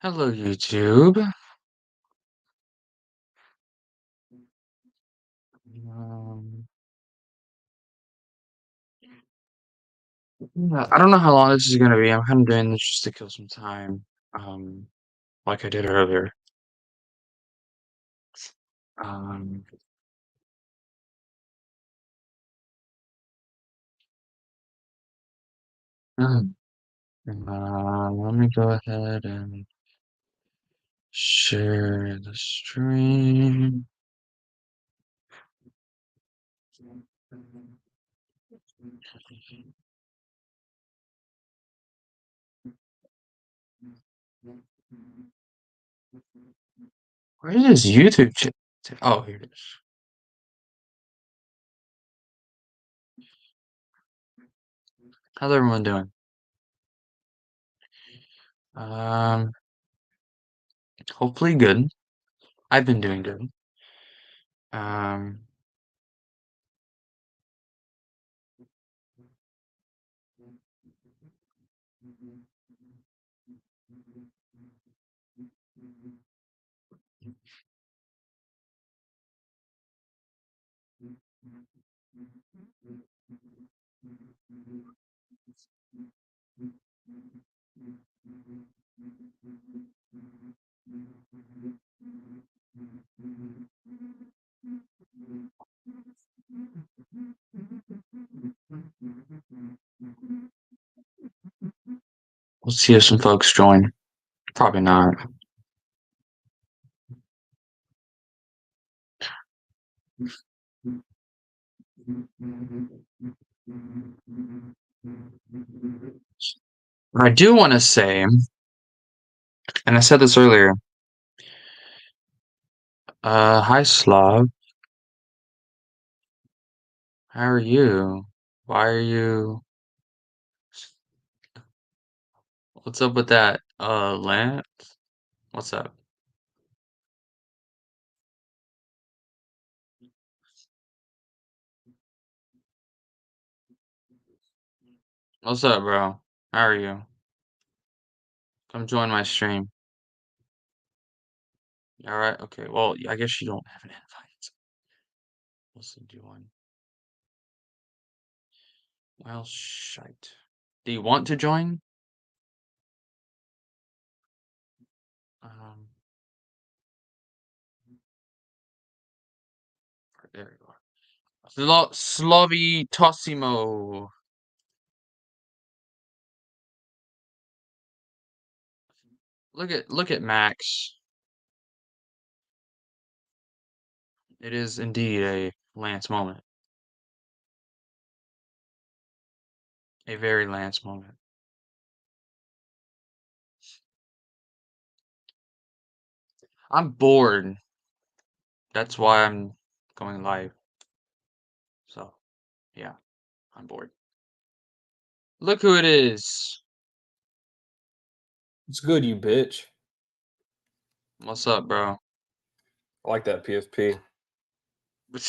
Hello, YouTube. Um, yeah, I don't know how long this is gonna be. I'm kind of doing this just to kill some time, um, like I did earlier. Um, mm, let me go ahead and share the stream. Where is this YouTube chat? Oh, here it is. How's everyone doing? Um, Hopefully good. I've been doing good. Um, we'll see if some folks join. Probably not. I do want to say, and I said this earlier, hi Slav, how are you? Why are you, what's up with that, Lance? What's up? What's up, bro? How are you? Come join my stream. Alright, okay, well, I guess you don't have an invite. We'll send you one. Well, shite. Do you want to join? Um, there you are. Slovi Tosimo. Look at Max. It is indeed a Lance moment. A very Lance moment. I'm bored. That's why I'm going live. So, yeah, I'm bored. Look who it is. It's good, you bitch. What's up, bro? I like that PSP. Do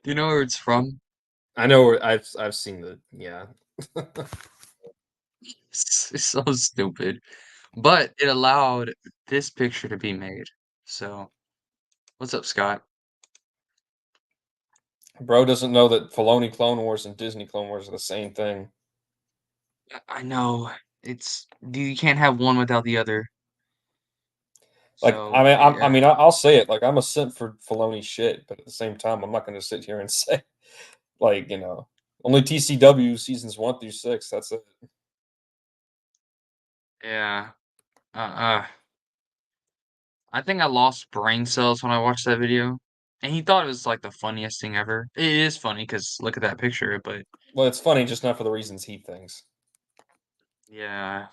you know where it's from? I know I've seen the yeah. It's so stupid. But it allowed this picture to be made. So, what's up, Scott? Bro doesn't know that Filoni Clone Wars and Disney Clone Wars are the same thing. I know you can't have one without the other. Like So, yeah. I'll say it. Like I'm a simp for Filoni shit, but at the same time, I'm not going to sit here and say like only TCW seasons 1 through 6. That's it. Yeah. Uh, I think I lost brain cells when I watched that video. And he thought it was like the funniest thing ever. It is funny because look at that picture, but Well, it's funny, just not for the reasons he thinks. yeah.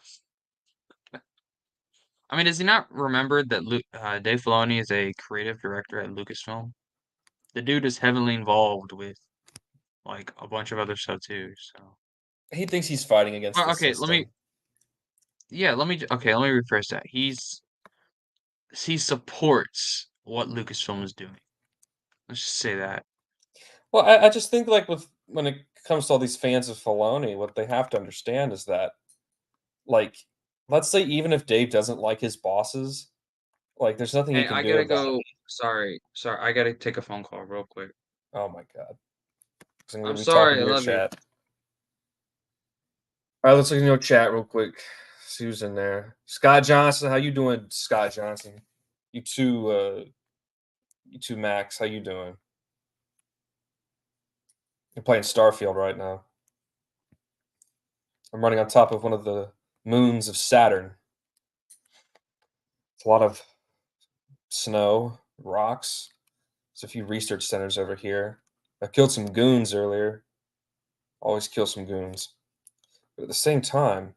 I mean, does he not remember that Dave Filoni is a creative director at Lucasfilm? The dude is heavily involved with like a bunch of other stuff too. So, He thinks he's fighting against well, the okay, system. let me rephrase that. He supports what Lucasfilm is doing. Let's just say that. Well, I just think like with when it comes to all these fans of Filoni, what they have to understand is that like let's say even if Dave doesn't like his bosses, like there's nothing he Hey, can I do gotta about it. go. Sorry, I gotta take a phone call real quick. Oh my god. 'Cause I'm I'm gonna be talking sorry, to I your love you. chat. All right, let's look in your chat real quick. See who's in there. Scott Johnson, how you doing, Scott Johnson? You too, Max. How you doing? You're playing Starfield right now. I'm running on top of one of the moons of Saturn. It's a lot of snow, rocks. There's a few research centers over here. I killed some goons earlier. Always kill some goons. But at the same time,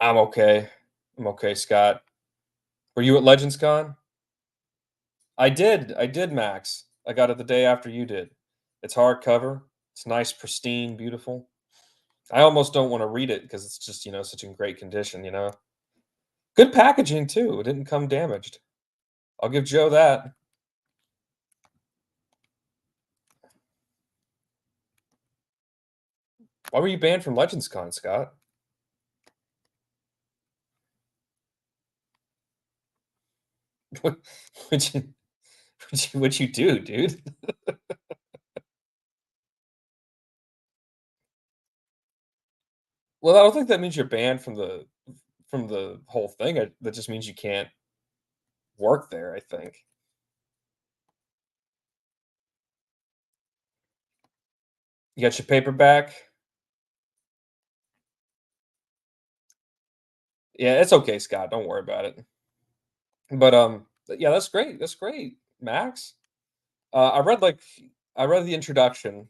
I'm okay. I'm okay, Scott. Were you at Legends Con? I did, Max. I got it the day after you did. It's hardcover. It's nice, pristine, beautiful. I almost don't want to read it because it's just, such in great condition. Good packaging too. It didn't come damaged. I'll give Joe that. Why were you banned from Legends Con, Scott? What would you what you do, dude? Well, I don't think that means you're banned from the whole thing. That just means you can't work there, I think. You got your paperback? Yeah, it's okay, Scott. Don't worry about it. But yeah, that's great. That's great, Max. I read I read the introduction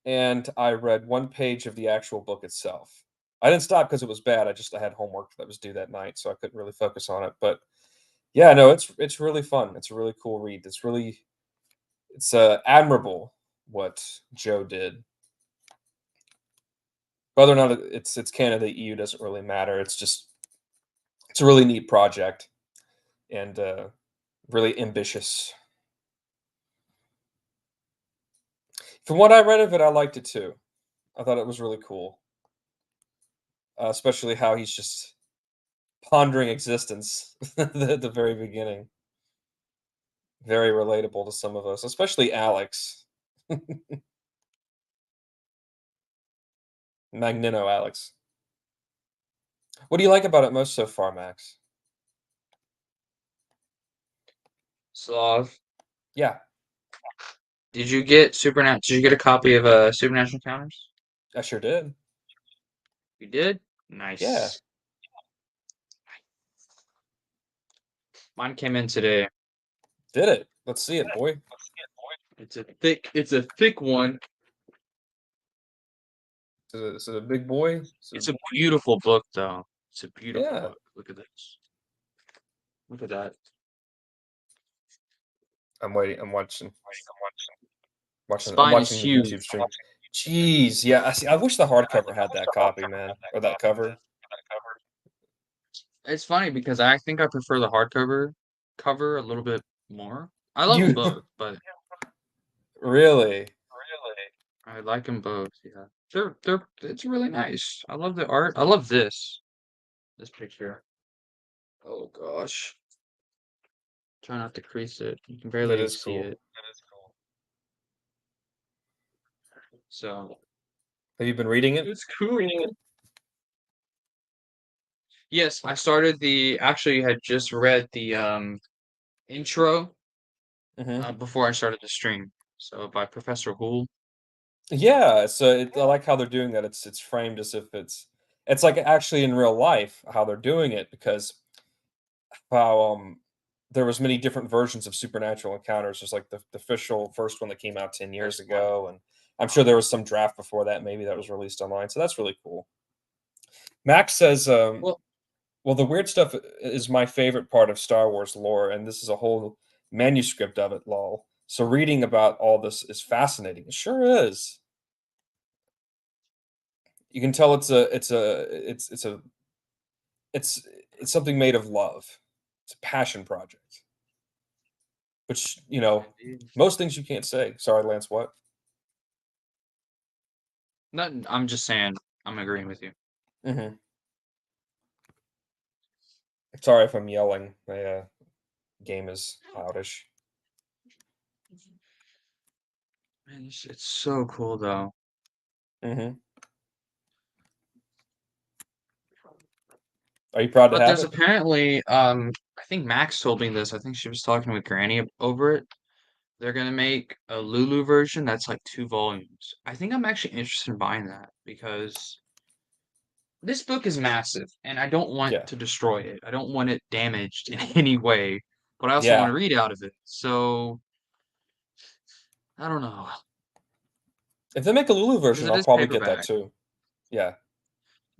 and I read one page of the actual book itself. I didn't stop because it was bad. I had homework that was due that night, so I couldn't really focus on it. But yeah, no, it's really fun. It's a really cool read. It's admirable what Joe did. Whether or not it's Canada EU doesn't really matter. It's a really neat project and really ambitious. From what I read of it, I liked it too. I thought it was really cool, especially how he's just pondering existence at the very beginning. Very relatable to some of us, especially Alex. Magneto Alex. What do you like about it most so far, Max? Slav. Yeah, Did you get a copy of Supernatural Encounters? I sure did. You did? Yeah, Nice. Mine came in today. did it. Let's see it, boy. It's a thick one. Is it a big boy? It's a beautiful book though. It's a beautiful Yeah, book. Look at this. Look at that. I'm waiting. I'm Spine is watching the huge. YouTube stream. Jeez, yeah. I see. I wish the hardcover had that copy, man, or that cover. It's funny because I think I prefer the hardcover cover a little bit more. I love them You both, but really? I like them both. Yeah, they're it's really nice. I love the art. I love this picture. Oh gosh, try not to crease it. You can barely That even is see cool. it. So Have you been reading it? it's cool. Yes, I started the actually had just read the intro Hmm. before I started the stream. So by Professor Hool. Yeah, I like how they're doing that. It's framed as if it's like actually in real life how they're doing it because how there was many different versions of supernatural encounters. There's like the official first one that came out 10 years That's funny. ago, and I'm sure there was some draft before that maybe that was released online. So that's really cool. Max says, Well, "Well, the weird stuff is my favorite part of Star Wars lore, and this is a whole manuscript of it. Lol. So reading about all this is fascinating. It sure is. You can tell it's it's something made of love. It's a passion project, which dude. most things you can't say. Sorry, Lance. What? Nothing. I'm just saying. I'm agreeing with you. Mhm. Sorry if I'm yelling. My, game is loudish. Man, this shit's so cool though. Mhm. Are you proud to But have there's it? apparently, I think Max told me this. I think she was talking with Granny over it. They're gonna make a Lulu version that's like 2 volumes. I think I'm actually interested in buying that because this book is massive and I don't want Yeah. to destroy it. I don't want it damaged in any way, but I also want Yeah. to read out of it. So I don't know If they make a Lulu because version, it I'll is probably get that paperback. too. Yeah.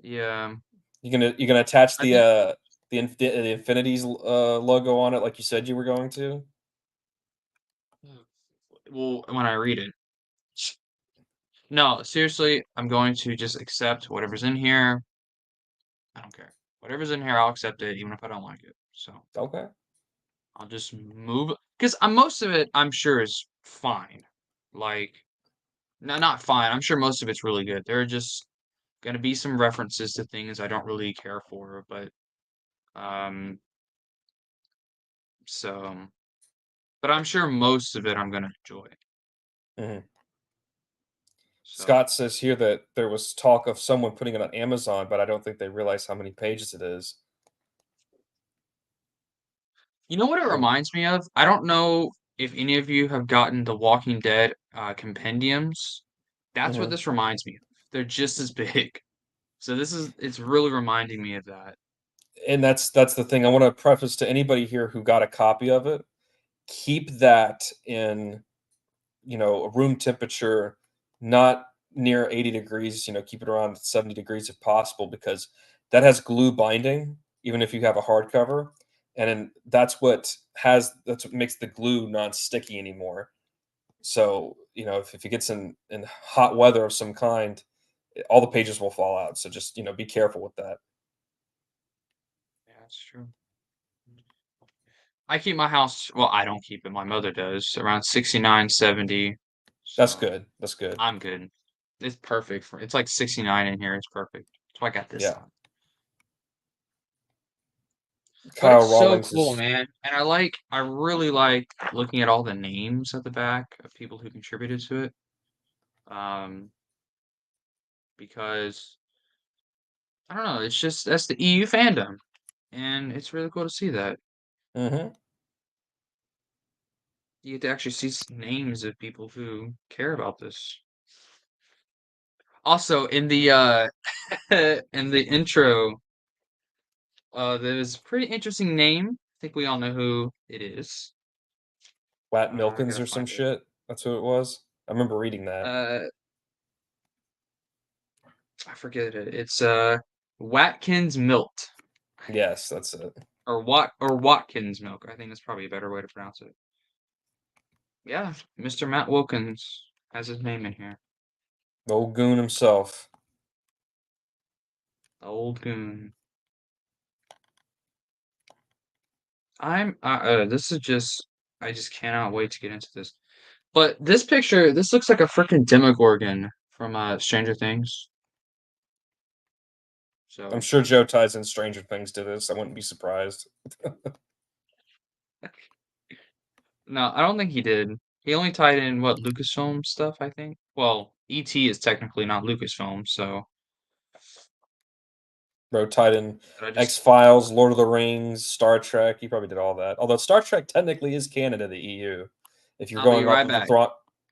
Yeah, You gonna attach I think. the Infinities, logo on it like you said you were going to? Well, when I read it. No, seriously, I'm going to just accept whatever's in here. I don't care. Whatever's in here, I'll accept it, even if I don't like it. So Okay. I'll just move because most of it, I'm sure, is fine. Like, no, not fine. I'm sure most of it's really good. There are just gonna be some references to things I don't really care for, but um, so, but I'm sure most of it I'm gonna enjoy. Mhm. So, Scott says here that there was talk of someone putting it on Amazon, but I don't think they realize how many pages it is. you know what it Um, reminds me of? I don't know if any of you have gotten the Walking Dead compendiums. That's what mhm. this reminds me of. They're just as big. So it's really reminding me of that. And that's the thing. I wanna preface to anybody here who got a copy of it, keep that in, a room temperature, not near 80 degrees, keep it around 70 degrees if possible, because that has glue binding, even if you have a hardcover. And then that's what makes the glue non-sticky anymore. So, if it gets in hot weather of some kind, all the pages will fall out. So just, be careful with that. Yeah, that's true. I keep my house, well, I don't keep it, my mother does, around 69, 70. That's So good. That's good. I'm good. It's perfect for it's like 69 in here. It's perfect. That's why I got this Yeah. on. But Kyle it's so Rawlings cool, is man. And I really like looking at all the names at the back of people who contributed to it. Um, because I don't know, it's just that's the EU fandom. And it's really cool to see that. mhm. You get to actually see names of people who care about this. Also, in the in the intro, there's a pretty interesting name. I think we all know who it is. Wat I Milkins gotta or some find it. shit. That's who it was. I remember reading that. Uh, I forget it. It's Watkins Milt Yes, that's it. or Watkins Milk. I think that's probably a better way to pronounce it. Yeah, Mr. Matt Wilkins has his name in here. Old Goon himself. The old goon. This is just I just cannot wait to get into this. But this picture, this looks like a freaking Demogorgon from Stranger Things. I'm So sure Joe ties in Stranger Things to this. I wouldn't be surprised. no, I don't think he did. He only tied in what Lucasfilm stuff, I think. Well, E.T. is technically not Lucasfilm, so Bro tied in but I just X Files, Lord of the Rings, Star Trek. He probably did all that. Although Star Trek technically is canon to the EU, if you're I'll be going off right of back.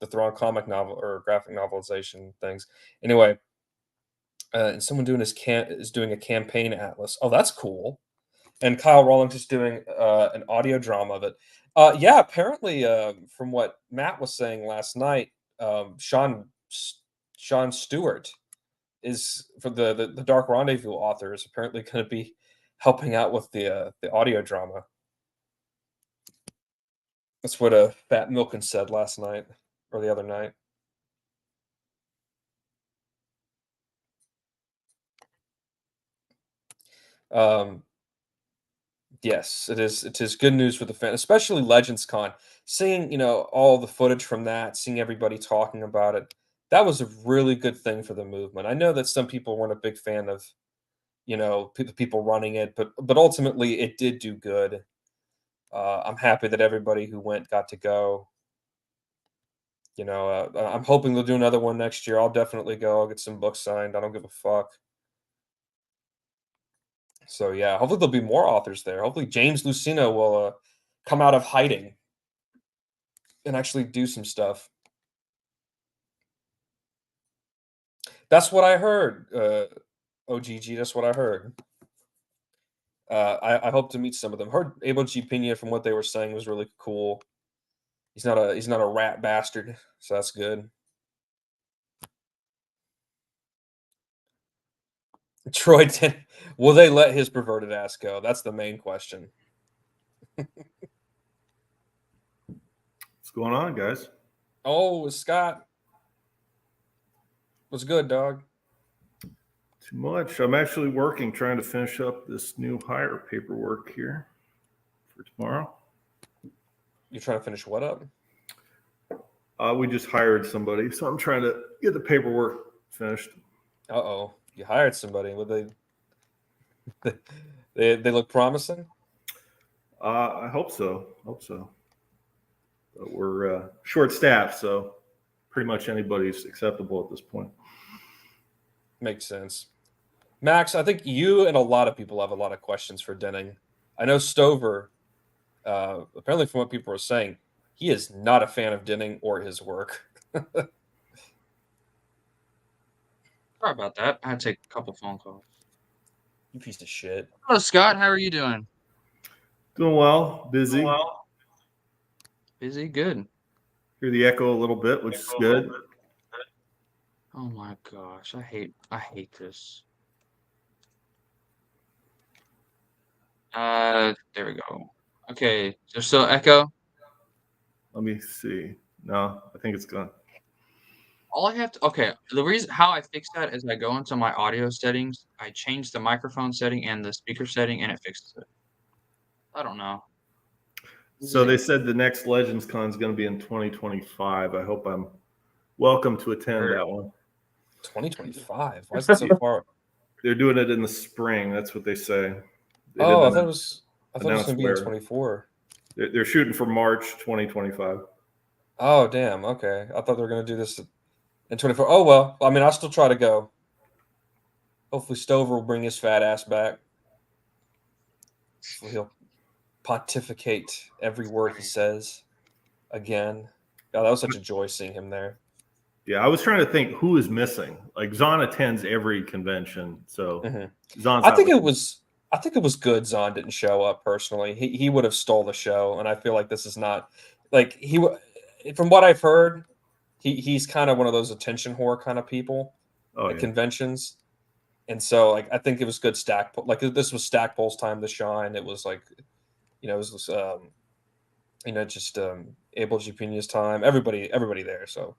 the Thrawn comic novel or graphic novelization things. Anyway, and someone is doing a campaign atlas. Oh, that's cool. And Kyle Rawlings is doing an audio drama of it. Yeah, apparently, from what Matt was saying last night, Sean Stewart is for the Dark Rendezvous author is apparently going to be helping out with the audio drama. That's what Fat Milken said last night or the other night. Um, yes, it is. It is good news for the fan, especially Legends Con. Seeing all the footage from that, seeing everybody talking about it, that was a really good thing for the movement. I know that some people weren't a big fan of, people running it, but ultimately it did do good. I'm happy that everybody who went got to go. I'm hoping they'll do another one next year. I'll definitely go. I'll get some books signed. I don't give a fuck. So yeah, hopefully there'll be more authors there. Hopefully James Luceno will come out of hiding and actually do some stuff. That's what I heard. OGG, that's what I heard. I hope to meet some of them. Heard Abel G. Pena from what they were saying was really cool. He's not a rat bastard, so that's good. Troy, will they let his perverted ass go? That's the main question. What's going on, guys? Oh, Scott, what's good, dog? Too much. I'm actually working, trying to finish up this new hire paperwork here for tomorrow. You're trying to finish what up? We just hired somebody, so I'm trying to get the paperwork finished. Uh-oh, you hired somebody. Would they look promising? I hope so. But we're short staffed, so pretty much anybody's acceptable at this point. Makes sense. Max, I think you and a lot of people have a lot of questions for Denning. I know Stover, apparently from what people are saying, he is not a fan of Denning or his work. Sorry about that. I had to take a couple phone calls. You piece of shit. Hello, Scott. How are you doing? Doing well, busy. Busy? Good. Hear the echo a little bit, which is good. Oh my gosh, I hate this. There we go. Okay, there's still echo. Let me see. No, I think it's gone. All I have to okay, the reason how I fix that is I go into my audio settings, I change the microphone setting and the speaker setting, and it fixes it. I don't know. So they said the next Legends Con is going to be in 2025. I hope I'm welcome to attend that one. 2025? Why is it so far? They're doing it in the spring. That's what they say. I thought it was going to be in 24. They're shooting for March 2025. Oh, damn. Okay. I thought they were going to do this in 24. Oh, well. I mean, I'll still try to go. Hopefully Stover will bring his fat ass back. Hopefully he'll pontificate every word he says again. God, that was such a joy seeing him there. Yeah, I was trying to think who is missing. Like Zahn attends every convention, so Zahn's. I think it was good Zahn didn't show up personally. He would have stole the show, and I feel like this is not like from what I've heard, he's kind of one of those attention whore kind of people at conventions. And so like I think it was good like this was Stackpole's time to shine. It was like it was just Abel G. Pena's time. Everybody there. So,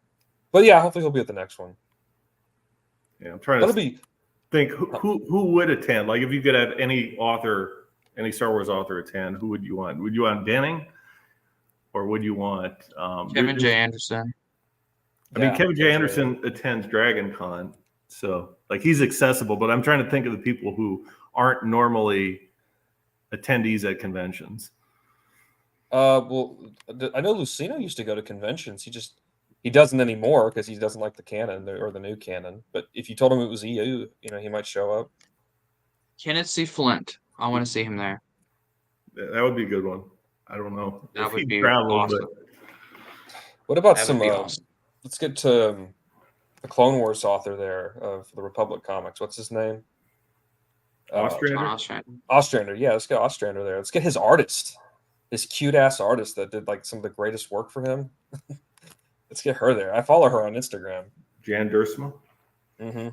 but yeah, hopefully he'll be at the next one. Yeah, I'm trying to think who would attend. Like if you could have any Star Wars author attend, who would you want? Would you want Denning, or would you want Kevin J. Anderson? I mean, Kevin J. Anderson attends Dragon Con, so like he's accessible. But I'm trying to think of the people who aren't normally attendees at conventions. Well, I know Luceno used to go to conventions. He doesn't anymore because he doesn't like the canon or the new canon. But if you told him it was EU, he might show up. Kenneth C. Flint. I want to see him there. That would be a good one. I don't know. That would be awesome. What about some? Awesome. Let's get to the Clone Wars author there of the Republic comics. What's his name? Ostrander. Yeah, let's get Ostrander there. Let's get his artist, his cute ass artist that did like some of the greatest work for him. Let's get her there. I follow her on Instagram. Jan Duursema. Mm-hmm.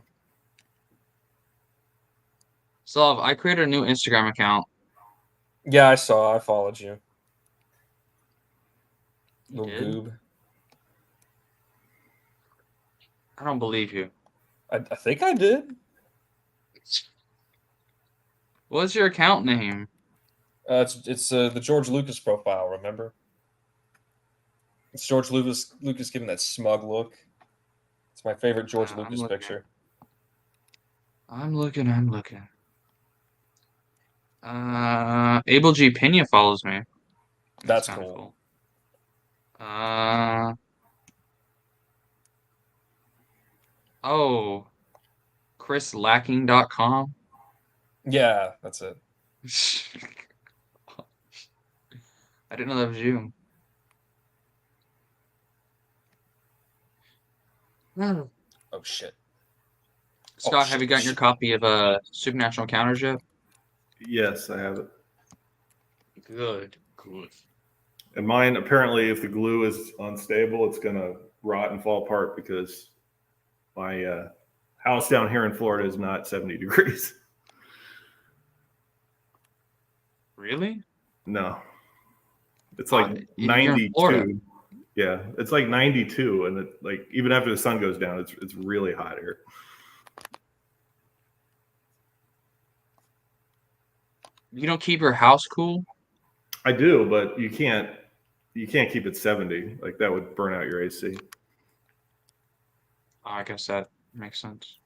So I created a new Instagram account. Yeah, I saw. I followed you. Little goob. I don't believe you. I think I did. What's your account name? It's the George Lucas profile. Remember? It's George Lucas giving that smug look. It's my favorite George I'm Lucas looking. picture. I'm looking. Abel G. Pena follows me. That's kind of cool. Oh, chrislacking.com. Yeah, that's it. I didn't know that was you. Oh shit. Scott, have you gotten your copy of Supernatural Encounters yet? Yes, I have it. Good. And mine, apparently, if the glue is unstable, it's gonna rot and fall apart because my house down here in Florida is not 70 degrees. Really? No, it's like You're in Florida. 92. Yeah, it's like 92, and it, like even after the sun goes down, it's really hot here. You don't keep your house cool? I do, but you can't keep it 70. Like that would burn out your AC. I guess that makes sense.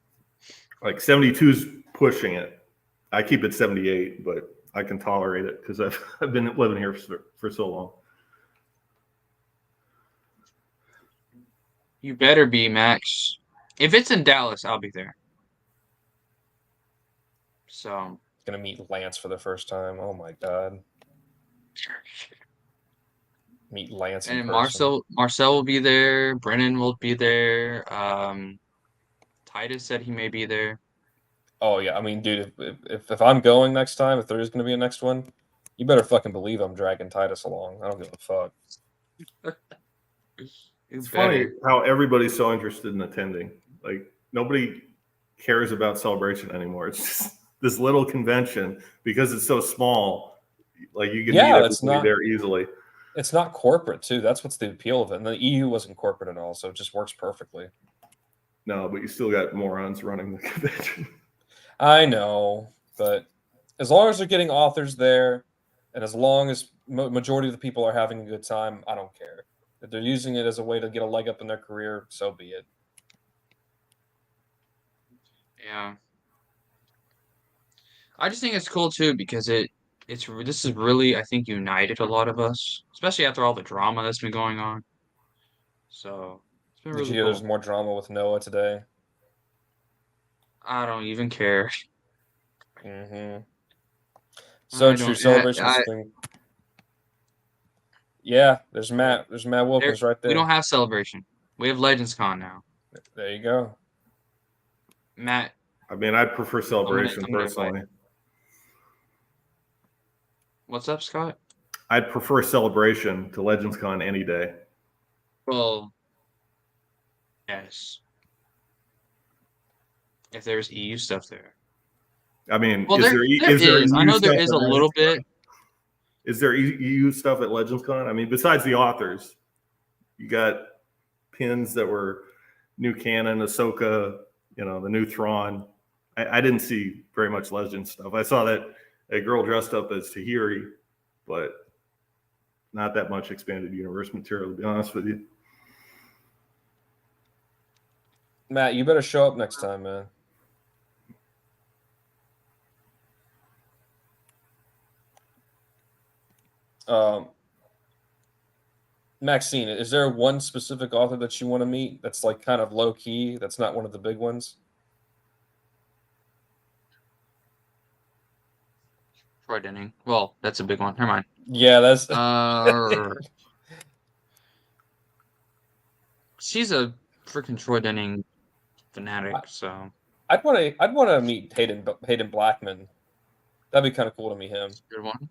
Like 72's pushing it. I keep it 78, but I can tolerate it because I've been living here for so long. You better be, Max. If it's in Dallas, I'll be there. So gonna meet Lance for the first time. Oh my god. Meet Lance in person. Marcel will be there. Brennan will be there. Titus said he may be there. Oh yeah, I mean, dude, if I'm going next time, if there is gonna be a next one, you better fucking believe I'm dragging Titus along. I don't give a fuck. It's funny how everybody's so interested in attending. Like nobody cares about Celebration anymore. It's just this little convention because it's so small. Like you can meet everybody there easily. It's not corporate too. That's what's the appeal of it. And the EU wasn't corporate at all, so it just works perfectly. No, but you still got morons running the convention. I know, but as long as they're getting authors there, and as long as majority of the people are having a good time, I don't care. If they're using it as a way to get a leg up in their career, so be it. Yeah. I just think it's cool too because this has really, I think, united a lot of us, especially after all the drama that's been going on. So it's been Did really you hear cool. there's more drama with Noah today? I don't even care. Mm-hmm. So true. Celebration's thing. Yeah, there's Matt. There's Matt Wilkins right there. We don't have Celebration. We have Legends Con now. There you go. Matt. I mean, I'd prefer Celebration personally. What's up, Scott? I'd prefer Celebration to Legends Con any day. Well, yes. If there's EU stuff there. I mean, well, is there EU I know there stuff is a little bit. Is there EU stuff at Legends Con? I mean, besides the authors, you got pins that were new canon, Ahsoka, the new Thrawn. I didn't see very much Legends stuff. I saw that a girl dressed up as Tahiri, but not that much expanded universe material, to be honest with you. Matt, you better show up next time, man. Maxine, is there one specific author that you want to meet that's like kind of low key, that's not one of the big ones? Troy Denning. Well, that's a big one. Never mind. Yeah, that's she's a freaking Troy Denning fanatic, so I'd want to meet Hayden Blackman. That'd be kind of cool to meet him. That's a good one.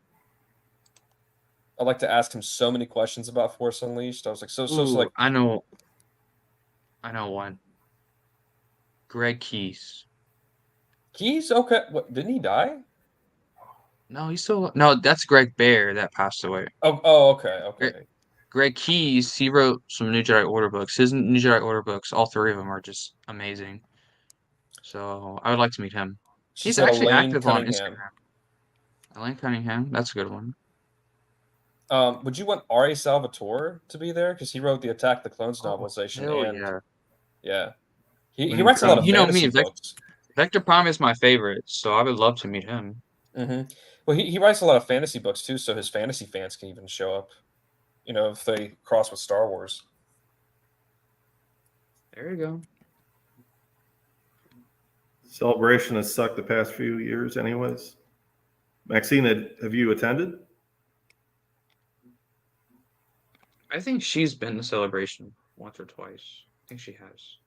I'd like to ask him so many questions about Force Unleashed. I was like, like I know one. Greg Keyes. Keyes? Okay. What, didn't he die? No, he's still no, that's Greg Bear that passed away. Oh, okay. Greg Keyes, he wrote some New Jedi Order books. His New Jedi Order books, all three of them are just amazing. So I would like to meet him. He's actually active on Instagram. Elaine Cunningham, that's a good one. Would you want R.A. Salvatore to be there? Because he wrote the Attack the Clones novelization. Yeah. Yeah. He writes a lot of You know me, fantasy books. Vector Prime is my favorite, so I would love to meet him. Well, he writes a lot of fantasy books too, so his fantasy fans can even show up. You know, if they cross with Star Wars. There you go. Celebration has sucked the past few years, anyways. Maxine, have you attended? I think she's been to Celebration once or twice. I think she has.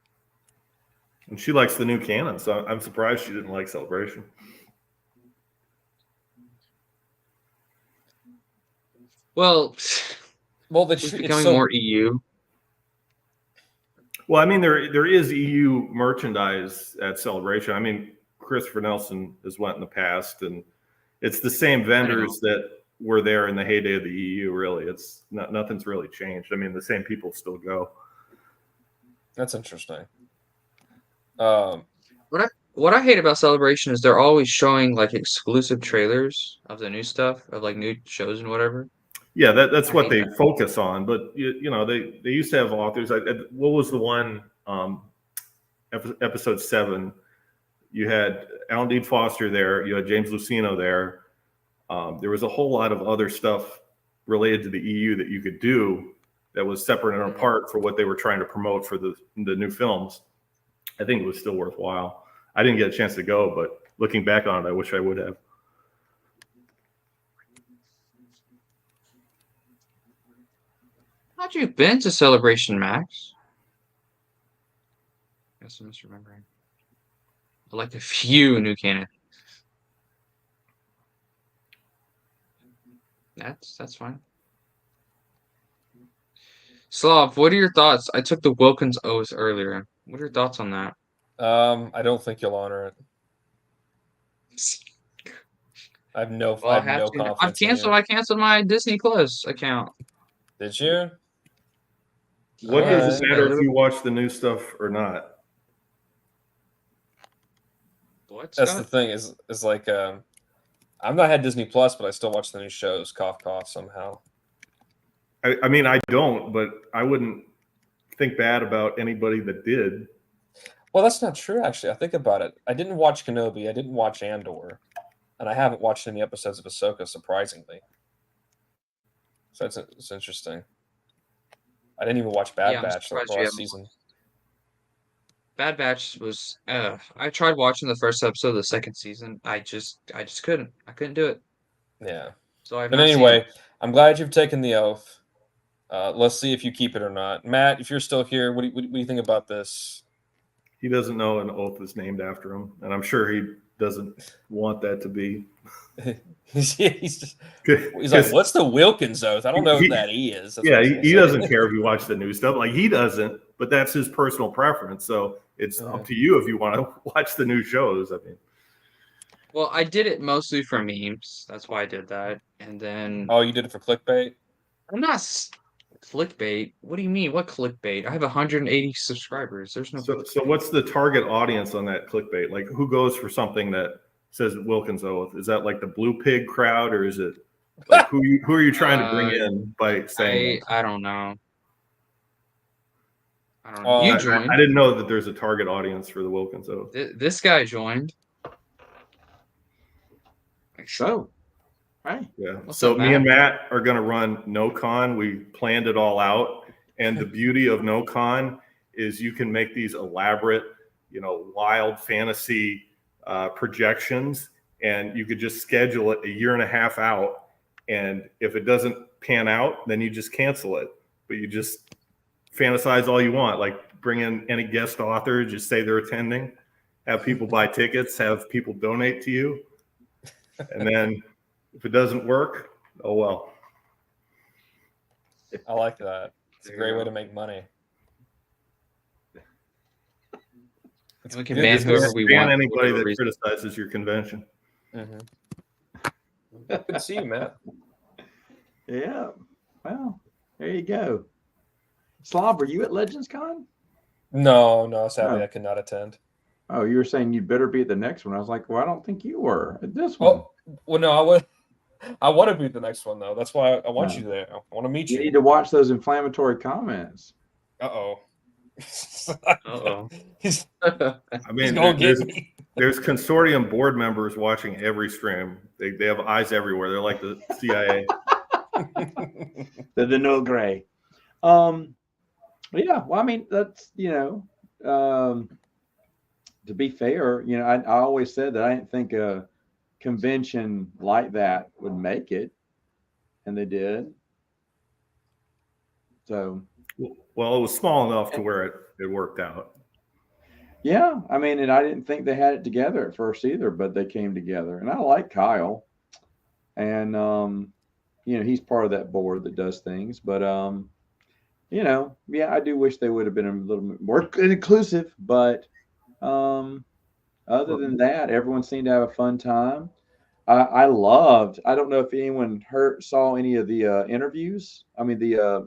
And she likes the new canon, so I'm surprised she didn't like Celebration. Well, It's becoming so, more EU. Well, I mean, there is EU merchandise at Celebration. I mean, Christopher Nelson has went in the past, and it's the same vendors that were there in the heyday of the EU. Really, it's nothing's really changed. I mean, the same people still go. That's interesting. What I hate about Celebration is they're always showing like exclusive trailers of the new stuff, of like new shows and whatever. Yeah, that's what they that. focus on. But you know, they used to have authors. What was the one episode 7? You had Alan Dean Foster there. You had James Luceno there. There was a whole lot of other stuff related to the EU that you could do that was separate and apart for what they were trying to promote for the new films. I think it was still worthwhile. I didn't get a chance to go, but looking back on it, I wish I would have. How'd you been to Celebration, Max? Guess I'm misremembering. I like a few new canon. That's fine. Slav, what are your thoughts? I took the Wilkins oath earlier. What are your thoughts on that? I don't think you'll honor it. I have no confidence. I canceled my Disney Plus account. Did you? What does it matter if you watch the new stuff or not? That's the thing is like I've not had Disney Plus, but I still watch the new shows. Cough, cough. Somehow. I mean, I don't, but I wouldn't think bad about anybody that did. Well, that's not true, actually. I think about it. I didn't watch Kenobi. I didn't watch Andor. And I haven't watched any episodes of Ahsoka, surprisingly. So it's interesting. I didn't even watch Bad Batch the last season. Bad Batch was I tried watching the first episode of the second season. I just couldn't. I couldn't do it. Yeah. So I've But anyway, I'm glad you've taken the oath. Let's see if you keep it or not. Matt, if you're still here, what do you think about this? He doesn't know an oath is named after him, and I'm sure he doesn't want that to be. he's like, what's the Wilkins oath? I don't know what that is. That's he doesn't care if you watch the new stuff. Like, he doesn't, but that's his personal preference. So it's up to you if you want to watch the new shows. I mean, well, I did it mostly for memes. That's why I did that. And then you did it for clickbait? I'm not clickbait. What do you mean? What clickbait? I have 180 subscribers. There's no. So what's the target audience on that clickbait? Like, who goes for something that says Wilkins oath? Is that like the blue pig crowd, or is it like who are you trying to bring in by saying? I don't know. I don't know. You joined. I didn't know that there's a target audience for the Wilkins oath. This guy joined. Like so. Right. Yeah. So me and Matt are going to run No Con. We planned it all out. And the beauty of No Con is you can make these elaborate, wild fantasy projections, and you could just schedule it a year and a half out. And if it doesn't pan out, then you just cancel it. But you just fantasize all you want. Like, bring in any guest author, just say they're attending, have people buy tickets, have people donate to you. And then if it doesn't work, oh well. I like that. It's a great way to make money. We can ban whoever we want. Anybody that criticizes your convention. Mm-hmm. Good to see you, Matt. Yeah. Well, there you go. Slob, were you at Legends Con? No. Sadly, I could not attend. Oh, you were saying you'd better be at the next one. I was like, well, I don't think you were at this one. Well, no, I would. I want to be at the next one, though. That's why I want you there. I want to meet you. You need to watch those inflammatory comments. Uh-oh. Uh-oh. he's I he's mean, gonna get me. there's consortium board members watching every stream. They have eyes everywhere. They're like the CIA. The no gray. Yeah, well, I mean, that's, to be fair, I always said that I didn't think a convention like that would make it, and they did. So, Well, it was small enough to where it worked out. yeah, I mean, and I didn't think they had it together at first either, but they came together. And I like Kyle, and he's part of that board that does things. But yeah, I do wish they would have been a little bit more inclusive. But other than that, everyone seemed to have a fun time. I loved. I don't know if anyone saw any of the interviews. I mean the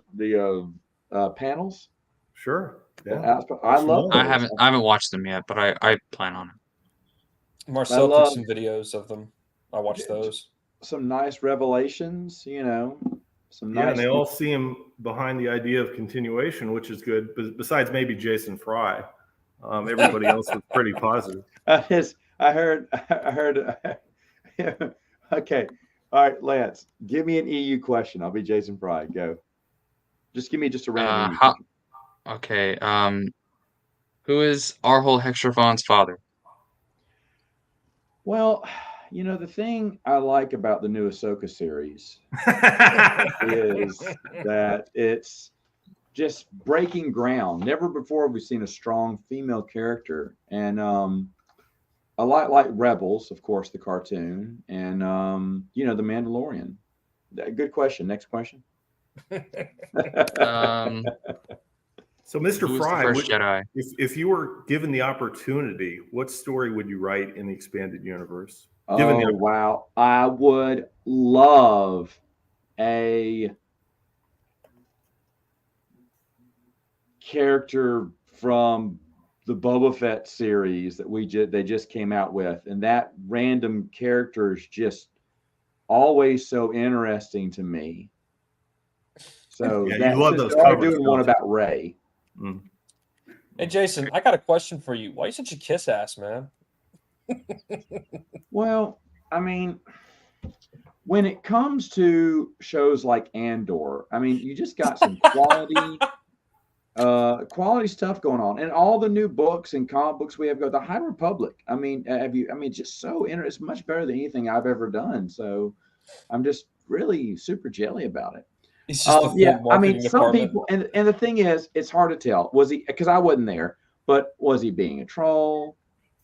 panels. Sure. Yeah. I love I those. haven't watched them yet, but I plan on it. Marcel love- took some videos of them. I watched those. Some nice revelations. Some Yeah, nice. and they all seem behind the idea of continuation, which is good. Besides maybe Jason Fry, everybody else was pretty positive. I heard. Okay. All right, Lance, give me an EU question. I'll be Jason Fry. Go. Just give me just a random. EU question. Okay. Who is Arhol Hextrafon's father? Well, the thing I like about the new Ahsoka series is that it's just breaking ground. Never before have we seen a strong female character, and a lot like Rebels, of course, the cartoon, and the Mandalorian. Good question. Next question. So, Mr. Who was Fry, the first Jedi? if you were given the opportunity, what story would you write in the expanded universe? Oh, wow. I would love a character from the Boba Fett series that they just came out with, and that random character is just always so interesting to me. So Yeah, you love those they are covers, doing one don't you? about Rey. Mm. Hey Jason, I got a question for you. Why are you such a kiss ass, man? Well, I mean, when it comes to shows like Andor, I mean, you just got some quality stuff going on, and all the new books and comic books we have the High Republic. I mean, just so interesting. It's much better than anything I've ever done. So I'm just really super jelly about it. He's just the full Yeah, I mean, marketing some department. people, and the thing is, it's hard to tell. Was he, because I wasn't there, but was he being a troll?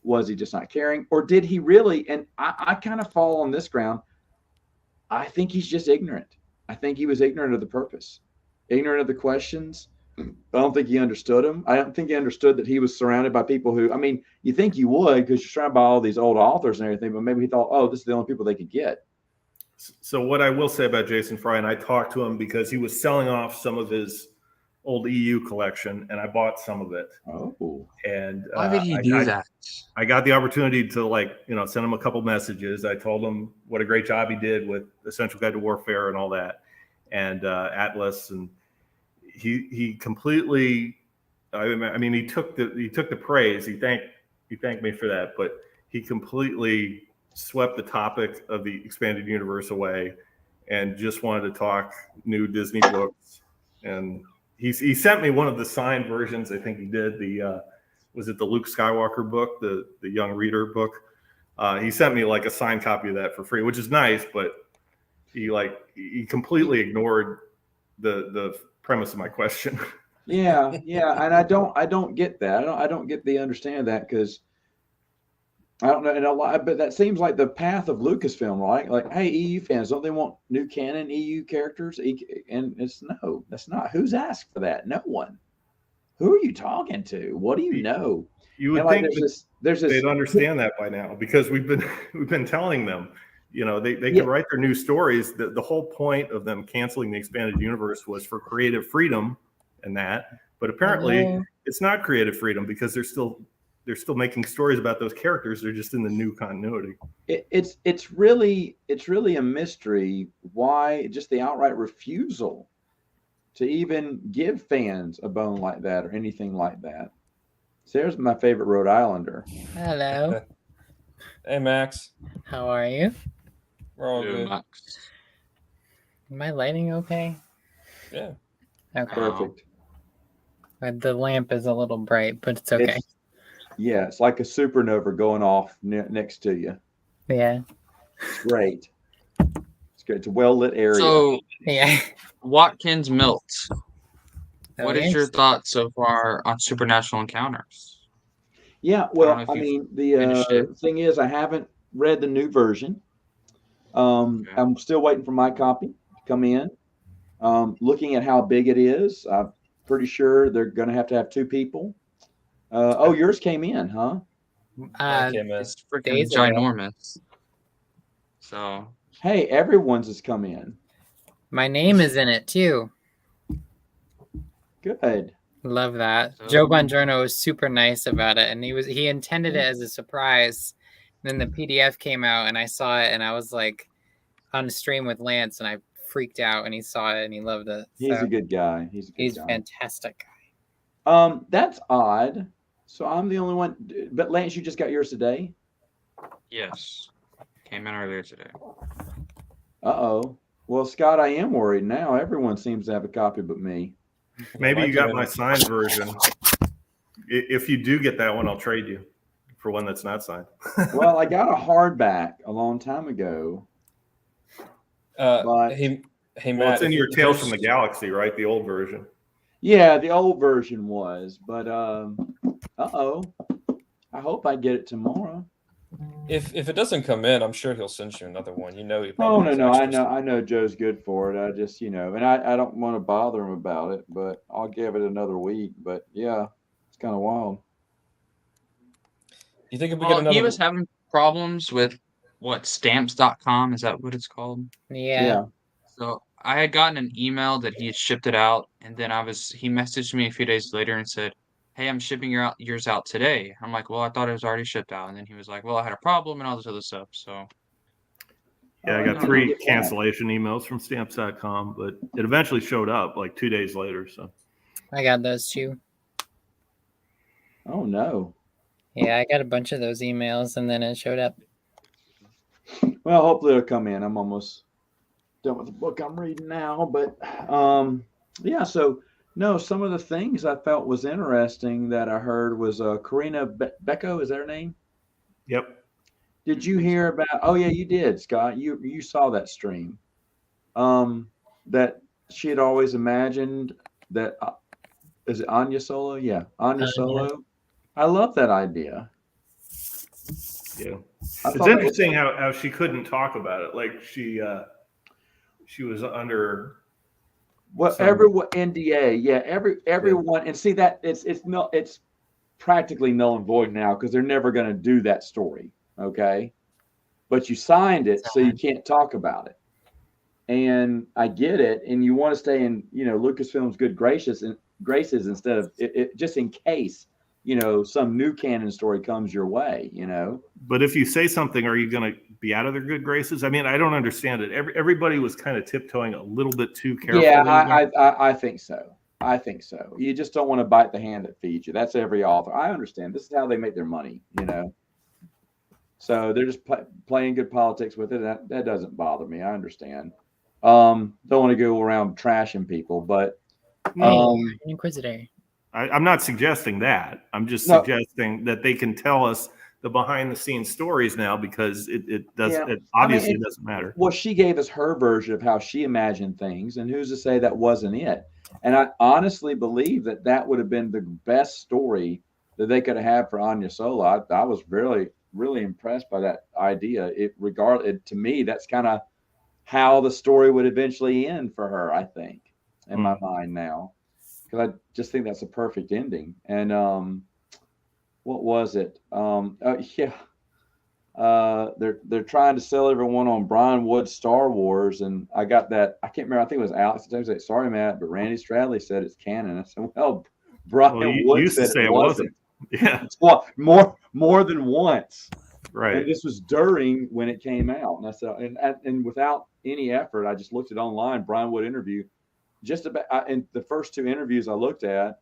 Was he just not caring? Or did he really? And I kind of fall on this ground. I think he's just ignorant. I think he was ignorant of the purpose, ignorant of the questions. I don't think he understood them. I don't think he understood that he was surrounded by people who, I mean, you think you would because you're surrounded by all these old authors and everything, but maybe he thought, oh, this is the only people they could get. So what I will say about Jason Fry, and I talked to him because he was selling off some of his old EU collection, and I bought some of it. Oh. And Why did he do that? I got the opportunity to send him a couple messages. I told him what a great job he did with Essential Guide to Warfare and all that, and Atlas, and he completely. I mean, he took the praise. He thanked me for that, but he completely swept the topic of the expanded universe away and just wanted to talk new Disney books. And he sent me one of the signed versions. I think he did was it the Luke Skywalker book, the young reader book? He sent me a signed copy of that for free, which is nice, but he completely ignored the premise of my question. Yeah, and I don't get that. I don't get the understanding of that, because I don't know, and a lot, but that seems like the path of Lucasfilm, right? Like, hey, EU fans, don't they want new canon EU characters? And no, that's not. Who's asked for that? No one. Who are you talking to? What do you know? You would And like, think there's this. they'd understand that by now, because we've been telling them, they Yeah. can write their new stories. The whole point of them canceling the expanded universe was for creative freedom and that, but apparently it's not creative freedom, because they're still making stories about those characters. They're just in the new continuity. It's really a mystery why just the outright refusal to even give fans a bone like that or anything like that. Sarah's my favorite Rhode Islander. Hello. Hey, Max. How are you? We're all Hello, good. Max. My lighting okay? Yeah. Okay. Perfect. The lamp is a little bright, but it's okay. It's like a supernova going off next to you. Yeah. It's great. It's good. It's a well lit area. So, Yeah. Watkins Milt, Oh, what is your thoughts so far on Supernatural Encounters? Yeah, I don't well, know if I you've mean, finished the it. thing is, I haven't read the new version. Okay. I'm still waiting for my copy to come in. Looking at how big it is, I'm pretty sure they're going to have 2 people. Yours came in, huh? Mine came in. It's freaking days ago. ginormous. So, Hey, everyone's has come in. My name is in it too. Good. Love that. So- Joe Bongiorno was super nice about it, and he intended it as a surprise. Then the PDF came out, and I saw it, and I was like on the stream with Lance, and I freaked out, and he saw it, and he loved it. He's So a good guy. He's a good he's guy. fantastic. That's odd. So I'm the only one. But Lance, you just got yours today? yes. Came in earlier today. Uh-oh. Well, Scott, I am worried now. Everyone seems to have a copy but me. Maybe Mine you came got in. my signed version. If you do get that one, I'll trade you for one that's not signed. Well, I got a hardback a long time ago. But Hey, Matt. Well, it's in if your you- Tales from the Galaxy, right? The old version. yeah, the old version was. But uh-oh. I hope I get it tomorrow. If it doesn't come in, I'm sure he'll send you another one. You know he Oh probably has no, I extras. know Joe's good for it. I just, and I don't want to bother him about it, but I'll give it another week. But yeah, it's kind of wild. You think if we get Well, another he was having problems with stamps.com. Is that what it's called? Yeah. So I had gotten an email that he had shipped it out, and then he messaged me a few days later and said, "Hey, I'm shipping yours out today." I'm like, "Well, I thought it was already shipped out." And then he was like, "Well, I had a problem and all this other stuff." So Yeah, I Oh, got need to 3 get that. cancellation emails from stamps.com, but it eventually showed up like 2 days later. So I got those too. Oh no. Yeah, I got a bunch of those emails, and then it showed up. Well, hopefully it'll come in. I'm almost done with the book I'm reading now. But yeah, so no, some of the things I felt was interesting that I heard was Karina Becco, is that her name? yep. Did you hear about? Oh yeah, you did, Scott. You saw that stream. That she had always imagined that. Is it Anya Solo? Yeah, Anya Solo. I love that idea. Yeah. I It's thought that was- interesting how she couldn't talk about it. Like she was under Well, some- everyone NDA, yeah, everyone, and see that it's practically null and void now because they're never going to do that story, okay? But you signed it, so you can't talk about it. And I get it, and you want to stay in, Lucasfilm's good graces instead of it just in case, some new canon story comes your way, But if you say something, are you going to be out of their good graces? I mean, I don't understand it. Everybody was kind of tiptoeing a little bit too carefully. Yeah, I think so. I think so. You just don't want to bite the hand that feeds you. That's every author. I understand. This is how they make their money, So they're just playing good politics with it. That doesn't bother me. I understand. Don't want to go around trashing people, but Inquisitor. I'm not suggesting that. I'm just No. suggesting that they can tell us the behind the scenes stories now because it does. Yeah. It obviously it doesn't matter. Well, she gave us her version of how she imagined things, and who's to say that wasn't it? And I honestly believe that would have been the best story that they could have had for Anya Solo. I was really, really impressed by that idea. To me, that's kind of how the story would eventually end for her, I think, in my mind now. Because I just think that's a perfect ending. And what was it? They're trying to sell everyone on Brian Wood's Star Wars, and I got that. I can't remember. I think it was Alex. I was like, "Sorry, Matt, but Randy Stradley said it's canon." I said, "Well, Brian you Wood used to said say it wasn't." Yeah, Well, more than once. right. And this was during when it came out, and I said, and without any effort, I just looked it online. Brian Wood interview. just about in the first two interviews I looked at,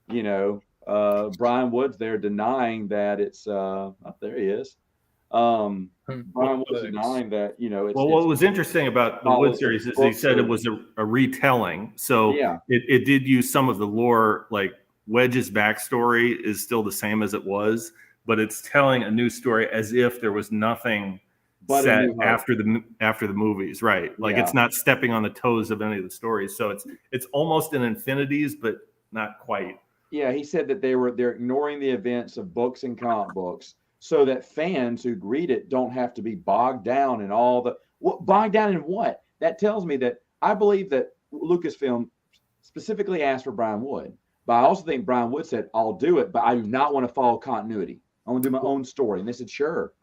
you know, Brian Wood's there denying that it's oh, there he is. Brian Wood's denying that, you know, it's Well, what was interesting about the Wood series is he said it was a retelling. So yeah, it did use some of the lore, like Wedge's backstory is still the same as it was, but it's telling a new story as if there was nothing but set after the movies, right? Like it's not stepping on the toes of any of the stories. So it's almost an infinities, but not quite. Yeah, he said that they're ignoring the events of books and comic books so that fans who read it don't have to be bogged down in all the bogged down in what? That tells me that I believe that Lucasfilm specifically asked for Brian Wood. But I also think Brian Wood said, I'll do it, but I do not want to follow continuity. I want to do my own story. And they said, sure.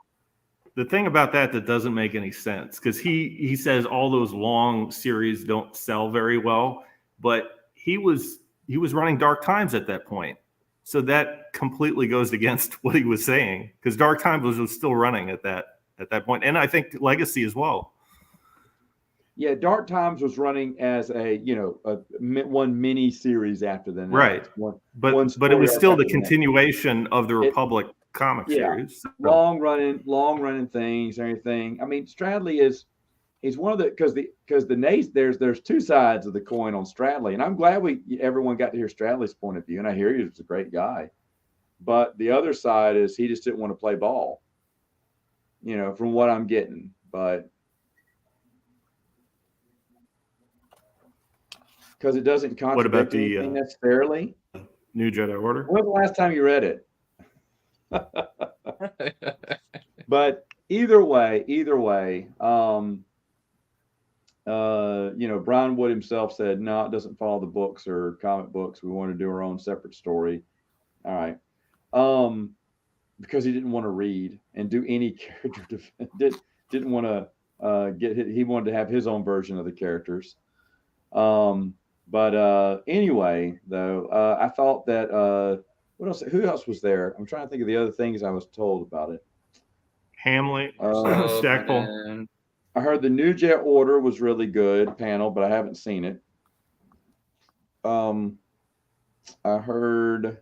The thing about that doesn't make any sense, because he says all those long series don't sell very well, but he was running Dark Times at that point. So that completely goes against what he was saying, because Dark Times was still running at that point. And I think Legacy as well. Yeah, Dark Times was running as a, you know, one mini series after the next. Right. But it was still the continuation of the Republic comic series. So. Long running things and everything. I mean, Stradley he's one of the because there's two sides of the coin on Stradley, and I'm glad everyone got to hear Stradley's point of view, and I hear he was a great guy. But the other side is he just didn't want to play ball, you know, from what I'm getting. But because it doesn't contradict anything necessarily. New Jedi Order? When was the last time you read it? But either way, you know, Brian Wood himself said, no, it doesn't follow the books or comic books. We want to do our own separate story. All right. Because he didn't want to read and do any character didn't want to he wanted to have his own version of the characters. But anyway, though, I thought that what else? Who else was there? I'm trying to think of the other things I was told about it. Hamlet, Stackpole. I heard the New Jet Order was really good panel, but I haven't seen it. I heard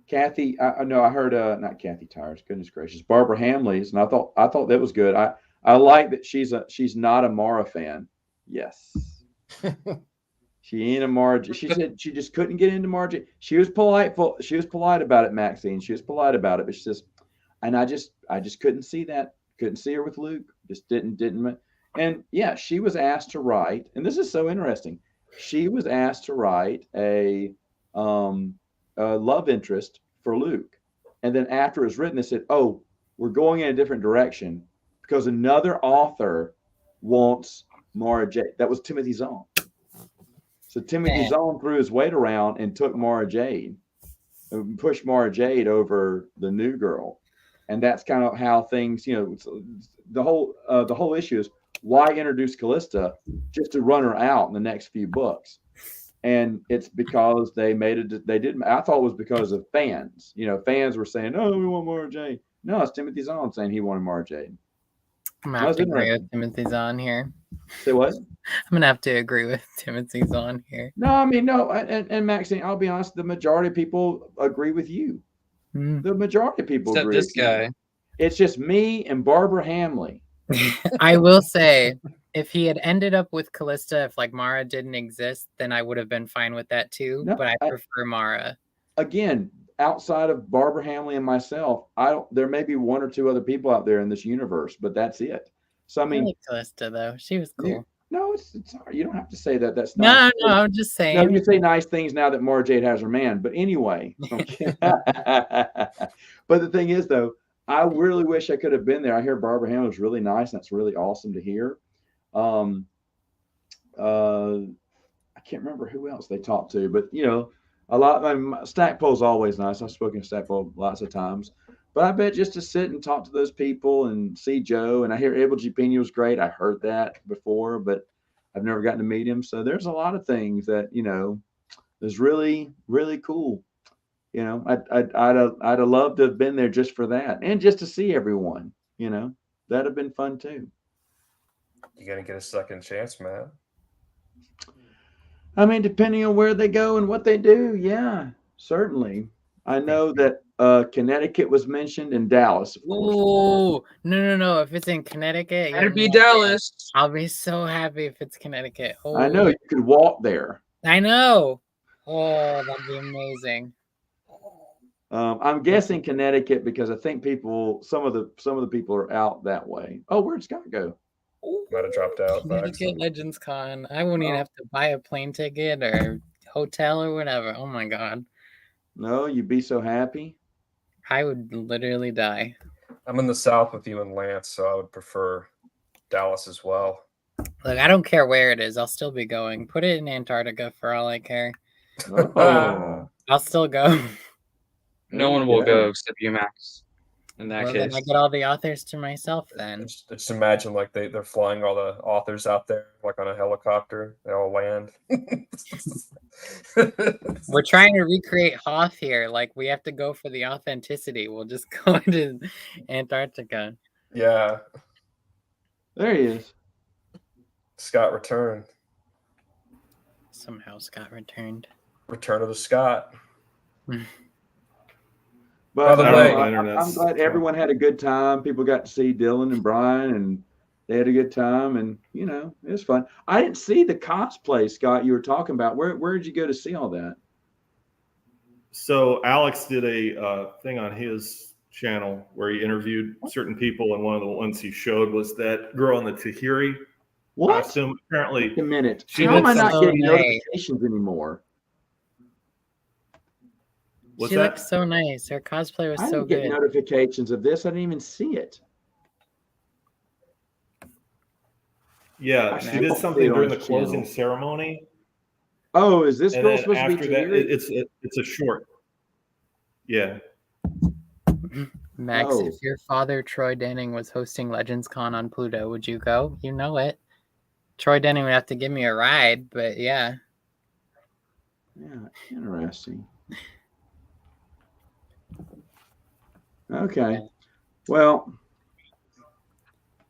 Kathy. I heard not Kathy Tires. Goodness gracious, Barbara Hamley's, and I thought that was good. I like that she's not a Mara fan. Yes. She ain't a Mara. She said she just couldn't get into Mara. She was polite. She was polite about it, Maxine. She was polite about it, but she says, and I just couldn't see that. Couldn't see her with Luke. Just didn't. And yeah, she was asked to write, and this is so interesting. She was asked to write a love interest for Luke, and then after it was written, they said, "Oh, we're going in a different direction because another author wants Mara Jade." That was Timothy Zahn. So Timothy Zahn threw his weight around and took Mara Jade, and pushed Mara Jade over the new girl, and that's kind of how things, you know, the whole issue is why introduce Callista just to run her out in the next few books, and it's because they didn't. I thought it was because of fans. You know, fans were saying, "Oh, we want Mara Jade." No, it's Timothy Zahn saying he wanted Mara Jade. I'm gonna have to agree with Timothy Zahn here. Say what? I'm gonna have to agree with Timothy Zahn here. No, I mean, no, and Maxine, I'll be honest, the majority of people agree with you. The majority of people agree with this guy. It's just me and Barbara Hamley. I will say, if he had ended up with Callista, if like Mara didn't exist, then I would have been fine with that too. No, but I prefer Mara. Again, outside of Barbara Hamley and myself, there may be one or two other people out there in this universe, but that's it. So I mean, I like Callista though. She was cool. No, it's you don't have to say that. That's not. No, I'm just saying. No, you say nice things now that Mara Jade has her man. But anyway, but the thing is, though, I really wish I could have been there. I hear Barbara Hamlin was really nice. That's really awesome to hear. I can't remember who else they talked to, but you know, a lot. I mean, Stackpole's always nice. I've spoken to Stackpole lots of times. But I bet just to sit and talk to those people and see Joe, and I hear Abel G. Pena was great. I heard that before, but I've never gotten to meet him. So there's a lot of things that, you know, is really, really cool. You know, I'd have loved to have been there just for that and just to see everyone, you know, that'd have been fun too. You got to get a second chance, man. I mean, depending on where they go and what they do, yeah, certainly. I know that Connecticut was mentioned and Dallas, of course. Ooh, no. If it's in Connecticut, you Gotta have be no idea. Dallas. I'll be so happy if it's Connecticut. I know you could walk there. I know. Oh, that'd be amazing. I'm guessing Connecticut because I think some of the people are out that way. Oh, where'd Scott go? Might have dropped out. by Connecticut accident. Legends Con. I won't even Oh. have to buy a plane ticket or hotel or whatever. Oh my god. No, you'd be so happy. I would literally die. I'm in the South with you and Lance, so I would prefer Dallas as well. Look, I don't care where it is. I'll still be going. Put it in Antarctica for all I care. Oh, I'll still go. No one will go except you, Max. In that Well, case, then I get all the authors to myself then. Just imagine like they're flying all the authors out there like on a helicopter. They all land. We're trying to recreate Hoth here. Like, we have to go for the authenticity. We'll just go into Antarctica. Yeah, there he is. Scott returned. Somehow Scott returned. Return of the Scott. But By the way- I'm glad everyone had a good time. People got to see Dylan and Brian, and they had a good time. And you know, it was fun. I didn't see the cosplay, Scott. You were talking about. Where did you go to see all that? So Alex did a thing on his channel where he interviewed certain people, and one of the ones he showed was that girl in the Tahiri What? costume. Apparently, Wait a minute. She How am I looks not so getting nice. notifications anymore? what's She that? looked so nice. Her cosplay was I so didn't get good. notifications of this. I didn't even see it. Yeah, I she don't did see something it on during the his closing channel. ceremony, Oh, is this and girl then supposed to be after that, Tahiri? it's a short. Yeah, Max, Oh. if your father, Troy Denning, was hosting Legends Con on Pluto, would you go? You know it. Troy Denning would have to give me a ride, but yeah. Yeah, interesting. Okay. Well,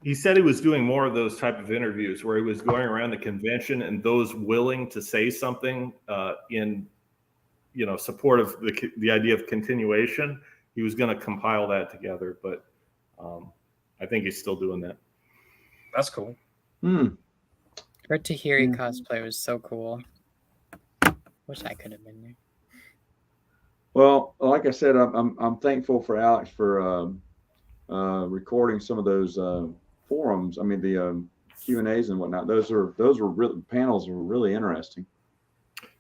he said he was doing more of those type of interviews where he was going around the convention, and those willing to say something in support of the idea of continuation, he was going to compile that together. But I think he's still doing that. That's cool. Her Tahiri Yeah. cosplay was so cool. Wish I could have been there. well, like I said, I'm thankful for Alex for recording some of those forums. I mean, the Q&As and whatnot. Those were really, panels were really interesting.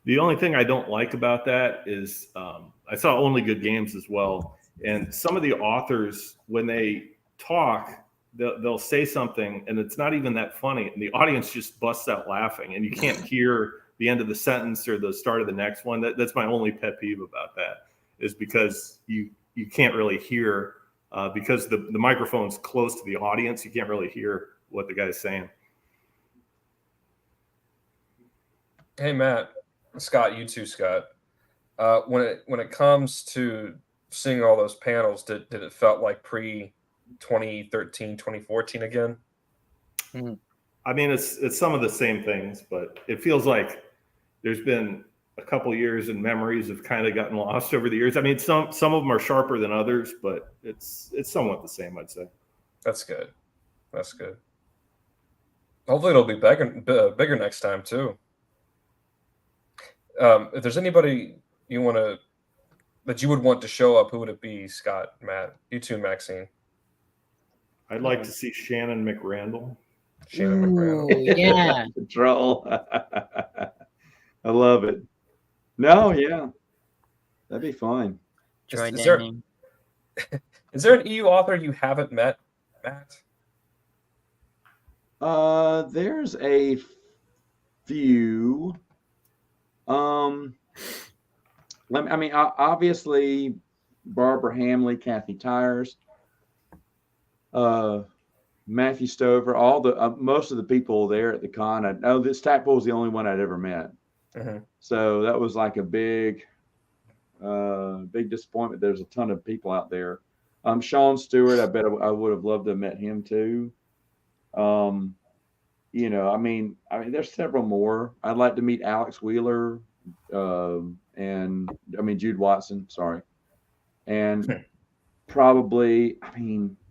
The only thing I don't like about that is I saw Only Good Games as well, and some of the authors, when they talk, they'll say something and it's not even that funny, and the audience just busts out laughing, and you can't hear the end of the sentence or the start of the next one. That's my only pet peeve about that, is because you can't really hear because the microphone's close to the audience. You can't really hear what the guy's saying. Hey Matt, Scott, you too, Scott. When it comes to seeing all those panels, did it felt like pre 2013, 2014 again? I mean, it's some of the same things, but it feels like there's been a couple years and memories have kind of gotten lost over the years. I mean, some of them are sharper than others, but it's somewhat the same, I'd say. That's good. That's good. Hopefully it'll be bigger next time too. If there's anybody that you would want to show up, who would it be? Scott, Matt, you too, Maxine. I'd like to see Shannon McRandall. Shannon McRandall. Ooh, yeah. The troll. I love it. No, yeah. That'd be fine. Troy Is there- Denning. Is there an EU author you haven't met, Matt? There's a few. I mean, obviously, Barbara Hamley, Kathy Tyers, Matthew Stover, all the most of the people there at the con. I know this Stackpole was the only one I'd ever met, so that was like a big disappointment. There's a ton of people out there. Sean Stewart, I bet I would have loved to have met him too. I mean, there's several more. I'd like to meet Alex Wheeler, and I mean Jude Watson. Sorry, and probably,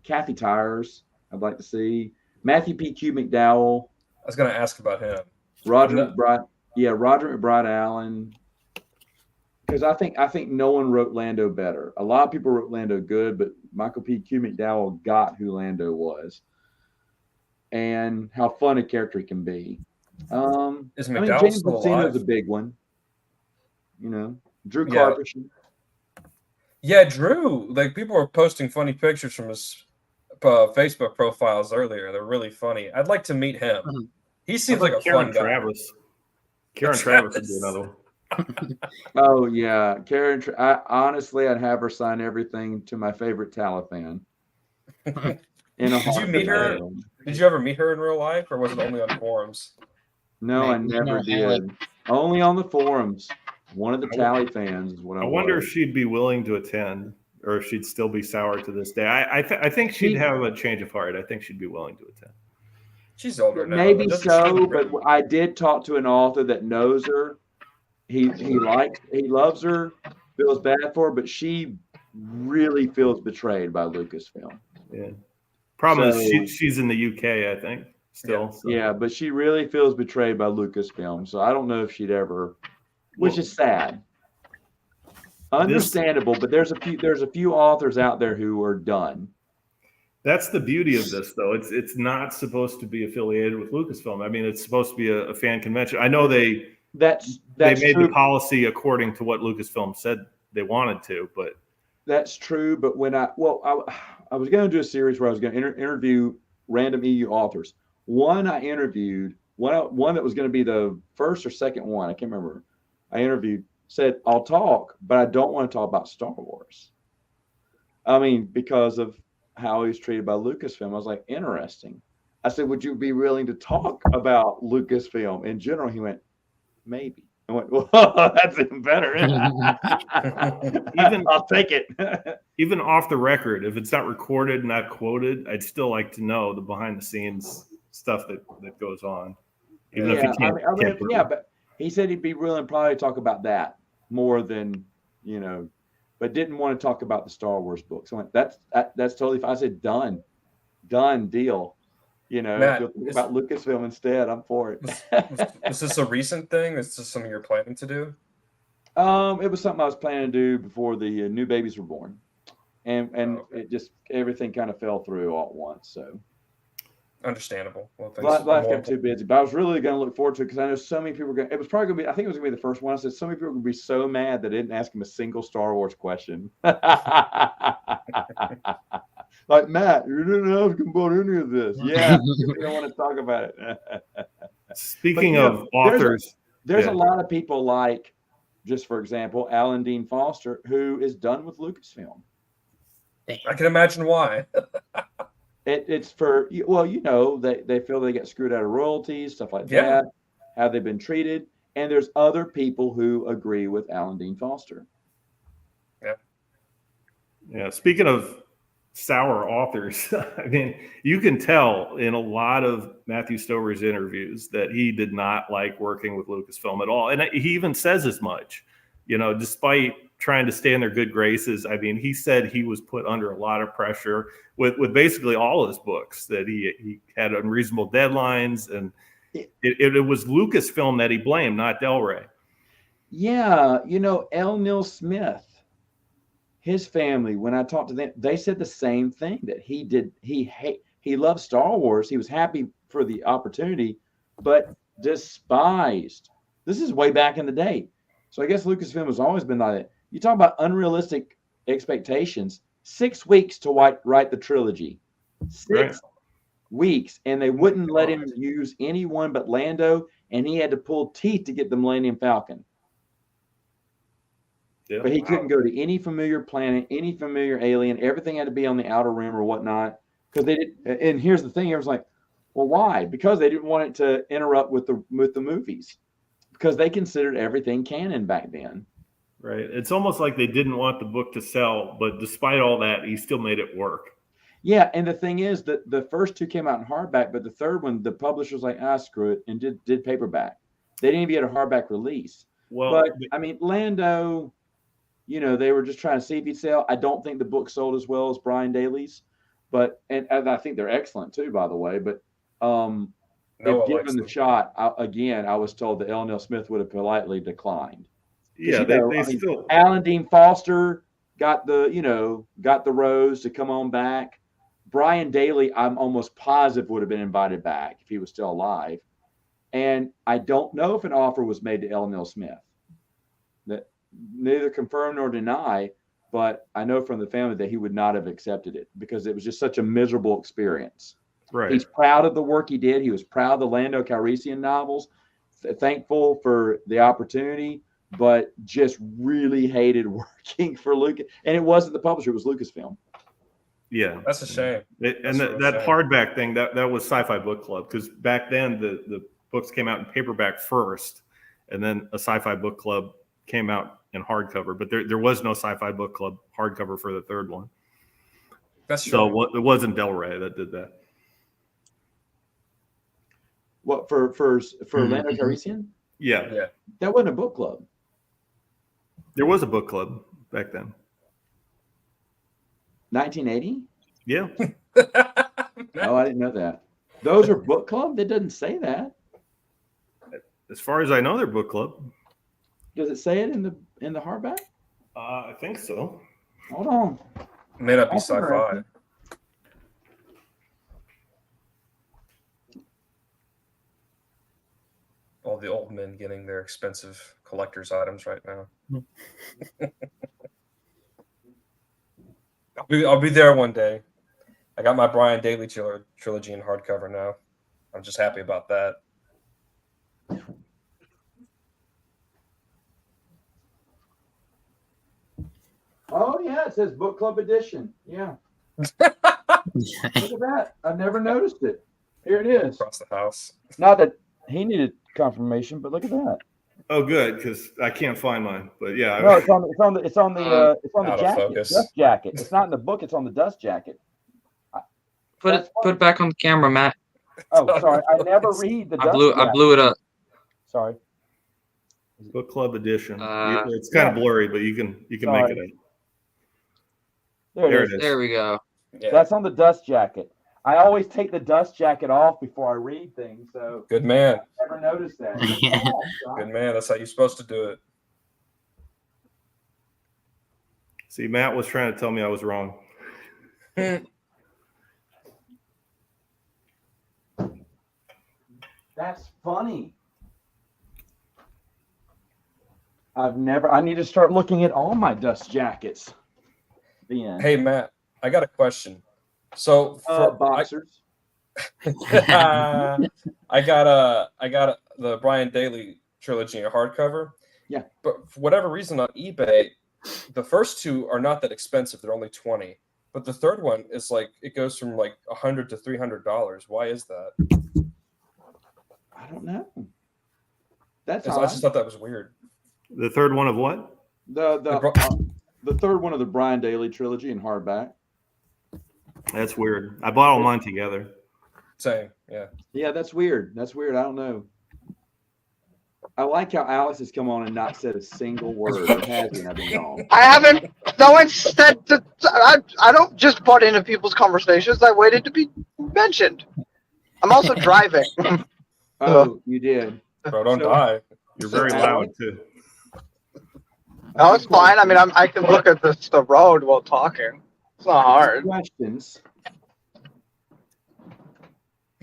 Kathy Tires. I'd like to see Matthew P. Q. McDowell, I was going to ask about him. Roger not- McBride. Yeah, Roger McBride Allen. Because I think no one wrote Lando better. A lot of people wrote Lando good, but Michael P. Q. McDowell got who Lando was and how fun a character he can be. Is I mean, McDowell James still Luceno's a alive? big one. Drew Yeah. Carpenter. Yeah, Drew. Like people were posting funny pictures from his Facebook profiles earlier. They're really funny. I'd like to meet him. Mhm. He seems like a Karen fun guy. Travis. Karen Travis would be another one. Oh yeah, Karen. Honestly, I'd have her sign everything to my favorite Talifan. Did you meet her? Did you ever meet her in real life, or was it only on forums? No, I never did. Only on the forums. One of the Tally fans is what I wonder was. if she'd be willing to attend, or if she'd still be sour to this day. I think she'd have a change of heart. I think she'd be willing to attend. She's older now. Maybe so, but I did talk to an author that knows her. He loves her, feels bad for her, but she really feels betrayed by Lucasfilm. Yeah. Problem is she's in the UK, I think, still. Yeah. So. Yeah, but she really feels betrayed by Lucasfilm. So I don't know if she'd ever, which is sad. Understandable, but there's a few authors out there who are done. That's the beauty of this, though. It's not supposed to be affiliated with Lucasfilm. I mean, it's supposed to be a fan convention. I know they made true. the policy according to what Lucasfilm said they wanted to, but that's true. But when I was going to do a series where I was going to interview random EU authors. One I interviewed, one that was going to be the first or second one, I can't remember. I interviewed, said, I'll talk, but I don't want to talk about Star Wars. I mean, because of how he was treated by Lucasfilm. I was like, interesting. I said, would you be willing to talk about Lucasfilm in general? He went, maybe. I went, well, that's even better. I'll take it. Even off the record, if it's not recorded, not quoted, I'd still like to know the behind the scenes stuff that goes on. Even if you can't. But he said he'd be willing probably to talk about that more than, but didn't want to talk about the Star Wars books. I went, that's totally fine. I said, done deal. Matt, if you'll think about Lucasfilm instead, I'm for it. Was this a recent thing? Is this something you're planning to do? It was something I was planning to do before the new babies were born, and it just everything kind of fell through all at once. So understandable. Well, life got too busy, but I was really going to look forward to it because I know so many people were going. It was probably going to be. I think it was going to be the first one. I said so many people were going to be so mad that I didn't ask him a single Star Wars question. Like, Matt, you didn't ask him about any of this. Yeah, we don't want to talk about it. Speaking of authors, there's a lot of people like, just for example, Alan Dean Foster, who is done with Lucasfilm. I can imagine why. It's for, they feel they get screwed out of royalties, stuff like that, how they've been treated. And there's other people who agree with Alan Dean Foster. Yeah. Speaking of sour authors, I mean, you can tell in a lot of Matthew Stover's interviews that he did not like working with Lucasfilm at all. And he even says as much, despite trying to stay in their good graces. I mean, he said he was put under a lot of pressure with basically all his books, that he had unreasonable deadlines, and it was Lucasfilm that he blamed, not Del Rey. Yeah. L. Neil Smith, his family, when I talked to them, they said the same thing, that he loved Star Wars. He was happy for the opportunity, but despised. This is way back in the day. So I guess Lucasfilm has always been like that. You talk about unrealistic expectations. 6 weeks to write the trilogy. 6 weeks. And they wouldn't let him use anyone but Lando, and he had to pull teeth to get the Millennium Falcon. Yeah. But he couldn't go to any familiar planet, any familiar alien. Everything had to be on the outer rim or whatnot. Because they did. And here's the thing: I was like, well, why? Because they didn't want it to interrupt with the movies, because they considered everything canon back then. Right. It's almost like they didn't want the book to sell, but despite all that, he still made it work. Yeah, and the thing is that the first two came out in hardback, but the third one, the publisher was like, screw it, and did paperback. They didn't even get a hardback release. Well, But I mean, Lando, they were just trying to see if he'd sell. I don't think the book sold as well as Brian Daly's, but and I think they're excellent too, by the way. But Noah if given likes the them. shot, I was told that L. Neil Smith would have politely declined. yeah, they still. Alan Dean Foster got the rose to come on back. Brian Daly, I'm almost positive would have been invited back if he was still alive. And I don't know if an offer was made to L. Neil Smith. That neither confirm nor deny, but I know from the family that he would not have accepted it because it was just such a miserable experience. Right. He's proud of the work he did. He was proud of the Lando Calrissian novels, thankful for the opportunity, but just really hated working for Lucas. And it wasn't the publisher; it was Lucasfilm. Yeah, That's a shame. And that hardback thing that was Sci-Fi Book Club, because back then the books came out in paperback first, and then a Sci-Fi Book Club came out in hardcover. But there was no Sci-Fi Book Club hardcover for the third one. That's true. So it wasn't Del Rey that did that. What for Lando Calrissian? Yeah, Yeah. That wasn't a book club. there was a book club back then. 1980? Yeah, Oh, I didn't know that. Those are book club? It doesn't say that. as far as I know, they're book club. Does it say it in the hardback? I think so. Hold on. May not be That's sci-fi. interesting. All the old men getting their expensive collector's items right now. I'll be there one day. I got my Brian Daly trilogy in hardcover now. I'm just happy about that. Oh yeah, it says book club edition. Yeah. Look at that. I've never noticed it. Here it is. Across the house. Not that he needed confirmation, but look at that. Oh, good, because I can't find mine. But yeah, No, it's on the Out of jacket, focus. dust jacket. It's not in the book. It's on the dust jacket. Put it back on the camera, Matt. Oh, sorry. I never read the dust I jacket. blew it up. Sorry. book club edition. Uh, It's kind of blurry, but you can Sorry. make it out. There There it is. it is. There we go. Yeah. That's on the dust jacket. I always take the dust jacket off before I read things, so Good man. I never noticed that. Good man. That's how you're supposed to do See, Matt was trying to tell me I was wrong. it. That's funny. I need to start looking at all my dust jackets. The end. Hey, Matt, I got a question. So Boxers. I got the Brian Daly trilogy in hardcover. Yeah. But for whatever reason on eBay, the first two are not that expensive. They're only $20. But the third one is like it goes from like $100 to $300. Why is that? I don't know. That's I all just thought that was weird. The third one of what? The third one of the Brian Daly trilogy in hardback. That's weird. I bought all mine together. Same, yeah. Yeah, that's weird. That's weird. I don't know. I like how Alex has come on and not said a single word. It hasn't. I've been gone. I haven't. No one said that. I don't just butt into people's conversations. I waited to be mentioned. I'm also driving. Oh, you did. Bro, don't So- die. You're very loud too. No, it's fine. I mean, I can look at the road while talking. It's not hard. Questions.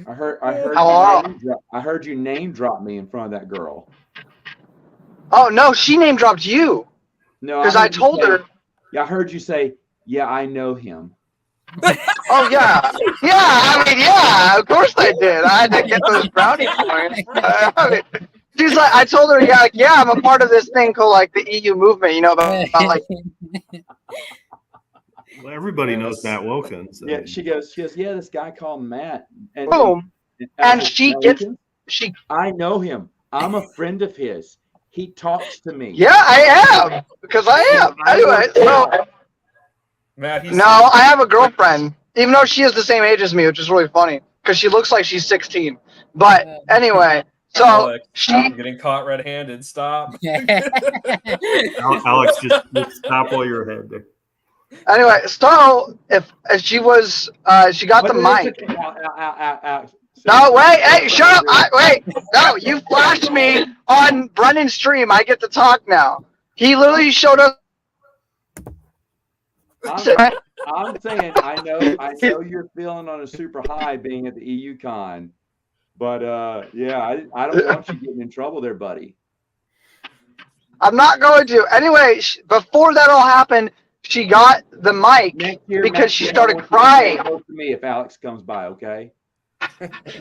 I heard. I heard you name drop me in front of that girl. Oh no, she name dropped you No, because heard I you told say- her. Yeah, I heard you say, "Yeah, I know him." Oh yeah, yeah. I mean, yeah. Of course I did. I had to get those brownie points. I mean, she's like, I told her, yeah, I'm a part of this thing called like the EU movement. You know, about like. Well, everybody knows Matt Wilkins. Yeah, she goes, yeah, this guy called Matt. And, Boom. And she Matt gets- Wilkins? She. I know him. I'm a friend of his. He talks to me. Yeah, I am because I am. Anyway, so Matt, he's no, I have a girlfriend. even though she is the same age as me, which is really funny because she looks like she's 16. But anyway, so Alex, she I'm getting caught red-handed. Stop. Alex, just stop while you're ahead there. anyway, so if she was she got the mic. No, wait, hey, shut up! Wait, no, you flashed me on Brennan's stream. I get to talk now. He literally showed us. I'm saying I know you're feeling on a super high being at the EU con, but yeah, I don't want you getting in trouble there, buddy. I'm not going to. Anyway, before that all happened, she got the mic because she started crying. To me if Alex comes by, okay?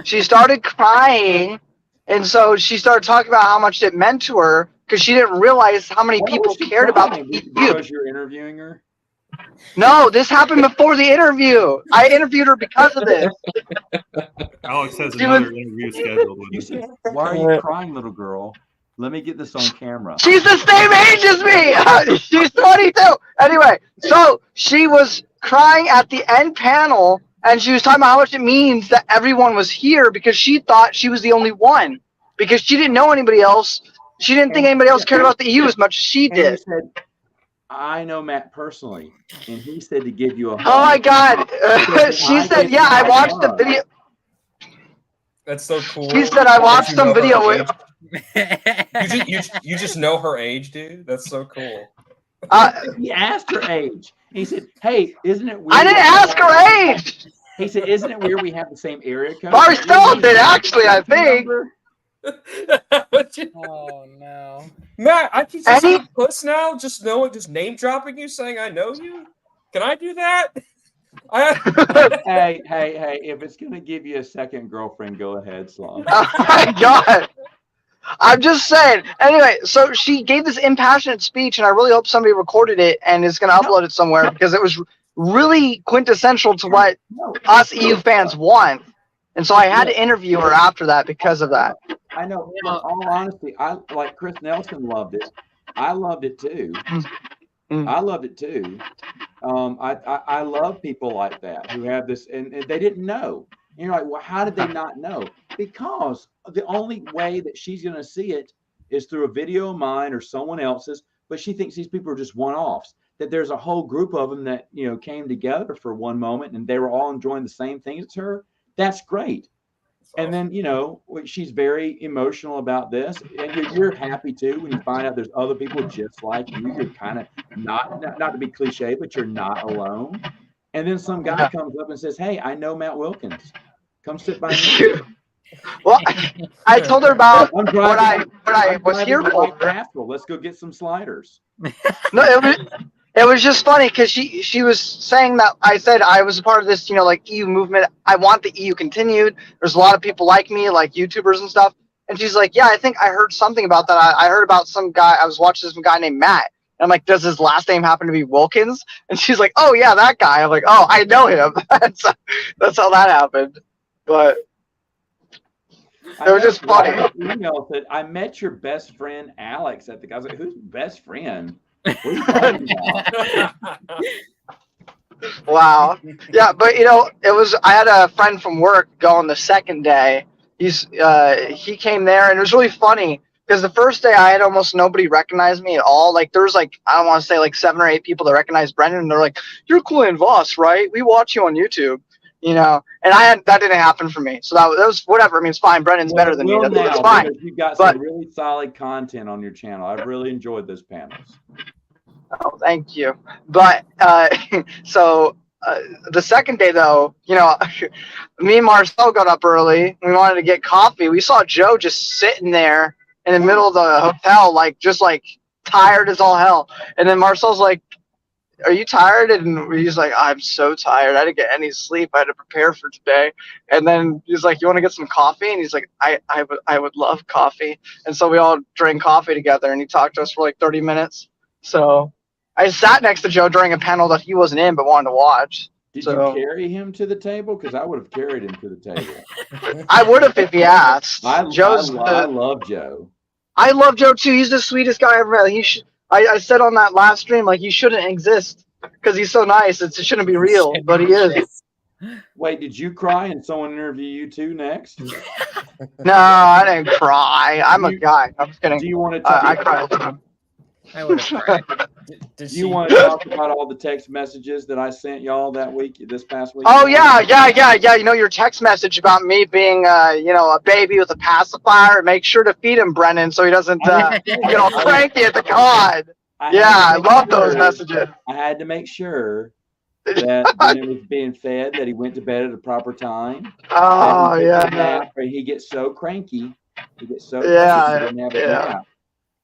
She started crying, and so she started talking about how much it meant to her because she didn't realize how many people cared about the EU. Because you're interviewing her? No, this happened before the interview. I interviewed her because of this. Alex has another interview scheduled with us. Why are you crying, little girl? Let me get this on camera. She's the same age as me. She's 22. Anyway, so she was crying at the end panel, and she was talking about how much it means that everyone was here because she thought she was the only one because she didn't know anybody else. She didn't think anybody else cared about the EU as much as she did. Said, I know Matt personally, and he said to give you a hug. Oh my God. She said, yeah, I watched the video. That's so cool. She said, I watched some video with. You just know her age, dude. That's so cool. He asked her age. He said, "Hey, isn't it weird?" I didn't ask her age. He said, "Isn't it weird we have the same area code?" Marcel did actually, I think. Oh no, Matt, I can just say puss now. Just name dropping you, saying I know you. Can I do that? Hey! If it's gonna give you a second girlfriend, go ahead, Sloan. Oh my God. I'm just saying. Anyway, so she gave this impassionate speech, and I really hope somebody recorded it and is going to upload it somewhere because it was really quintessential to what us EU fans want. And so I had to interview her after that because of that. I know. In all honesty, I like Chris Nelson loved it. I loved it too. I loved it too. I love people like that who have this, and they didn't know. And you're like, well, how did they not know? Because the only way that she's going to see it is through a video of mine or someone else's. But she thinks these people are just one-offs. That there's a whole group of them that came together for one moment and they were all enjoying the same thing as her. That's great. And then she's very emotional about this, and you're happy too when you find out there's other people just like you. You're kind of not to be cliche, but you're not alone. And then some guy comes up and says, "Hey, I know Matt Wilkins. Come sit by me." Well, I told her about what I was here for. Let's go get some sliders. No, it was just funny because she was saying that I said I was a part of this, like EU movement. I want the EU continued. There's a lot of people like me, like YouTubers and stuff. And she's like, yeah, I think I heard something about that. I heard about some guy. I was watching some guy named Matt. And I'm like, does his last name happen to be Wilkins? And she's like, oh yeah, that guy. I'm like, oh, I know him. That's how that happened. But it was just funny. Email said, I met your best friend Alex at the. I was like, who's best friend? What are you talking about? Wow. Yeah, but it was. I had a friend from work go on the second day. He came there, and it was really funny because the first day I had almost nobody recognize me at all. Like there was I don't want to say 7 or 8 people that recognized Brendan, and they're like, "You're Glenn Voss, right? We watch you on YouTube." And that didn't happen for me. So that was whatever. I mean, it's fine. Brendan's better than me. That's fine. You've got some really solid content on your channel. I've really enjoyed those panels. Oh, thank you. But so the second day, though, me and Marcel got up early. We wanted to get coffee. We saw Joe just sitting there in the middle of the hotel, just tired as all hell. And then Marcel's like, are you tired? And he's like, I'm so tired. I didn't get any sleep. I had to prepare for today. And then he's like, you want to get some coffee? And he's like, I would love coffee. And so we all drank coffee together, and he talked to us for 30 minutes. So I sat next to Joe during a panel that he wasn't in but wanted to watch. Did you carry him to the table? Because I would have carried him to the table. I would have if he asked. I love Joe. I love Joe too. He's the sweetest guy I ever met. I said on that last stream, he shouldn't exist because he's so nice. It shouldn't be real, but he is. Wait, did you cry and someone interview you too next? No, I didn't cry. I'm a guy. I'm just kidding. Do you want to I talk? cry all the time. I would have cried. Did Do she? you want to talk about all the text messages that I sent y'all this past week? Oh yeah. You know your text message about me being, a baby with a pacifier. Make sure to feed him, Brennan, so he doesn't get all cranky at the con. I love those messages. I had to make sure that Brennan was being fed, that he went to bed at a proper time. Oh that yeah. he gets so cranky. He gets so Yeah, cranky he didn't have a nap.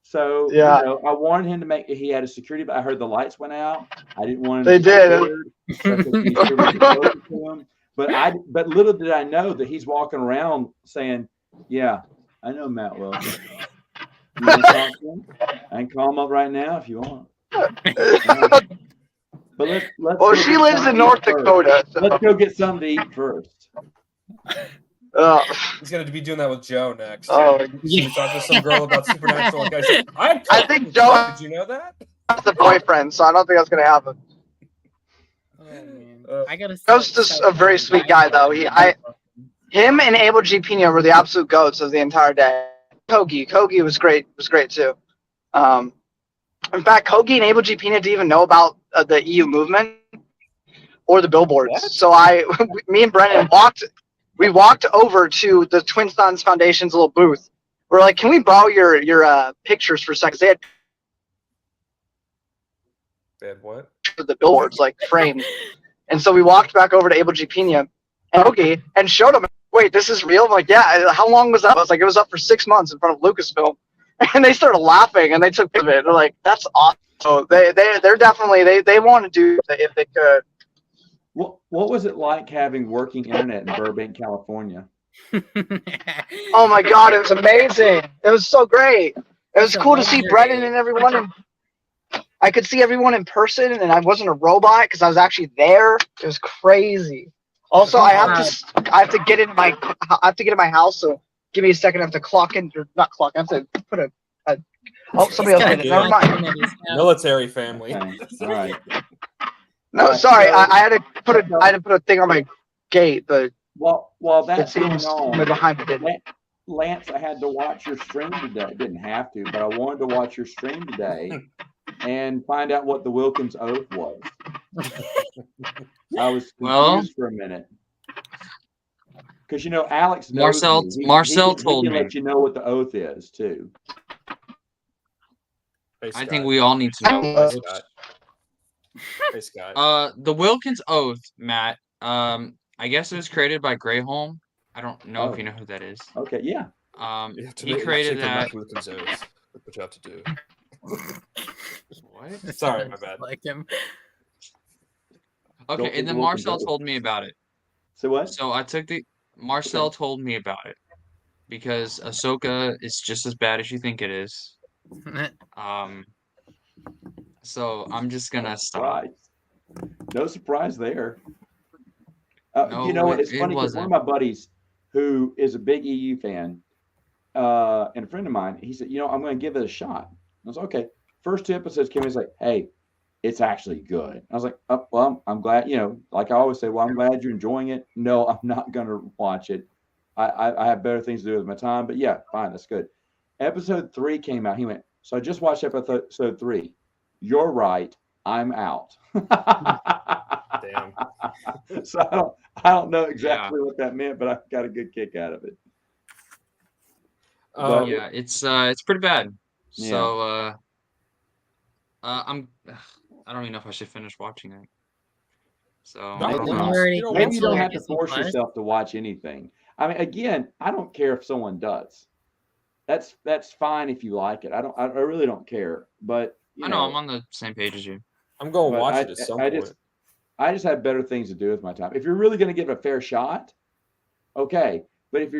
So Yeah. I wanted him to make. He had a security, but I heard the lights went out. I didn't want him. They to did. be scared, so he was closer to him. But little did I know that he's walking around saying, "Yeah, I know Matt well. You want to talk to him? I can call him up right now if you want." But let's. Well, she lives in North Dakota. So. Let's go get something to eat first. He's gonna be doing that with Joe next. Oh, He talked to some girl about supernatural. Like I think Joe. Did you know that? That's a boyfriend, so I don't think that's gonna happen. Oh, man. I gotta. Joe's just a very sweet guy, though. Him and Abel G. Pena were the absolute goats of the entire day. Kogi was great. Was great too. In fact, Kogi and Abel G. Pena didn't even know about the EU movement or the billboards. What? So me and Brennan walked over to the Twin Sons Foundation's little booth. We're like, can we borrow your pictures for a second? They had What? the billboards like framed. And so we walked back over to Abel G. Pena and showed him, wait, this is real? I'm like, yeah, how long was that? I was like, it was up for 6 months in front of Lucasfilm. And they started laughing and they took pictures of it. They're like, that's awesome. So they're definitely, they want to do it if they could. What was it like having working internet in Burbank, California? Oh my God, it was amazing. It was so great. It was cool to see Brennan and everyone. And I could see everyone in person, and I wasn't a robot because I was actually there. It was crazy. Also, I have to get in my house. So give me a second. I have to clock in, or not clock. I have to put somebody else did it. Never mind. Military family. Okay. All right. No, sorry. I had to put a thing on my gate, but While it that's going seems on, behind me didn't. Lance, I had to watch your stream today. I didn't have to, but I wanted to watch your stream today and find out what the Wilkins Oath was. I was confused for a minute. Because Alex knows Marcel he told can me. let you know what the oath is too. Hey, I Scott. think we all need to know. Hey, Scott. Hey, Scott. The Wilkins Oath, Matt. I guess it was created by Greyholm. I don't know if you know who that is. Okay, yeah. He created that. That's what you have to do. What? Sorry, my bad. Like him. Okay, and then Marcel told me about it. So what? So Marcel told me about it because Ahsoka is just as bad as you think it is. So I'm just gonna stop. No surprise there. No, you know what? It's it funny because one of wasn't. my buddies who is a big EU fan and a friend of mine, he said, I'm going to give it a shot. I was like, okay. First 2 episodes came in, he's like, hey, it's actually good. I was like, oh, well, I'm glad, like I always say, well, I'm glad you're enjoying it. No, I'm not going to watch it. I have better things to do with my time, but yeah, fine. That's good. Episode 3 came out. He went, so I just watched episode 3. You're right. I'm out. Damn. So I don't know exactly what that meant, but I got a good kick out of it. Yeah, it's pretty bad. Yeah. So I don't even know if I should finish watching it. So No, I don't know. Maybe you don't have to force yourself to watch anything. I mean, again, I don't care if someone does. That's fine if you like it. I really don't care. But I know I'm on the same page as you. I'm going to watch it at some point. I just have better things to do with my time. If you're really going to give it a fair shot, okay. But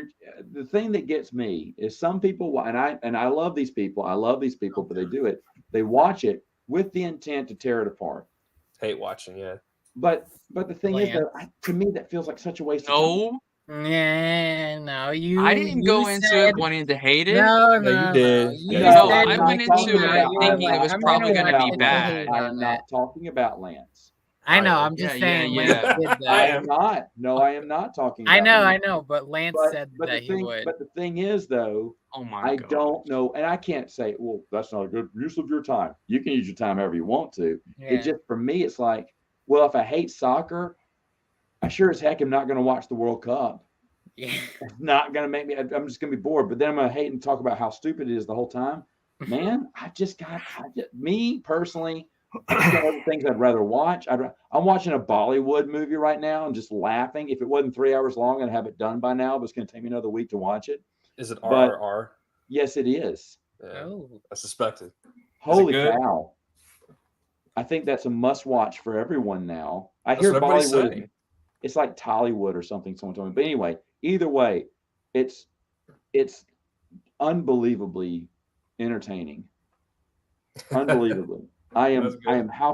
the thing that gets me is some people, and I love these people. I love these people, but they do it. They watch it with the intent to tear it apart. Hate watching, yeah. But the thing is, that to me, that feels like such a waste of time. Yeah, no, you. I didn't go into it wanting to hate it. No, you did. I went into it thinking it was probably going to be bad. I'm not talking about Lance. I know. title. I'm just Yeah, saying. yeah, Lance yeah. did I that. am not. No, I am not talking. I about me. know. But Lance said But that he would. the thing is, though, Oh my I god. don't know, and I can't say, well, that's not a good use of your time. You can use your time however you want to. Yeah. It just, for me, it's like, well, if I hate soccer, I sure as heck am not going to watch the World Cup. Yeah. It's not going to make me. I'm just going to be bored. But then I'm going to hate and talk about how stupid it is the whole time. Man, me personally, I've got other things I'd rather watch. I'm watching a Bollywood movie right now and just laughing. If it wasn't 3 hours long, I'd have it done by now. But it's going to take me another week to watch it. Is it But- RRR? Yes, it is. Yeah, Oh. I suspected. Holy good? cow! I think that's a must-watch for everyone now. I That's hear what everybody's Bollywood. saying. It's like Tollywood or something. Someone told me. But anyway, either way, it's unbelievably entertaining. Unbelievably. I That's good. am how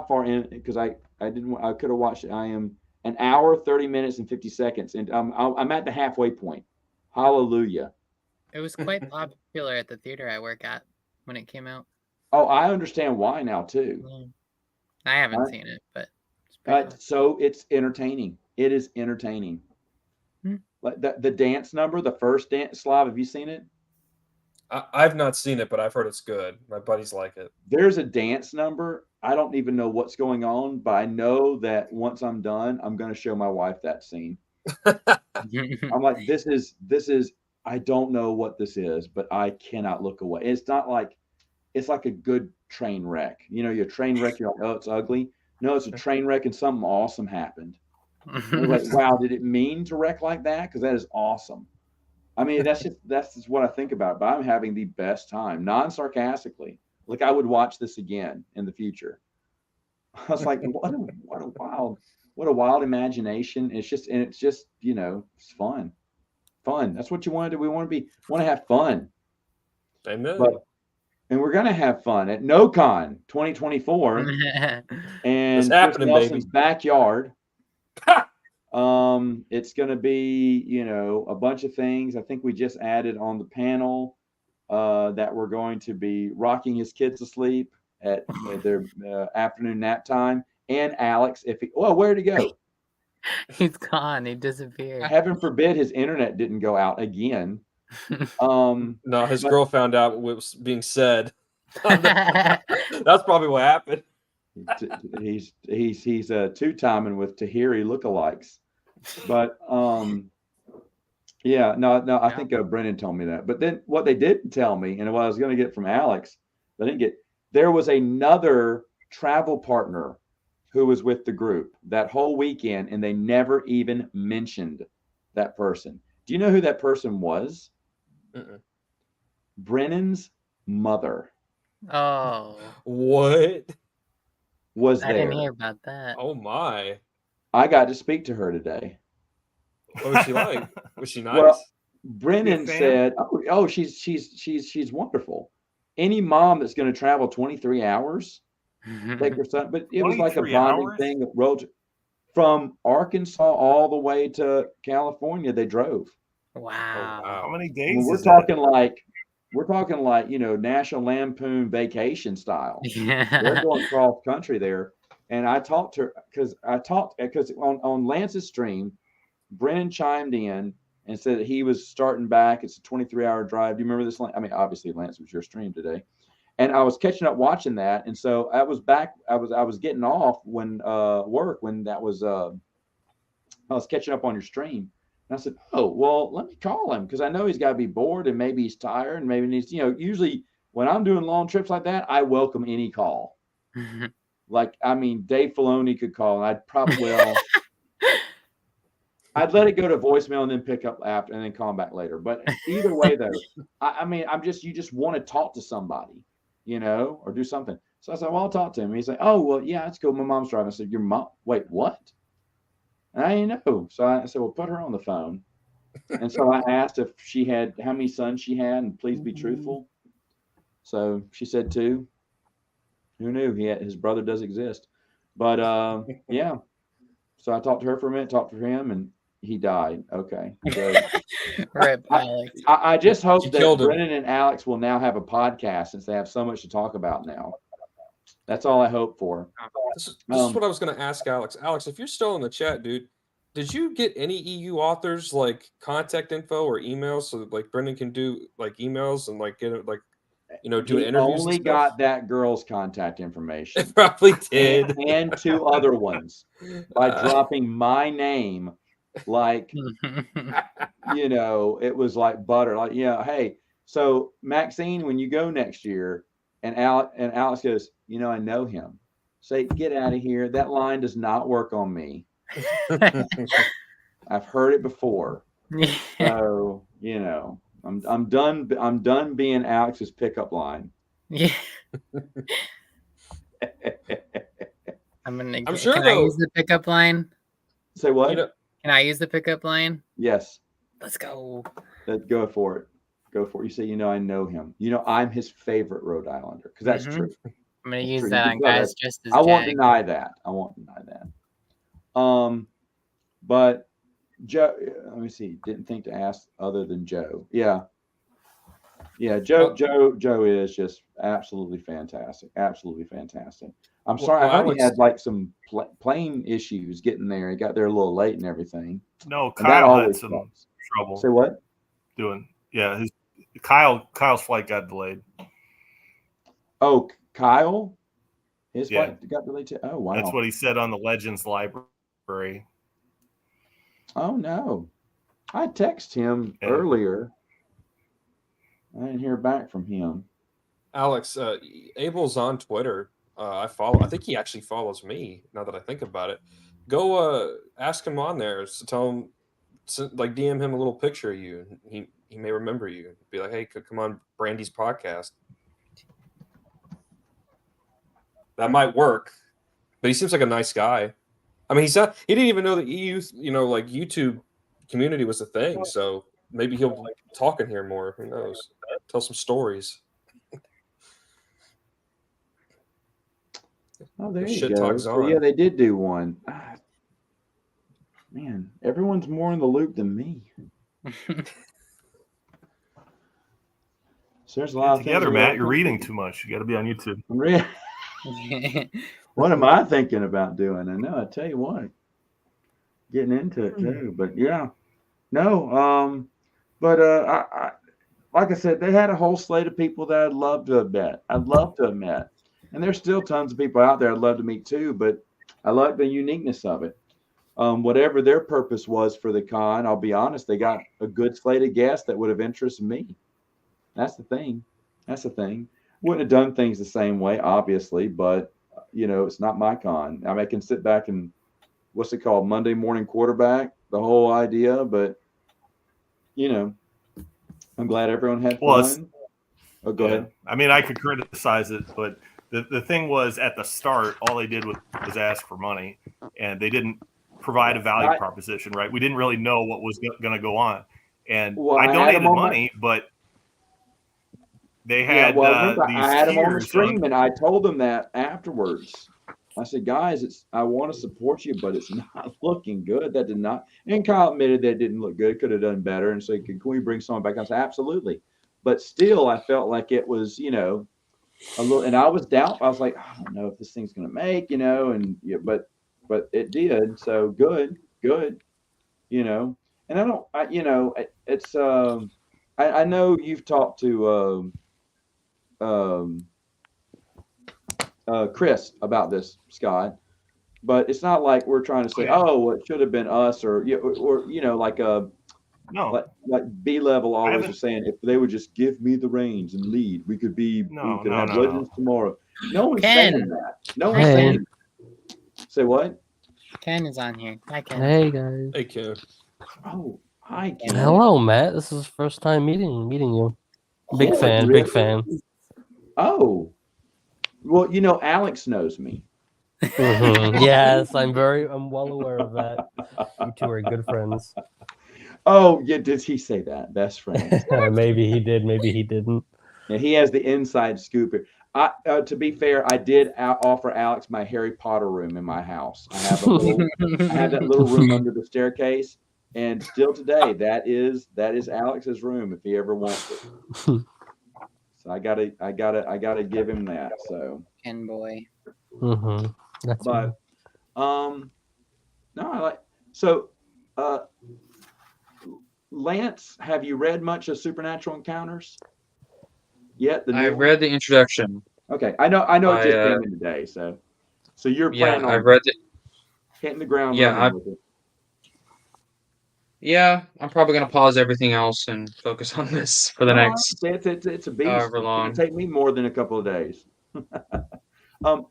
far in, because I could have watched it. I am an hour, 30 minutes, and 50 seconds, and I'm at the halfway point. Hallelujah. It was quite popular at the theater I work at when it came out. Oh, I understand why now too. Yeah. I haven't Right. seen it, but it's pretty fun. So it's entertaining. It is entertaining. Hmm. Like the dance number, the first dance, Slav, have you seen it? I've not seen it, but I've heard it's good. My buddies like it. There's a dance number. I don't even know what's going on, but I know that once I'm done, I'm going to show my wife that scene. I'm like, this is, I don't know what this is, but I cannot look away. It's not like, it's like a good train wreck. You know, your train wreck, you're like, oh, it's ugly. No, it's a train wreck and something awesome happened. And like, wow, did it mean to wreck like that? Because that is awesome. I mean, that's just what I think about. But I'm having the best time, non-sarcastically. Like I would watch this again in the future. I was like, what a wild imagination. It's just, you know, it's fun. That's what you want to do. We want to have fun. Amen. And we're gonna have fun at NoCon 2024 and It's Chris happening, Nelson's baby. backyard. It's gonna be, you know, a bunch of things. I think we just added on the panel that we're going to be rocking his kids to sleep at their afternoon nap time. And Alex, where'd he go? He's gone. He disappeared. Heaven forbid his internet didn't go out again. No, his but- girl found out what was being said. That's probably what happened. He's two-timing with Tahiri lookalikes, but yeah, no, I think Brennan told me that. But then what they didn't tell me, and what I was going to get from Alex, I didn't get. There was another travel partner who was with the group that whole weekend, and they never even mentioned that person. Do you know who that person was? Mm-mm. Brennan's mother Oh, What? was I there. didn't hear about that. Oh my! I got to speak to her today. What was she like? Was she nice? Well, Brennan fan? said, "Oh, she's wonderful. Any mom that's going to travel 23 hours, take her son." But it was like a 23 bonding hours? thing. Road from Arkansas all the way to California. They drove. Wow. How many I mean, days? we're is talking like you know, National Lampoon Vacation style. They're Yeah. going cross country there. And I talked to her because on Lance's stream, Brennan chimed in and said that he was starting back. It's a 23-hour drive. Do you remember this? I mean, obviously, Lance, was your stream today. And I was catching up watching that. And so I was back. I was getting off when work when that was I was catching up on your stream. And I said, oh, well, let me call him because I know he's got to be bored and maybe he's tired and maybe needs, you know, usually when I'm doing long trips like that, I welcome any call. Like, I mean, Dave Filoni could call and I'd probably, I'd let it go to voicemail and then pick up after and then call him back later. But either way, though, I mean, you just want to talk to somebody, you know, or do something. So I said, well, I'll talk to him. He's like, oh, well, yeah, that's cool. My mom's driving. I said, your mom? Wait, what? And I didn't know. So I said, well, put her on the phone. And so I asked if she had, how many sons she had, and please be truthful. So she said 2. Who knew his brother does exist? But yeah. So I talked to her for a minute, talked to him, and he died. Okay. So Rip Alex. I just hope She that killed him. Brennan and Alex will now have a podcast since they have so much to talk about now. That's all I hope for. This is what I was going to ask Alex. Alex, if you're still in the chat, dude, did you get any EU authors like contact info or emails so that like Brendan can do like emails and like get it like do He interviews? only and stuff? got that girl's contact information. It probably did. And 2 other ones by dropping my name, like it was like butter. Like, hey, so Maxine, when you go next year, and Alex goes, I know him. Say, get out of here. That line does not work on me. I've heard it before. So, I'm done being Alex's pickup line. Yeah. I'm sure can though. I use the pickup line? Say what? Can I use the pickup line? Yes. Let's go. Go for it. Go for it. You say, I know him. I'm his favorite Rhode Islander, because that's true. I'm gonna That's use true. that on guys just as I won't Jag. deny that. But Joe, let me see. Didn't think to ask other than Joe. Yeah. Joe is just absolutely fantastic. Absolutely fantastic. I'm sorry, I heard he had like some plane issues getting there. He got there a little late and everything. No, And that Kyle had always some sucks. trouble Say what? Kyle's flight got delayed. Oh, Kyle? His flight got delayed too. Oh, wow. That's what he said on the Legends Library. Oh, no. I texted him earlier. I didn't hear back from him. Alex, Abel's on Twitter. I think he actually follows me, now that I think about it. Go ask him on there. So tell him, like, DM him a little picture of you. He may remember you. Be like, hey, come on Brandy's podcast. That might work. But he seems like a nice guy. I mean, he didn't even know that EU, like YouTube community was a thing. So maybe he'll like talk in here more. Who knows? Tell some stories. Oh, there you Shit go. talks So, on. they did do one. Man, everyone's more in the loop than me. So there's a lot of together, things Matt. You're reading too much. You got to be on YouTube. What am I thinking about doing? I know. I tell you what, getting into it too. But yeah, no. But I like I said, they had a whole slate of people that I'd love to have met. And there's still tons of people out there I'd love to meet too. But I like the uniqueness of it. Whatever their purpose was for the con, I'll be honest, they got a good slate of guests that would have interested me. That's the thing. Wouldn't have done things the same way, obviously, but it's not my con. I mean, I can sit back and what's it called, Monday morning quarterback, the whole idea. But I'm glad everyone had fun. Oh, go ahead. I mean, I could criticize it, but the thing was at the start, all they did was ask for money, and they didn't provide a value proposition. Right? We didn't really know what was going to go on, and I donated money, but they had I had them on the stream, and I told them that afterwards. I said, guys, I want to support you, but it's not looking good. That did not. And Kyle admitted that it didn't look good. Could have done better. And so, can we bring someone back? I said, absolutely. But still, I felt like it was, a little. And I was doubtful. I was like, I don't know if this thing's going to make, but it did. So good. And it's. I know you've talked to. Chris about this, Scott, but it's not like we're trying to say, oh, it should have been us, or like B-level always are saying, if they would just give me the reins and lead, we could have Legends tomorrow. No one's saying that. No one's saying that. Say what? Ken is on here. Hi, Ken. Hey guys. Hey, Ken. Oh, hi, Ken. Hello, Matt. This is the first time meeting you. Big fan. Oh, well, Alex knows me. Yes, I'm well aware of that. You two are good friends. Oh, yeah. Did he say that? Best friends. Maybe he did. Maybe he didn't. Yeah, he has the inside scoop here. To be fair, I did offer Alex my Harry Potter room in my house. I have that little room under the staircase, and still today, that is Alex's room if he ever wants it. So I gotta give him that. So Ken boy. Mm-hmm. That's me. But no, I like so. Lance, have you read much of Supernatural Encounters yet? The I new one? read the introduction. Okay, I know it I just came in today, so you're yeah, planning I on read it. hitting the ground Yeah, running with it. yeah, I'm probably gonna pause everything else and focus on this for the No, I next understand. It's a beast. however It's going long. to take me more than a couple of days.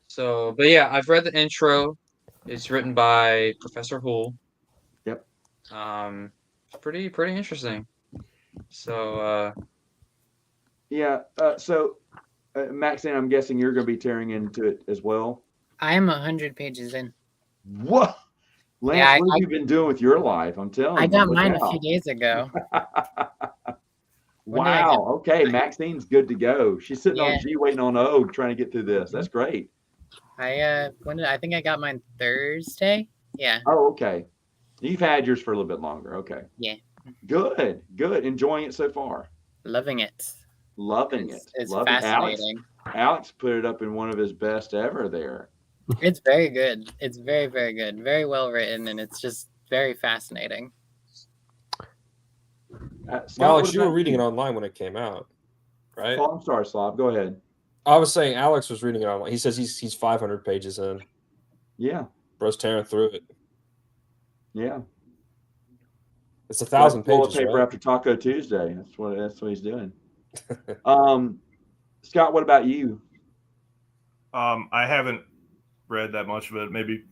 So, but yeah, I've read the intro. It's written by Professor Hool. Yep. It's pretty interesting. So, Yeah. Maxine, I'm guessing you're going to be tearing into it as well. I am 100 pages in. What? Lance, Yeah, what have you been doing with your life? I'm telling you. I got look mine a out. few days ago. When did I Wow. Okay. Maxine's good to go. She's sitting on Yeah. G waiting on O trying to get through this. That's great. I think I got mine Thursday. Yeah. Oh, okay. You've had yours for a little bit longer. Okay. Yeah. Good. Good. Enjoying it so far. Loving it. Loving it. It's Loving fascinating. Alex put it up in one of his best ever there. It's very good. It's very, very good. Very well written, and it's just very fascinating. Scott, Alex, what you were about reading you? it online when it came out, right? Oh, I'm sorry, Slob. Go ahead. I was saying Alex was reading it online. He says he's 500 pages in. Yeah. Bro's tearing through it. Yeah. It's 1,000 Toilet pages, paper right? after Taco Tuesday. That's what he's doing. Scott, what about you? I haven't read that much of it, maybe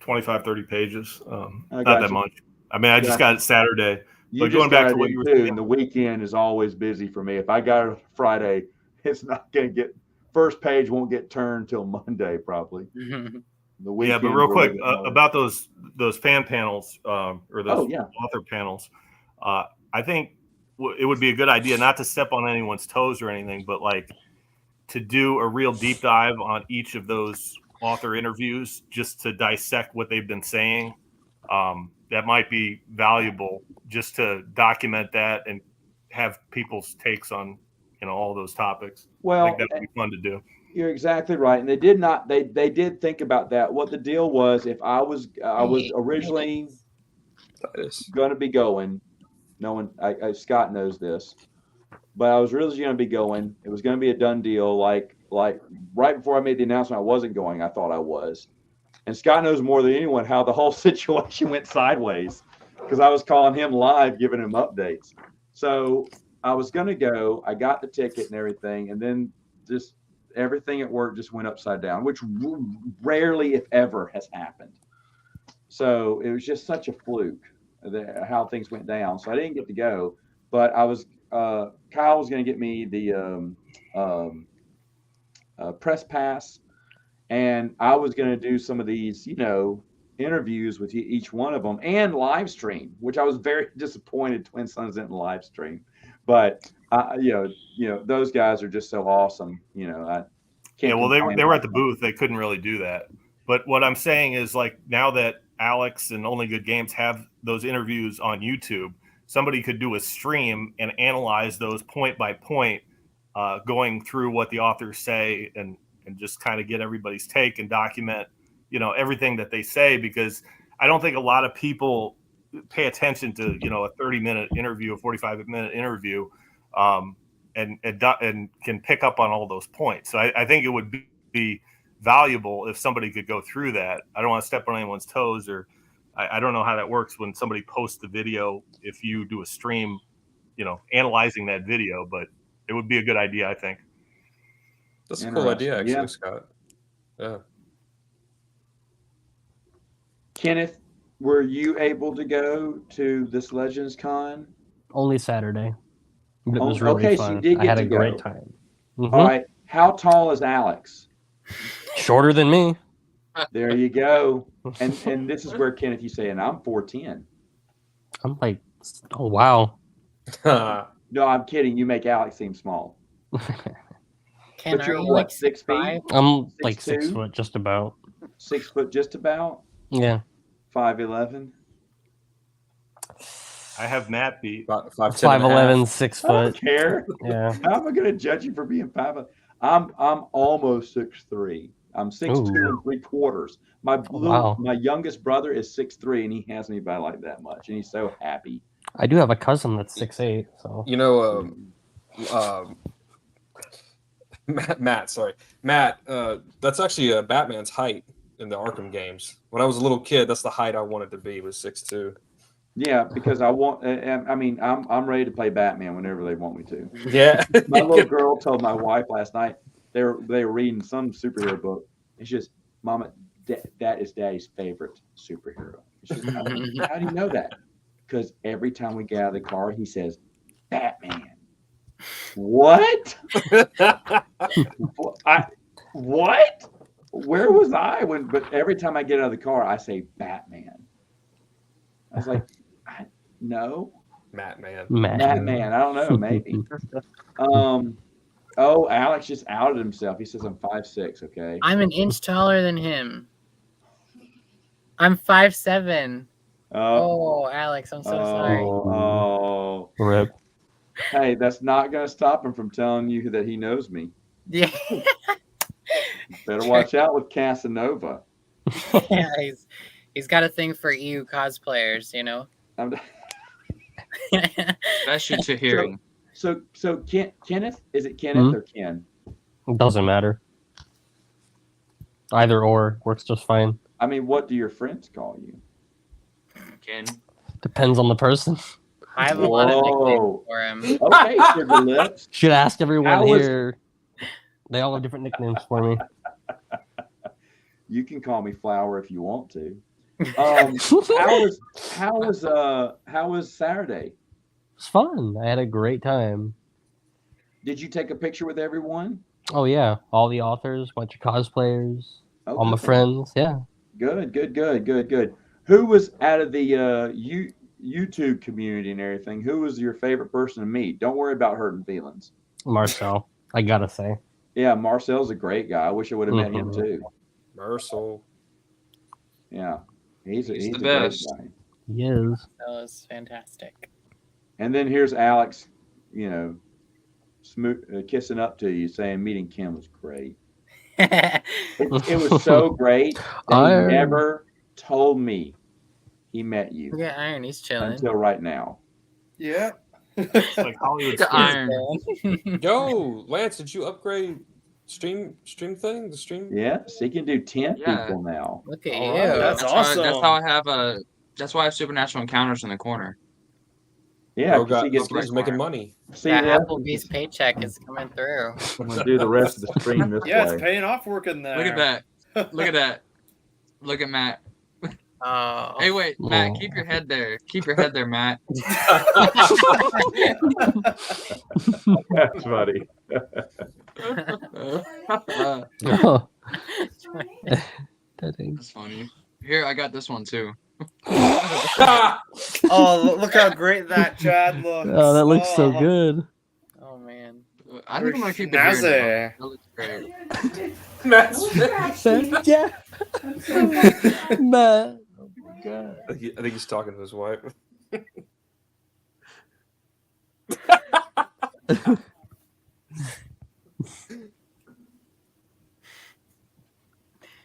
25, 30 pages. I Not got that you. much. I mean, I just got it Saturday. You But just going back got to it what in you were too, saying, and the weekend is always busy for me. If I got it Friday, it's not going to get first page won't get turned till Monday probably. The yeah, weekend. but real quick about those fan panels or those author panels, I think it would be a good idea not to step on anyone's toes or anything, but like to do a real deep dive on each of those author interviews just to dissect what they've been saying. That might be valuable just to document that and have people's takes on all those topics. Well, I think that would be fun to do. You're exactly right, and they did not. They did think about that. What the deal was, if I was originally going to be going. No one, Scott knows this, but I was really going to be going. It was going to be a done deal. Like right before I made the announcement, I wasn't going. I thought I was, and Scott knows more than anyone how the whole situation went sideways because I was calling him live, giving him updates. So I was going to go. I got the ticket and everything, and then just everything at work just went upside down, which rarely, if ever, has happened. So it was just such a fluke how things went down. So I didn't get to go, but I was Kyle was going to get me the press pass, and I was going to do some of these, interviews with each one of them and live stream, which I was very disappointed Twin Sons didn't live stream, but those guys are just so awesome. I can't. Yeah, well, they were at the booth. They couldn't really do that. But what I'm saying is, like, now that Alex and Only Good Games have those interviews on YouTube, somebody could do a stream and analyze those point by point, going through what the authors say and just kind of get everybody's take and document, everything that they say, because I don't think a lot of people pay attention to, a 30-minute interview, a 45-minute interview, and can pick up on all those points. So I think it would be valuable if somebody could go through that. I don't want to step on anyone's toes, or I don't know how that works when somebody posts the video, if you do a stream, analyzing that video, but it would be a good idea, I think. That's a cool idea, actually, Scott. Yeah. Kenneth, were you able to go to this Legends Con? Only Saturday. But it was really fun. So you did get I had to a great time. Mm-hmm. All right. How tall is Alex? Shorter than me. There you go. And this is where, Kenneth, you saying I'm 4'10". I'm like, oh wow. No, I'm kidding. You make Alex seem small. Ken, but are you're you what, like 6 feet? I'm like 6 foot, just about. 6 foot, just about. Yeah. 5'11". I have Matt beat. 5'11", 6 foot. I don't care. Yeah. How am I going to judge you for being 5'11"? I'm almost 6'3". I'm 6'2 3/4. Wow. My youngest brother is 6'3", and he has me by like that much, and he's so happy. I do have a cousin that's 6'8", so You know, Matt, sorry, Matt. That's actually Batman's height in the Arkham games. When I was a little kid, that's the height I wanted to be, was 6'2". Yeah, because I want. I mean, I'm ready to play Batman whenever they want me to. Yeah. My little girl told my wife last night they were reading some superhero book, and she says, "Mama, that is Daddy's favorite superhero." She says, "How do you know that?" Because every time we get out of the car, he says, "Batman." What? What? Where was I when? But every time I get out of the car, I say Batman. I was like, no, Matt, man. Batman. I don't know, maybe. Oh, Alex just outed himself. He says I'm 5'6". Okay. I'm an inch taller than him. I'm 5'7". Oh, Alex, I'm so sorry. Oh, rip. Hey, that's not going to stop him from telling you that he knows me. Yeah. Better watch out with Casanova. Yeah, he's got a thing for EU cosplayers, you know. Especially to hearing. So Kenneth, is it Kenneth or Ken? It doesn't matter. Either or works just fine. I mean, what do your friends call you? Ken. Depends on the person. I have a lot of nicknames for him. Okay, Sugar Lips. Should ask everyone How was- here. They all have different nicknames for me. You can call me Flower if you want to. How was Saturday? It's fun. I had a great time. Did you take a picture with everyone? Oh yeah, all the authors, bunch of cosplayers, all my Okay. friends. Yeah. Good. Who was out of the YouTube community and everything? Who was your favorite person to meet? Don't worry about hurting feelings. Marcel, I gotta say. Yeah, Marcel's a great guy. I wish I would have met him too. Marcel. Yeah, he's the a best. great guy. He is. That was fantastic. And then here's Alex, kissing up to you, saying meeting Kim was great. It was so great that he never told me he met you. Look at Iron, he's chilling. Until right now. Yeah. Like Hollywood. The iron. Yo, Lance, did you upgrade stream thing? The stream? Yes, he can do 10 Yeah. people now. Look at All you. right. That's That's awesome. how I have That's why I have supernatural encounters in the corner. Yeah, Bro 'cause got, he gets he's making money. see That that. Applebee's paycheck is coming through. I'm gonna do the rest of the stream this Yeah, way. it's paying off working there. Look at that. Look at that. Look at Matt. Oh. Hey, wait, Matt, keep your head there. Keep your head there, Matt. That's funny. Oh. That is. That's funny. Here, I got this one too. Oh, look how great that Chad looks. Oh, that looks so good. Oh man. I think I'm gonna keep it here. Snazzy. That looks great. Yeah. Matt. Oh my god. I think he's talking to his wife.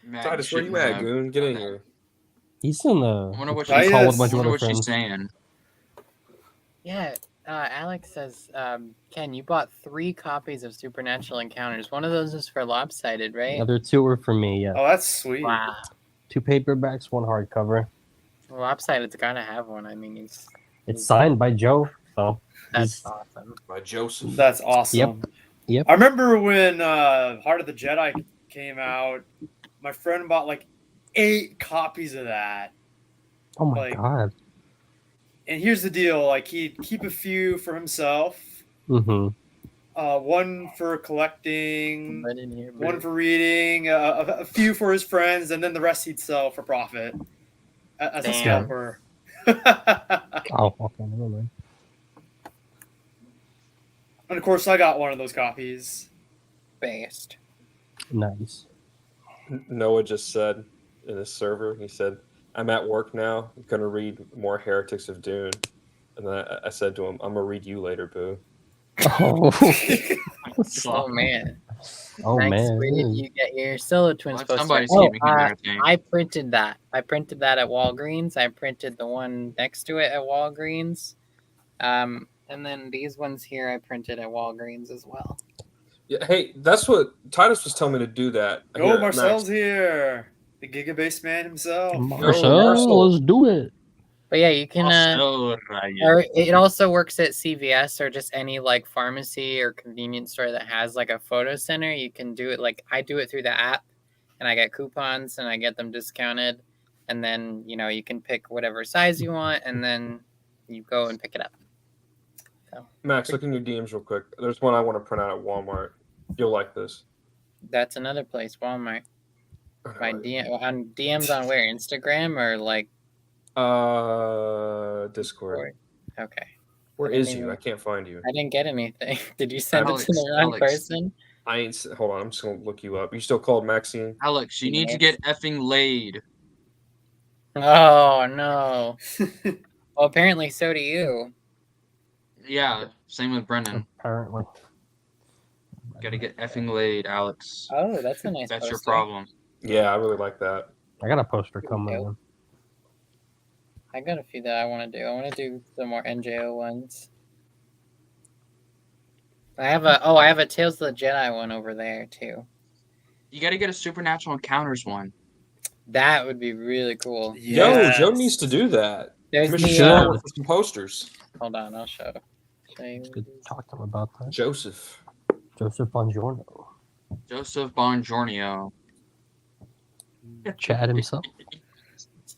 Matt, Titus, where shouldn't you at, have. Goon? Get in here. He's in the. I wonder what Titus. she's, call with a bunch of wonder other what she's friends. saying. Yeah, Alex says, Ken, you bought 3 copies of Supernatural Encounters. One of those is for Lopsided, The right? other 2 were for me. Yeah. Oh, that's sweet. Wow. 2 paperbacks, 1 hardcover. Well, Lopsided's gotta have one. I mean, It's signed by Joe. So that's he's- awesome. By Joseph. That's awesome. Yep. I remember when Heart of the Jedi came out, my friend bought like 8 copies of that. Oh my Like- god. And here's the deal, like he'd keep a few for himself, Mm-hmm. one for collecting, Right in here, one bro. for reading, a few for his friends, and then the rest he'd sell for profit as a Damn. scalper. Oh, okay. Never mind. And of course, I got one of those copies. Based. Nice. Noah just said in his server, he said, I'm at work now. I'm going to read more Heretics of Dune. And then I said to him, I'm going to read you later, boo. Oh. Oh man. Oh Next man. week you get your Solo Twins Let poster. somebody Oh, keep making their thing. I printed that. I printed that at Walgreens. I printed the one next to it at Walgreens. And then these ones here I printed at Walgreens as well. Yeah, hey, that's what Titus was telling me to do that. Go, Here, Marcel's Max. here. The Gigabase man himself. Marcel, let's do it. But yeah, you can Also, or it also works at CVS or just any like pharmacy or convenience store that has like a photo center. You can do it like I do it through the app and I get coupons and I get them discounted. And then, you can pick whatever size you want and then you go and pick it up. So, Max, look in your DMs real quick. There's one I want to print out at Walmart. You'll like this. that's another place, Walmart. My DMs on where? Instagram or like Discord. Okay. Where is you? I can't find you. I didn't get anything. Did you send it to the wrong Alex. person? I ain't. Hold on. I'm just gonna look you up. You still called Maxine? Alex, you need to get effing laid. Oh no. Well, apparently so do you. Yeah, same with Brennan. Apparently. Gotta get effing laid, Alex. Oh, that's a nice That's your poster. problem. Yeah, I really like that. I got a poster coming in. I got a few that I want to do. I want to do some more NJO ones. I have a Tales of the Jedi one over there too. You gotta get a Supernatural Encounters one. That would be really cool. Yo, Joe needs to do that. There's Commissioner the, Sherwood for some posters. Hold on, I'll show you. Good talk to him about that. Joseph Bongiorno. Joseph Bongiorno. Chad himself.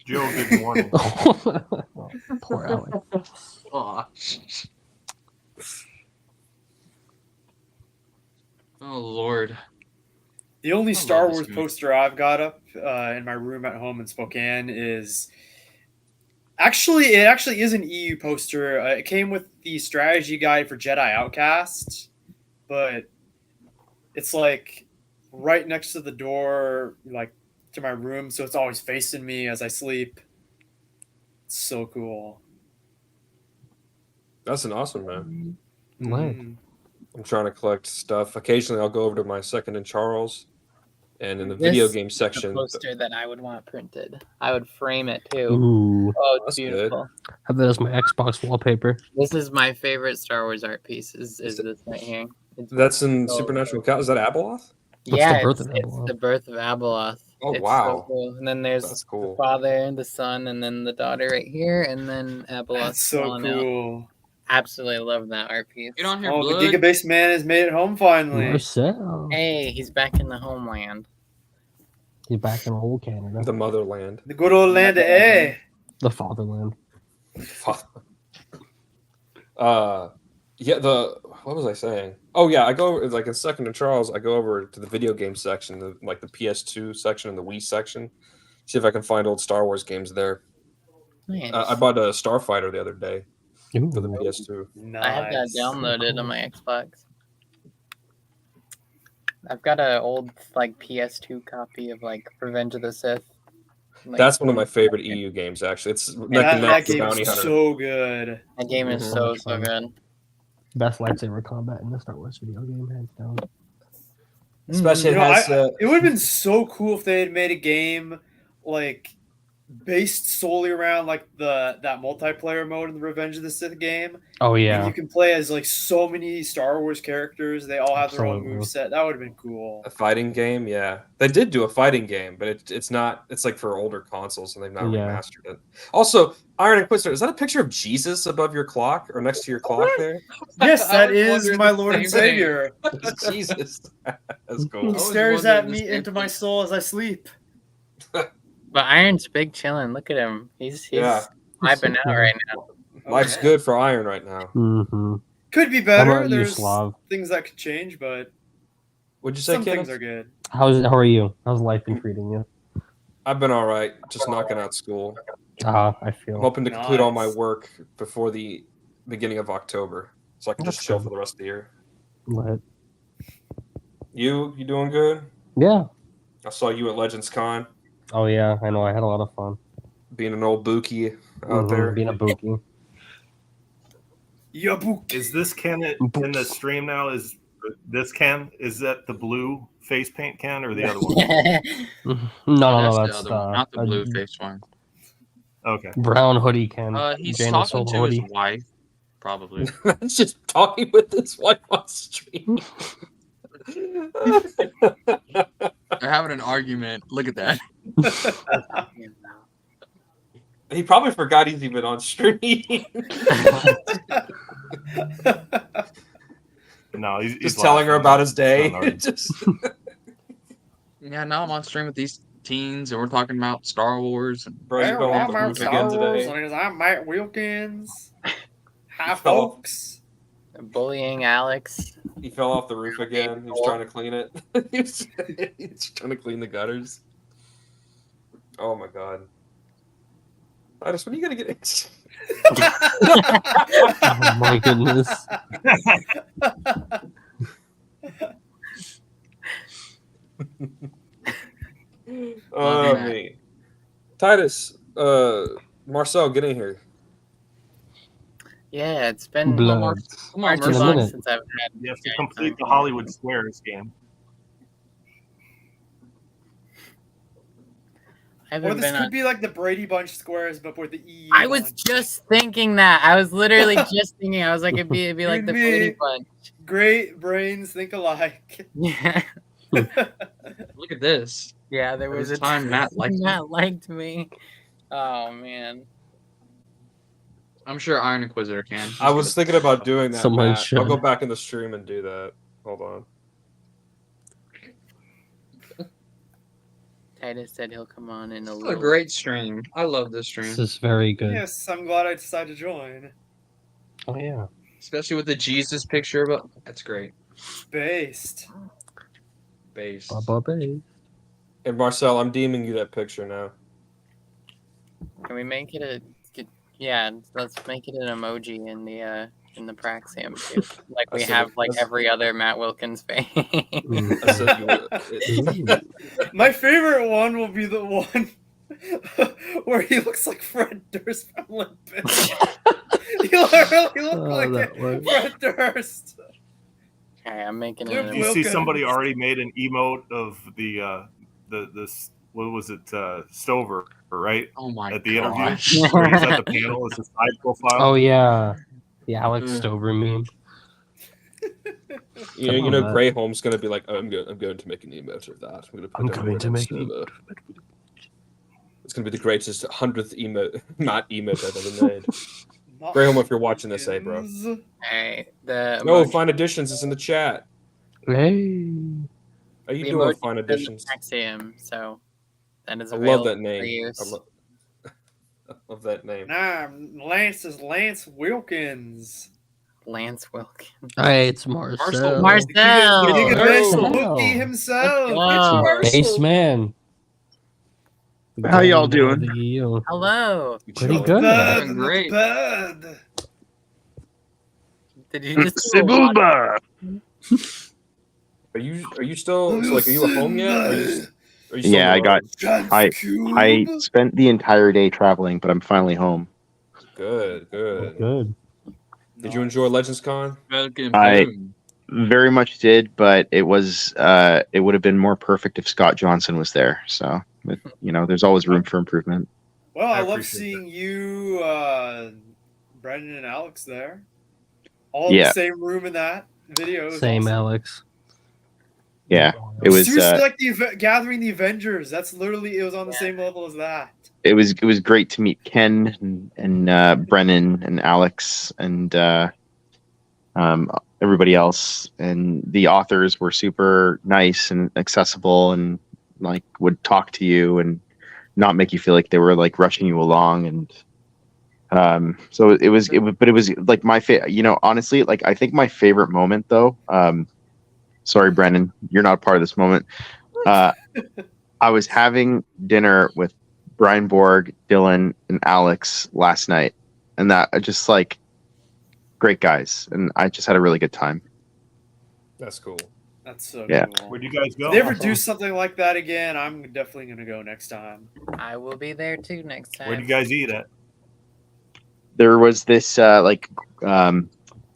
Joe, good morning. Poor Alex. Oh. Oh Lord. The only I Star love this Wars movie. poster I've got up in my room at home in Spokane is it actually is an EU poster. It came with the strategy guide for Jedi Outcast, but it's like right next to the door, like to my room, so it's always facing me as I sleep. It's so cool. That's an awesome man. Mhm. I'm trying to collect stuff. Occasionally, I'll go over to my Second and Charles, and in the video This game is section, the poster that I would want printed. I would frame it too. Ooh. Oh, it's that's beautiful. Have that as my Xbox wallpaper. This is my favorite Star Wars art piece. Is this right here? It's that's in so Supernatural Count. Is that Abeloth? Yeah, the birth of it's Abeloth? the birth of Abeloth. Oh, It's wow. so cool. And then there's That's cool. the father, the son, and then the daughter right here, and then Abeloth. That's so falling out. cool. Absolutely love that art piece. Get on here, Oh, the blood. Gigabase man has made it home finally. Marcel. Hey, he's back in the homeland. He's back in old Canada. The motherland. The good old land of A. The fatherland. Yeah. What was I saying? Oh yeah, I go like in Second and Charles. I go over to the video game section, the PS2 section and the Wii section. See if I can find old Star Wars games there. Nice. I bought a Starfighter the other day Ooh. for the PS2. Nice. I have that downloaded on my Xbox. I've got an old like PS2 copy of like Revenge of the Sith. Like, That's one of my favorite EU games. Actually, it's neck and That neck for game Bounty is Hunter. so good. that game is Mhm. so good. Best lightsaber combat in the Star Wars video game, hands down. Especially You it know, has. it would have been so cool if they had made a game like based solely around like that multiplayer mode in the Revenge of the Sith game. Oh And yeah. you can play as like so many Star Wars characters. They all have their own Absolutely. moveset. That would have been cool. A fighting game, yeah. They did do a fighting game, but it's not. It's like for older consoles, and they've not Yeah. remastered it. Also, Iron Inquisitor, is that a picture of Jesus above your clock or next to your clock there? Yes, I that was is wondering my the Lord and same thing. Savior. It's Jesus. That's cool. He was stares wondering at the me same into my thing. soul as I sleep. But Iron's big chilling. Look at him. He's Yeah. vibing out right now. Life's good for Iron right now. Mm-hmm. Could be How better. about you, There's Slav? things that could change, but Would you say, some things Kenneth? are good. How are you? How's life been treating you? I've been all right. Just knocking out school. I I'm feel. hoping to complete all my Nice. work before the beginning of October, so I can just That's chill good. for the rest of the year. Lit. You doing good? Yeah. I saw you at Legends Con, Oh yeah. I know. I had a lot of fun. being an old bookie out Mhm, there. being a bookie. Yabook. Is this Kenneth in the stream now? Is This Ken, is that the blue face paint Ken or the other one? No, the that's other one, not the blue face one. Okay. brown hoodie Ken. He's Janice talking to hoodie. his wife, probably. That's just talking with his wife on stream. They're having an argument. Look at that. He probably forgot he's even on stream. No, he's Just telling her laughing. about his It's not day. an argument. Just Yeah, now I'm on stream with these teens, and we're talking about Star Wars. And bro, you fell off the roof again today. I'm Matt Wilkins. Hi, fell off. folks. Bullying Alex. He fell off the roof again. He was trying to clean it. He's trying to clean the gutters. Oh my god. Titus, when are you gonna get Oh my goodness. Oh Matt. me. Titus, Marcel, get in here. Yeah, it's been Blood. Come on, far too in a Mercer. long minute. since I've had. You have to complete the Hollywood Squares game. I Or haven't this been could on. be like the Brady Bunch squares, but for the EU. I was bunch. just thinking that. I was literally just thinking. I was like, it'd be like It'd the be- Brady Bunch. Great brains think alike. Yeah, Look at this. yeah. There There was was a time Matt liked me. Matt liked me. Oh man. I'm sure Iron Inquisitor can. He's I was good. thinking about doing that. Someone Matt. should. I'll go back in the stream and do that. Hold on. Titus said he'll come on in a This is a little. great stream. I love this stream, This is very good. Yes, I'm glad I decided to join. Oh yeah. especially with the Jesus picture. But that's great. Based. Base. Baba Bay. And Marcel, I'm deeming you that picture now. Can we make it a? Yeah, let's make it an emoji in the Praxium too. Like we That's a- have like that's- every other Matt Wilkins face. I said you would- My favorite one will be the one where he looks like Fred Durst from Limp Bizkit. He literally looks like that works. Fred Durst. Okay, I'm making it. Luke an You emoji. see Wilkins. somebody already made an emote of the what was it, Stover, right? Oh my At the gosh. interview, where he's at the panel as a side profile. Oh yeah. The Alex Mm. Stover meme. You Come on, know, Matt. Grey Holmes gonna be like, I'm going to make an emote of that. I'm going to make an emote. It's gonna be the greatest 100th not emote I've ever made. Grey Holmes, if you're watching this, hey, bro. Alright, the No, emoji- Fine Additions is in the chat. Hey. How you the doing, emoji Fine is in the Additions? Praxium, so that is I available love that for name. use. I love that name. Nah, Lance is Lance Wilkins. Lance Wilkins. Hey, it's Marcel. Marcel. The gigabase Oh. Wookie himself. Wow. Baseman. How y'all doing? The EU. Hello. You Pretty chilling? good. Bud, Doing great. bud. Did you just do a lot- Are you still so, like? Are you at home yet? Or are you still Yeah, I in the got. road? I spent the entire day traveling, but I'm finally home. Good. Good. Did you enjoy Legends Con? Welcome I- home. Very much did, but it was. It would have been more perfect if Scott Johnson was there. So, there's always room for improvement. Well, I I love appreciate seeing you, Brendan and Alex there. All in Yeah. the same room in that video. It was Same awesome. Alex. Yeah, it was. Seriously, like gathering the Avengers. That's literally it was on the Yeah. same level as that. It was great to meet Ken and Brennan and Alex and everybody else. And the authors were super nice and accessible and like would talk to you and not make you feel like they were like rushing you along. And so it was like my honestly, like I think my favorite moment though. Sorry, Brennan, you're not part of this moment. I was having dinner with Brian Borg, Dylan, and Alex last night, and that just like great guys, and I just had a really good time. That's cool. That's so Yeah. cool. Where'd you guys go? If they ever do something like that again, I'm definitely gonna go next time. I will be there too next time. Where'd you guys eat at? There was this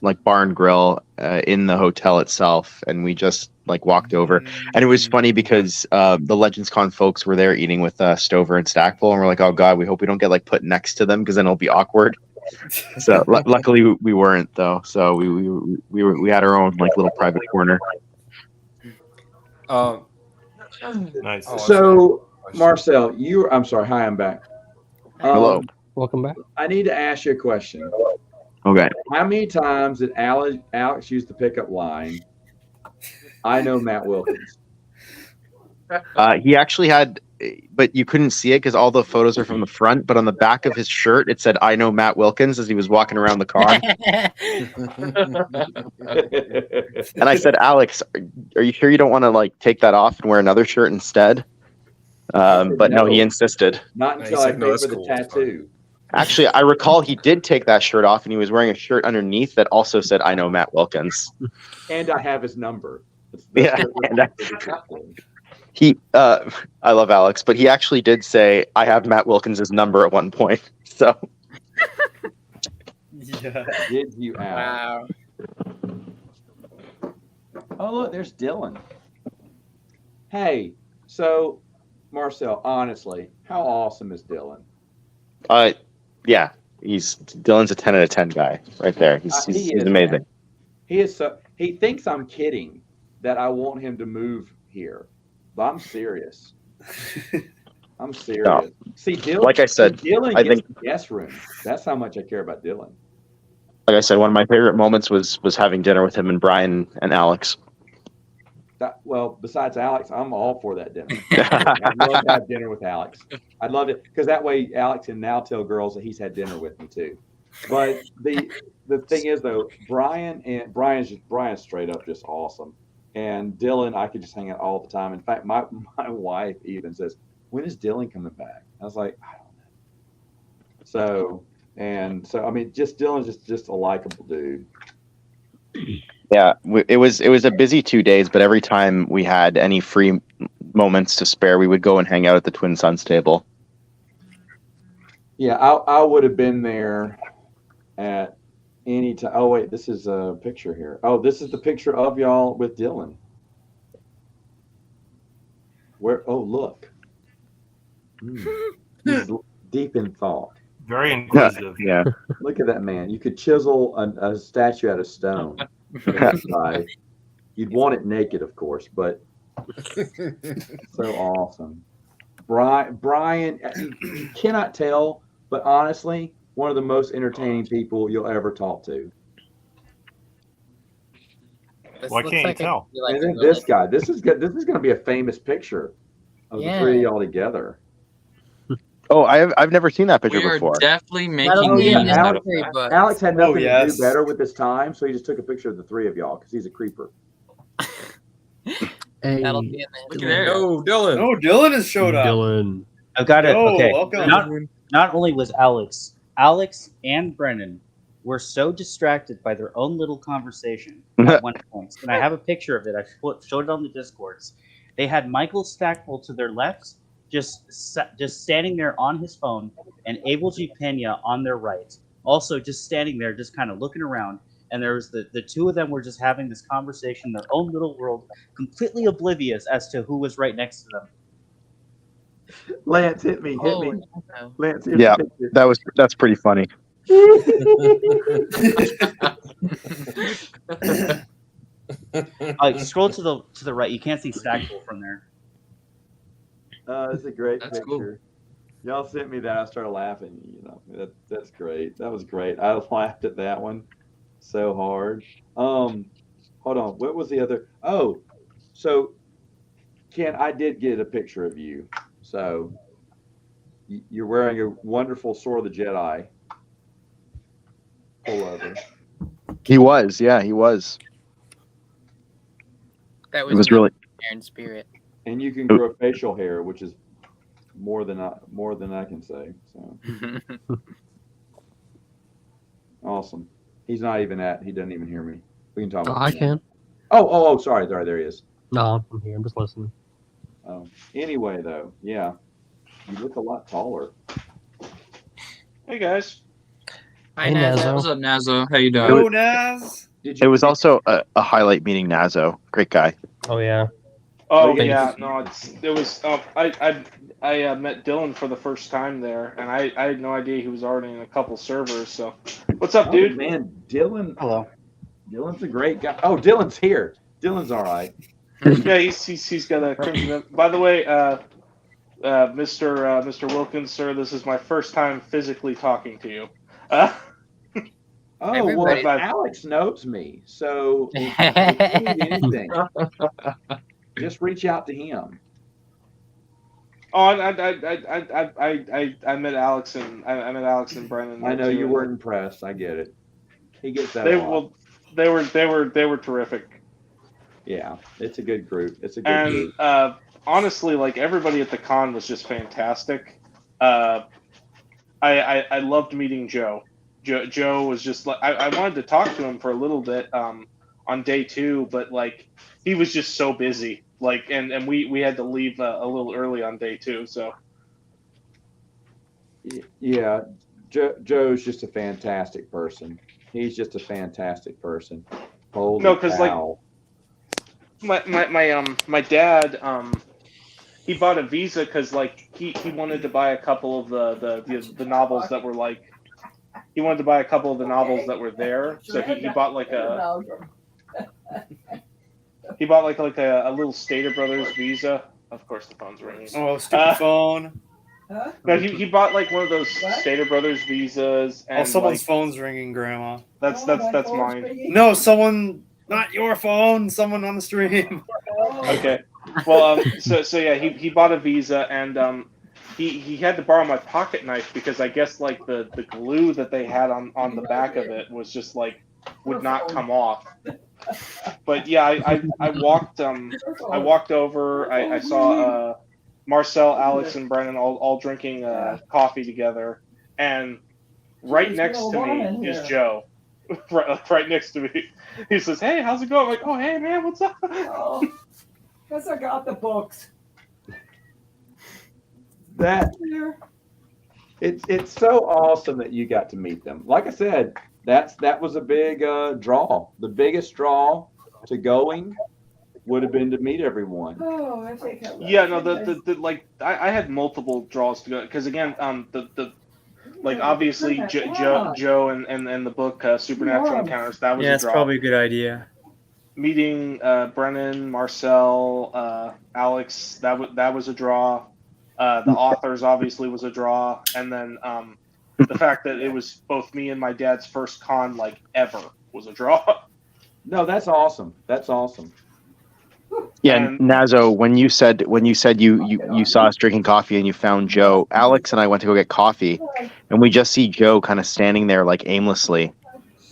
like bar and grill in the hotel itself, and we just like walked over. And it was funny because the Legends Con folks were there eating with Stover and Stackpole, and we're like, oh god, we hope we don't get like put next to them because then it'll be awkward. So luckily we weren't though. So we had our own like little private corner. Nice. So Marcel, I'm sorry. Hi, I'm back. Hello. Welcome back. I need to ask you a question. Okay. How many times did Alex use the pickup line? I know Matt Wilkins. He actually had, but you couldn't see it because all the photos are from the front. But on the back of his shirt, it said "I know Matt Wilkins" as he was walking around the con. And I said, "Alex, are you sure you don't want to like take that off and wear another shirt instead?" But no, he insisted. Not until I paid for the tattoo. Actually, I recall he did take that shirt off, and he was wearing a shirt underneath that also said "I know Matt Wilkins." And I have his number. Yeah, and I love Alex, but he actually did say, "I have Matt Wilkins' number" at one point. So, Yeah. Did you out? Wow. Oh, look, there's Dylan. Hey, so Marcel, honestly, how awesome is Dylan? yeah, Dylan's a 10 out of 10 guy right there. He's amazing. Man. He is so. He thinks I'm kidding that I want him to move here, but I'm serious. I'm serious. No. See, Dylan. Like I said, Dylan I gets think- the guest room. That's how much I care about Dylan. Like I said, one of my favorite moments was having dinner with him and Brian and Alex. Well, besides Alex, I'm all for that dinner. I'd love to have dinner with Alex. I'd love it because that way Alex can now tell girls that he's had dinner with me too. But the thing is though, Brian's straight up just awesome, and Dylan I could just hang out all the time. In fact, my wife even says, "When is Dylan coming back?" I was like, I don't know. So I mean, just Dylan's just a likable dude. Yeah, it was a busy 2 days, but every time we had any free moments to spare, we would go and hang out at the Twin Suns table. Yeah, I would have been there at any time. Oh wait, this is a picture here. Oh, this is the picture of y'all with Dylan. Where? Oh, look. He's deep in thought. Very inquisitive. Yeah. Look at that man. You could chisel a statue out of stone. You'd want it naked, of course, but so awesome. Brian, you cannot tell, but honestly, one of the most entertaining people you'll ever talk to. Why can't you tell? And then this guy. This is good. This is going to be a famous picture of the three of y'all together. Oh, I've never seen that picture We are before. definitely That'll making be in memes the out of history that. book. Alex had nothing to yes. do better with his time, so he just took a picture of the three of y'all because he's a creeper. Hey, That'll be in the Look history at there. Oh, Dylan. Oh, Dylan has showed up. Dylan. I've got it. Oh, Okay. welcome. Not only was Alex and Brennan were so distracted by their own little conversation at one point, and I have a picture of it. I showed it on the Discords. They had Michael Stackpole to their left, just standing there on his phone, and Abel G. Pena on their right, also just standing there, just kind of looking around. And there was the two of them were just having this conversation in their own little world, completely oblivious as to who was right next to them. Lance, hit me. Oh, No. Lance, Yeah, that's pretty funny. Scroll to the right. You can't see Stackpole from there. It's a great That's picture. cool. Y'all sent me that. I started laughing. That's great. That was great. I laughed at that one so hard. Hold on. What was the other? Oh, so Ken, I did get a picture of you. So you're wearing a wonderful Sword of the Jedi pullover. He was, yeah, he was. That It was really. in spirit. And you can grow facial hair, which is more than I can say. So awesome. He's not even he doesn't even hear me. We can talk. Oh, about I that. can. Oh, sorry, there he is. No, I'm here. I'm just listening. Anyway, though, yeah, you look a lot taller. Hey guys. Hi, Hey, Nazo. Nazo. What's up, Nazo? How you doing? Go Naz. Did It was also a highlight meeting Nazo. Great guy. Oh yeah. Oh, Oh yeah. yeah, no, it was. I met Dylan for the first time there, and I had no idea he was already in a couple servers. So, what's up, Oh, dude? man, Dylan. Hello. Dylan's a great guy. Oh, Dylan's here. Dylan's all right. Yeah, he's got a crimson. By the way, Mr. Wilkins, sir, this is my first time physically talking to you. Oh, Everybody- well, Alex knows me. So if you need anything, just reach out to him. Oh, I met Alex and I met Alex and Brennan. I know too, you and weren't impressed. I get it. He gets that They a lot. they were terrific. Yeah, it's a good group. It's a good And group. honestly, like everybody at the con was just fantastic. I loved meeting Joe. Joe was just like I wanted to talk to him for a little bit on day 2, but like he was just so busy. Like and we had to leave a little early on day 2. So Yeah, Joe's just a fantastic person. He's just a fantastic person. Holy No, 'cause, like, cow. my dad he bought a Visa because like he wanted to buy a couple of the novels that were like he wanted to buy a couple of the novels that were there. So he bought like a little Stater Brothers Visa. Of course, the phone's ringing. Oh, stupid phone. No, he bought like one of those Stater Brothers visas, and Oh, someone's like, phone's ringing, Grandma. that's mine. No, someone, not your phone. Someone on the stream. Okay. Well, so yeah, he bought a Visa, and he had to borrow my pocket knife because I guess like the glue that they had on the back of it was just like would not come off. But yeah, I walked over. I saw Marcel, Alex, and Brennan all drinking coffee together, and right next to me is Joe. right next to me. He says, "Hey, how's it going?" I'm like, "Oh, hey man, what's up?" Because I got the books. It's so awesome that you got to meet them. Like I said, that was a big draw. The biggest draw to going would have been to meet everyone. Oh, I think I Yeah, no, the like I had multiple draws to go because again, the like obviously Joe and the book Supernatural Encounters, that was Yeah, a it's draw. probably a good idea. Meeting Brennan, Marcel, Alex, that was a draw. The authors obviously was a draw, and then the fact that it was both me and my dad's first con like ever was a draw. No, that's awesome. That's awesome. Yeah, And- Nazo, when you said you saw us drinking coffee and you found Joe, Alex and I went to go get coffee, and we just see Joe kind of standing there like aimlessly,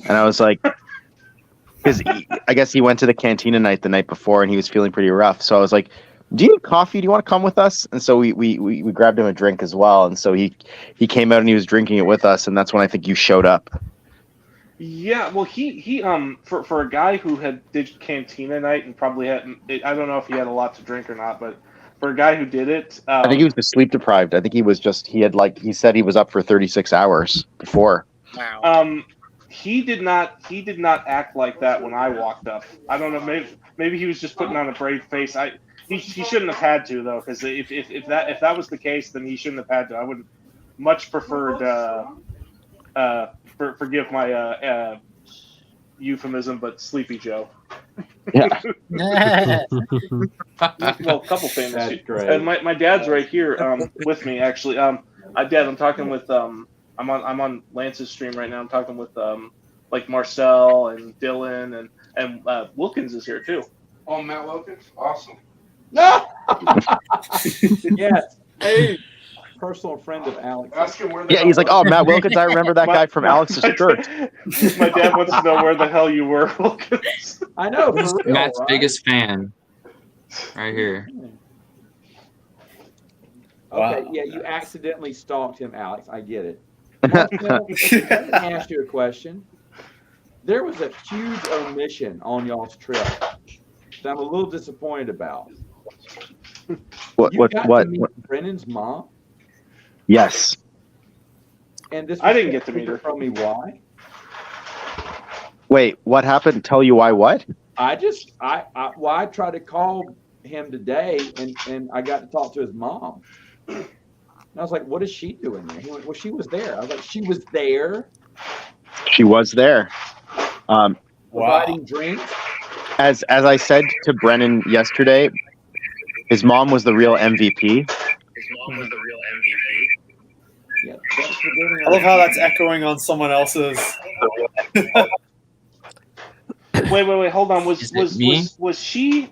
and I was like, because I guess he went to the cantina night the night before and he was feeling pretty rough, so I was like, "Do you need coffee? Do you want to come with us?" And so we grabbed him a drink as well, and so he came out and he was drinking it with us, and that's when I think you showed up. Yeah, well, he for a guy who did cantina night and probably had I don't know if he had a lot to drink or not, but for a guy who did it, I think he was just sleep deprived. I think he said he was up for 36 hours before. Wow. He did not act like that when I walked up. I don't know, maybe he was just putting on a brave face. He shouldn't have had to though, because if that was the case, then he shouldn't have had to. I would much preferred forgive my euphemism, but Sleepy Joe. Yeah. Well, a couple famous. That's great. And my dad's right here with me actually. Dad, I'm talking with I'm on Lance's stream right now. I'm talking with like Marcel and Dylan and Wilkins is here too. Oh, Matt Wilkins, awesome. No. Yes. Hey, personal friend of Alex. Ask him where the Yeah, he's like, "Oh, Matt Wilkins, I remember that guy from Alex's church." My dad wants to know where the hell you were, Wilkins. I know. For real, Matt's right? biggest fan, right here. Okay, yeah, you accidentally stalked him, Alex. I get it. Let me ask you a question. There was a huge omission on y'all's trip that I'm a little disappointed about. What? You What? got What? to meet Brennan's mom. Yes. And this I was didn't get to meet her. from me. Why? Wait, what happened? Tell you why? What? I tried to call him today, and I got to talk to his mom. And I was like, "What is she doing there?" He went, "Well, she was there." I was like, "She was there, She was there. providing drinks." As I said to Brennan yesterday, his mom was the real MVP. Yeah, thanks for giving I her. love how that's echoing on someone else's. Wait, hold on. Was Is it me? she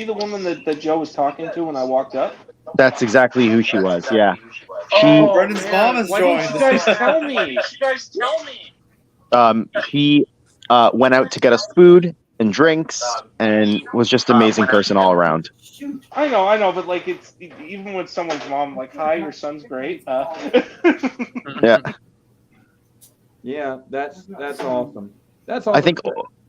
the woman that Joe was talking to when I walked up? That's exactly who she was. Yeah. Oh, Brendan's man. mom has Why joined. didn't you guys tell me? She went out to get us food and drinks and was just an amazing person all around. I know, but like it's even with someone's mom, like, "Hi, your son's great." Yeah. Yeah, that's awesome. That's awesome.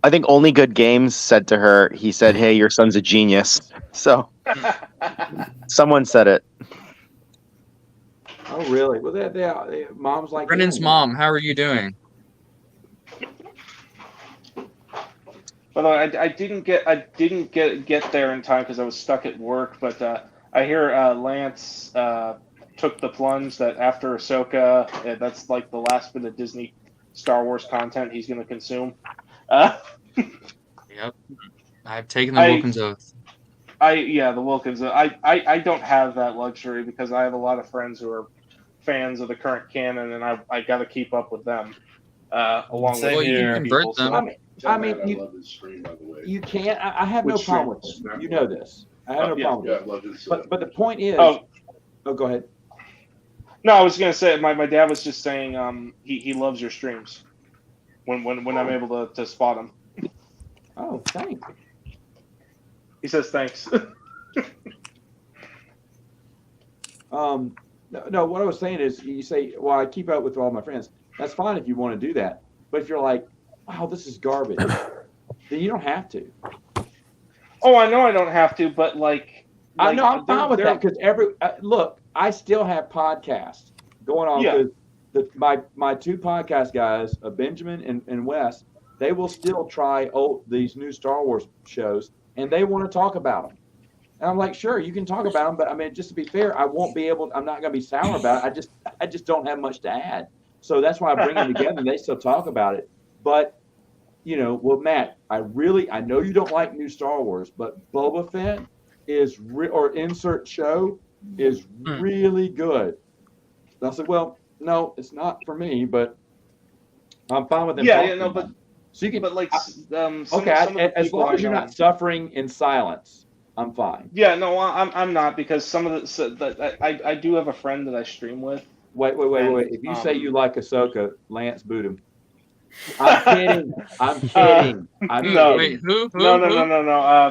I think Only Good Games said to her, he said, "Hey, your son's a genius." So someone said it. Oh, really? Well, they moms like Brennan's him. mom, how are you doing? But I didn't get there in time because I was stuck at work. But I hear Lance took the plunge that after Ahsoka, that's like the last bit of Disney Star Wars content he's going to consume. Yep. I've taken the Wilkins oath. The Wilkins. I don't have that luxury because I have a lot of friends who are fans of the current canon, and I got to keep up with them along with you other convert people. them. I mean, you can't. I have no Which problem with this. You know this. I have no problem with it. But the point is. Oh, go ahead. No, I was gonna say my dad was just saying he loves your streams when I'm able to spot him. Oh, thanks. He says thanks. No, what I was saying is, you say, "Well, I keep up with all my friends." That's fine if you want to do that. But if you're like, "Wow, this is garbage," then you don't have to. Oh, I know I don't have to, but like I know I'm fine with that because look, I still have podcasts going on because my two podcast guys, Benjamin and Wes, they will still try these new Star Wars shows and they want to talk about them. And I'm like, sure, you can talk about them, but I mean, just to be fair, I'm not going to be sour about it. I just don't have much to add. So that's why I bring them together and they still talk about it. But, Matt, I know you don't like new Star Wars, but Boba Fett or insert show is really good. And I said, well, no, it's not for me, but I'm fine with them. But so you can, but like as long as you're not suffering in silence, I'm fine. Yeah, no, I'm not because some of I do have a friend that I stream with. Wait. If you say you like Ahsoka, Lance boot him. I'm kidding. I'm kidding. Wait, who? No.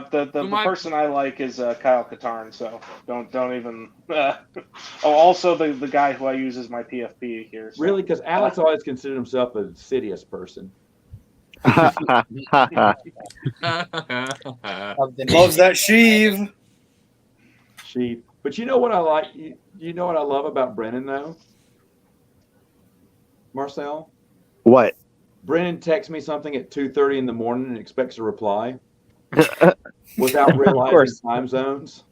The person I like is Kyle Katarn, so don't even. Also, the guy who I use as my PFP here. So. Really, because Alex always considered himself a Sidious person. Loves that Sheev. But you know what I like? You know what I love about Brennan though? Marcel? What? Brennan texts me something at 2:30 in the morning and expects a reply without realizing time zones.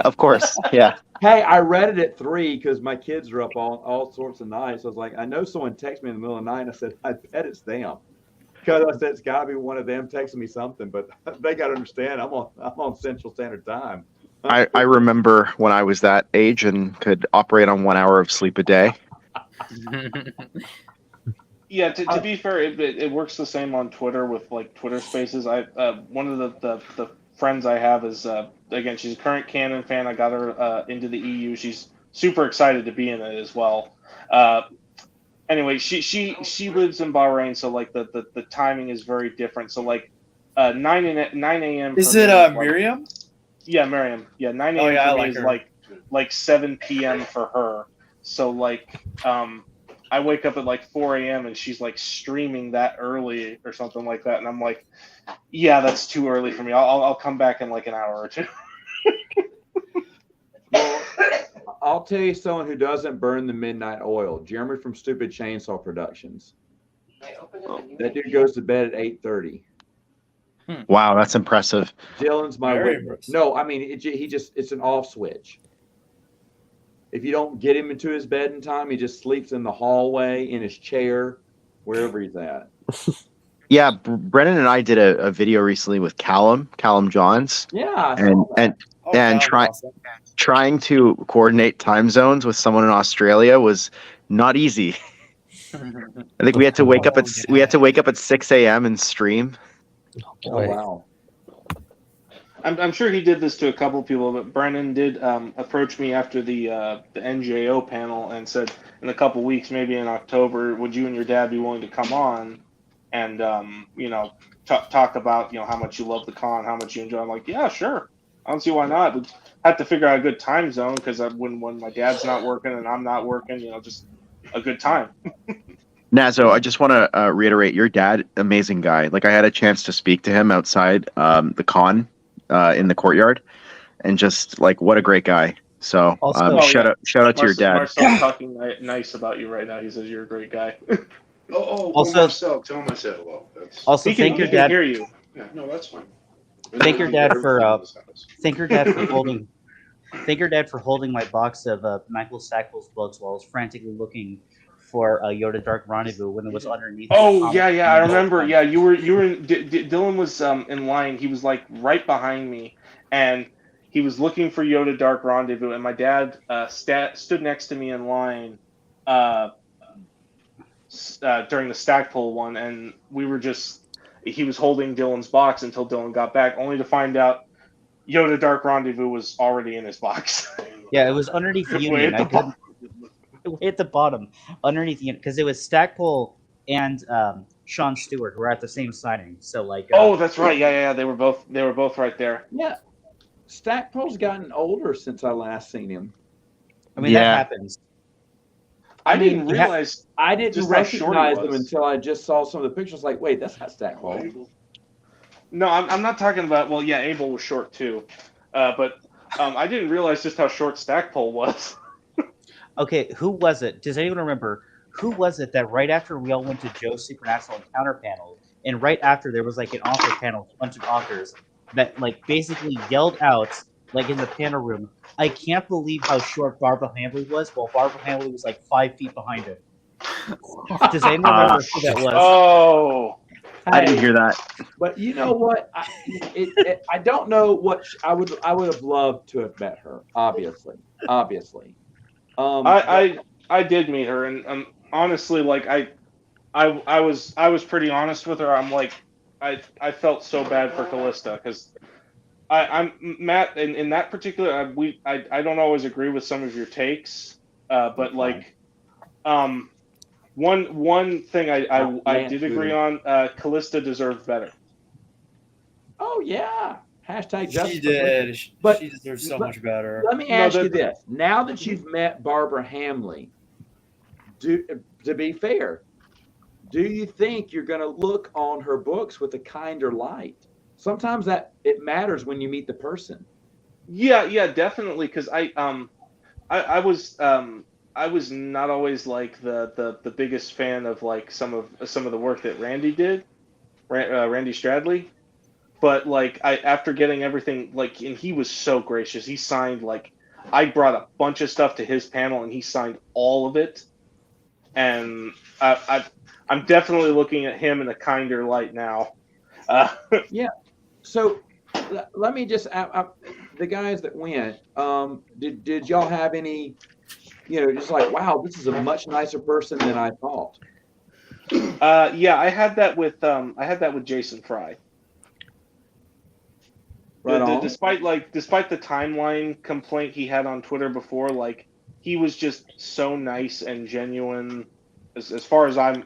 Of course, yeah. Hey, I read it at 3 because my kids are up all sorts of nights. I was like, I know someone texted me in the middle of the night. And I said, I bet it's them. Because I said it's got to be one of them texting me something. But they got to understand, I'm on Central Standard Time. I remember when I was that age and could operate on 1 hour of sleep a day. Yeah, to be fair, it works the same on Twitter with like Twitter Spaces. One of the friends I have is again, she's a current canon fan. I got her into the EU. She's super excited to be in it as well. Anyway, she lives in Bahrain, so like the timing is very different. So like 9 a.m. Is it Miriam? Yeah, Miriam. Yeah, 9 a.m. for me is like 7 p.m. for her. So like I wake up at like 4 a.m. and she's like streaming that early or something like that, and I'm like, yeah, that's too early for me. I'll come back in like an hour or two. Well, I'll tell you someone who doesn't burn the midnight oil. Jeremy from Stupid Chainsaw Productions. That dude goes to bed at 8:30. Wow, that's impressive. Dylan's my Very witness. impressive. No, I mean it's an off switch. If you don't get him into his bed in time, he just sleeps in the hallway, in his chair, wherever he's at. Yeah, Brennan and I did a video recently with Callum Johns, Yeah, I and saw that. and trying to coordinate time zones with someone in Australia was not easy. I think we had to wake up at 6 a.m. and stream. Oh wow. I'm sure he did this to a couple people, but Brennan did approach me after the NJO panel and said, in a couple weeks, maybe in October, would you and your dad be willing to come on and talk about how much you love the con, how much you enjoy? I'm like, yeah, sure. I don't see why not. But have to figure out a good time zone because when my dad's not working and I'm not working, just a good time. Nazo, I just want to reiterate, your dad, amazing guy. Like I had a chance to speak to him outside the con in the courtyard, and just like what a great guy. So shout out to your dad. Marcel's talking nice about you right now. He says you're a great guy. Also, Marcel, tell him I said hello. Also, he can hear you. Yeah, no, that's fine. Thank your dad for holding my box of Michael Stackpole's books while I was frantically looking for Yoda Dark Rendezvous when it was underneath. Oh yeah, I remember. Yeah, you were. Dylan was in line. He was like right behind me, and he was looking for Yoda Dark Rendezvous. And my dad stood next to me in line during the Stackpole one, and we were just. He was holding Dylan's box until Dylan got back, only to find out Yoda Dark Rendezvous was already in his box. Yeah, it was underneath the Union. I couldn't. Way at the bottom, underneath the because it was Stackpole and Sean Stewart who were at the same signing. So like. Oh, that's right. Yeah. They were both right there. Yeah, Stackpole's gotten older since I last seen him. I mean that happens. I didn't realize. I didn't just how short he recognize him was. until I just saw some of the pictures. Like, wait, that's not Stackpole. No, I'm not talking about. Well, yeah, Abel was short too, but I didn't realize just how short Stackpole was. Okay, who was it? Does anyone remember who was it that right after we all went to Joe's Supernatural Encounter panel, and right after there was like an author panel, a bunch of authors that like basically yelled out like in the panel room, "I can't believe how short Barbara Hamley was," while Barbara Hamley was like 5 feet behind him. Does anyone remember who that was? Oh, I didn't hear that. But you know what? I don't know what I would have loved to have met her. Obviously. I did meet her, and honestly, like I was pretty honest with her. I'm like, I felt so bad for Callista because I'm Matt in that particular. I don't always agree with some of your takes, but like, one thing I did agree on. Callista deserved better. Oh yeah. Hashtag justice. She did. But she deserves so much better. Let me ask you this. Now that you've met Barbara Hamley, to be fair, do you think you're going to look on her books with a kinder light? Sometimes that it matters when you meet the person. Yeah, definitely. Because I was not always like the biggest fan of like some of the work that Randy did, Randy Stradley. But like after getting everything like, and he was so gracious. He signed like I brought a bunch of stuff to his panel, and he signed all of it. And I'm definitely looking at him in a kinder light now. Yeah. So let me just the guys that went. Did y'all have any? Just like, wow, this is a much nicer person than I thought. Yeah, I had that with Jason Fry. Despite the timeline complaint he had on Twitter before, like he was just so nice and genuine, as far as I'm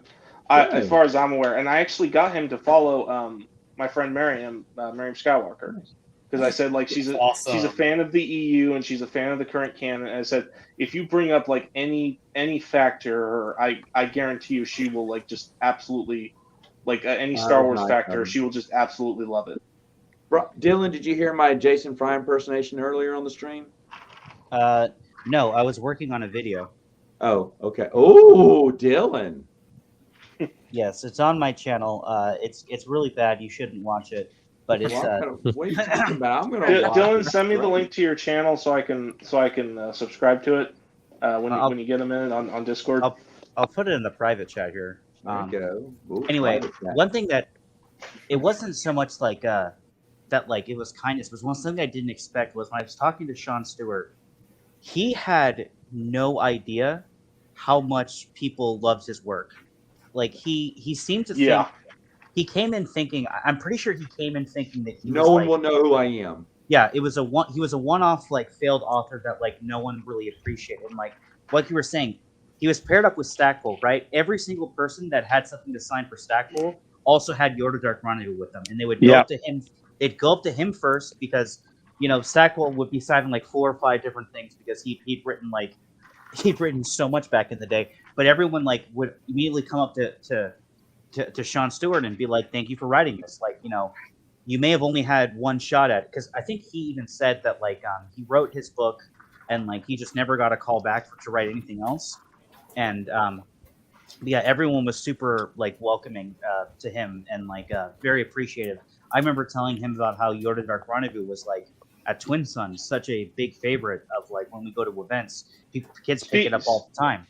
aware. And I actually got him to follow my friend Miriam Skywalker, because I said like she's a fan of the EU and she's a fan of the current canon. And I said if you bring up like any factor, I guarantee you she will like just absolutely like any Star Wars factor, she will just absolutely love it. Dylan, did you hear my Jason Fry impersonation earlier on the stream? No, I was working on a video. Oh, okay. Oh, Dylan. Yes, it's on my channel. It's really bad. You shouldn't watch it. But it's What are you talking about? I'm gonna watch Dylan, it. send me the Great. link to your channel so I can subscribe to it when you get a minute on Discord. I'll put it in the private chat here. There you go. Ooh, Anyway, private chat. one thing that it wasn't so much like that like it was kindness, was one thing I didn't expect was when I was talking to Sean Stewart, he had no idea how much people loved his work. Like he seemed to think he came in thinking, I'm pretty sure he came in thinking that he No was one like, will know who I am. yeah, he was a one-off like failed author that like no one really appreciated. And like you were saying, he was paired up with Stackpole, right? Every single person that had something to sign for Stackpole also had Yoda Dark Rendezvous with them, and they would go up to him. They'd go up to him first because Stackpole would be signing like 4 or 5 different things because he'd written so much back in the day. But everyone like would immediately come up to Sean Stewart and be like, "Thank you for writing this." Like, you may have only had one shot at it, because I think he even said that like he wrote his book and like he just never got a call back to write anything else. And yeah, everyone was super like welcoming to him and like very appreciative. I remember telling him about how Yoda Dark Rendezvous was like at Twin Sun such a big favorite of like when we go to events, kids pick it up all the time.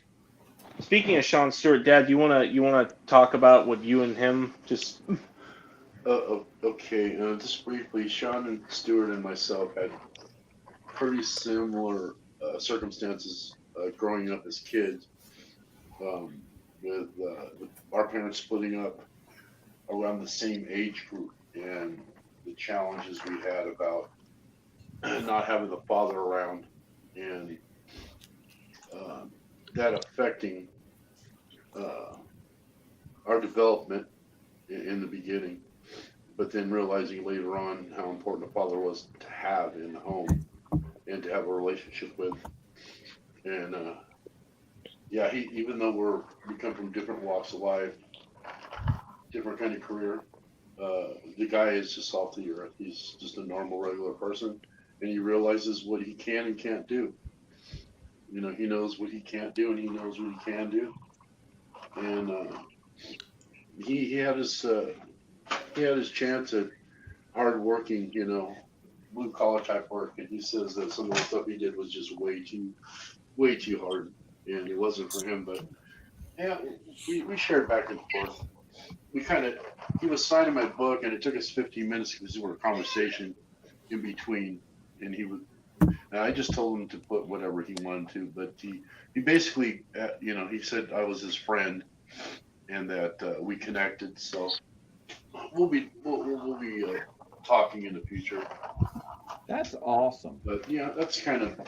Speaking of Sean Stewart, Dad, you wanna talk about what you and him just? Okay. Just briefly, Sean and Stewart and myself had pretty similar circumstances growing up as kids, with our parents splitting up around the same age group, and the challenges we had about not having the father around, and that affecting our development in the beginning, but then realizing later on how important a father was to have in the home and to have a relationship with. And yeah, even though we come from different walks of life, different kind of career, the guy is just off the earth. He's just a normal, regular person, and he realizes what he can and can't do. He knows what he can't do, and he knows what he can do. And he had his chance at hard-working, blue collar type work, and he says that some of the stuff he did was just way too hard, and it wasn't for him. But yeah, we shared back and forth. He was signing my book, and it took us 15 minutes because we were a conversation in between, and I just told him to put whatever he wanted to, but he basically, he said I was his friend, and that we connected. So we'll be talking in the future. That's awesome. But yeah, that's kind of.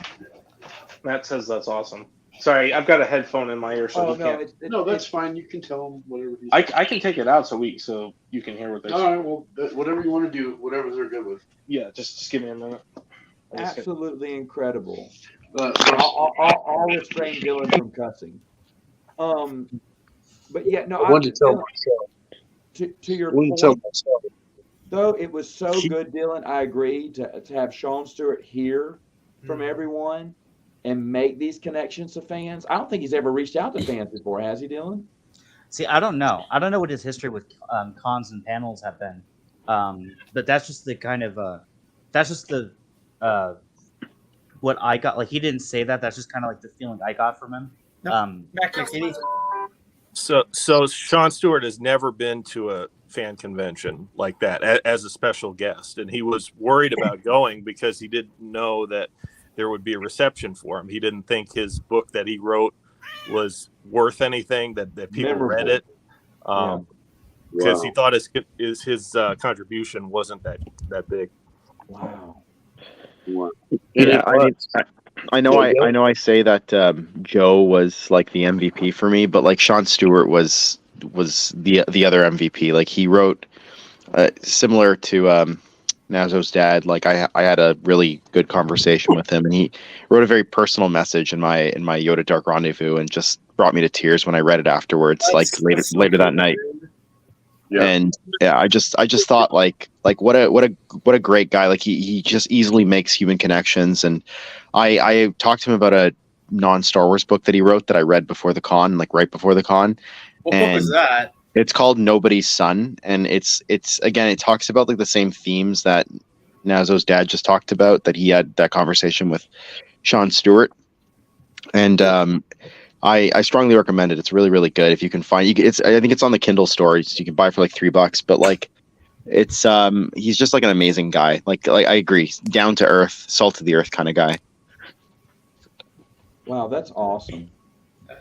Matt says that's awesome. Sorry, I've got a headphone in my ear, so he can't. No, that's fine. You can tell him whatever. I can take it out so you can hear what they say. All right, well, whatever you want to do, whatever they're good with. Yeah, just give me a minute. Absolutely incredible. I'll restrain Dylan from cussing. But yeah, no, I wanted to tell myself. To your point, though, it was so good, Dylan. I agree to have Sean Stewart hear from everyone and make these connections to fans. I don't think he's ever reached out to fans before, has he, Dylan? See, I don't know. I don't know what his history with cons and panels have been. But that's just the kind of what I got. Like, he didn't say that. That's just kind of like the feeling I got from him. So Sean Stewart has never been to a fan convention like that as a special guest, and he was worried about going because he didn't know that there would be a reception for him. He didn't think his book that he wrote was worth anything, that people read it, because he thought his contribution wasn't that big. Wow. Yeah, I know I say that Joe was like the MVP for me, but like Sean Stewart was the other MVP. Like, he wrote similar to Nazo's dad. Like, I had a really good conversation with him, and he wrote a very personal message in my Yoda Dark Rendezvous, and just brought me to tears when I read it afterwards, like later that night. Yeah. And yeah, I just thought like what a great guy. Like, he just easily makes human connections, and I talked to him about a non-Star Wars book that he wrote that I read before the con, like right before the con. What book was that? It's called Nobody's Son, and it's again, it talks about like the same themes that Nazo's dad just talked about, that he had that conversation with Sean Stewart. And I strongly recommend it. It's really, really good. If you can find I think it's on the Kindle store, so you can buy it for like $3. But like, it's he's just like an amazing guy. Like I agree, down to earth, salt of the earth kind of guy. Wow, that's awesome.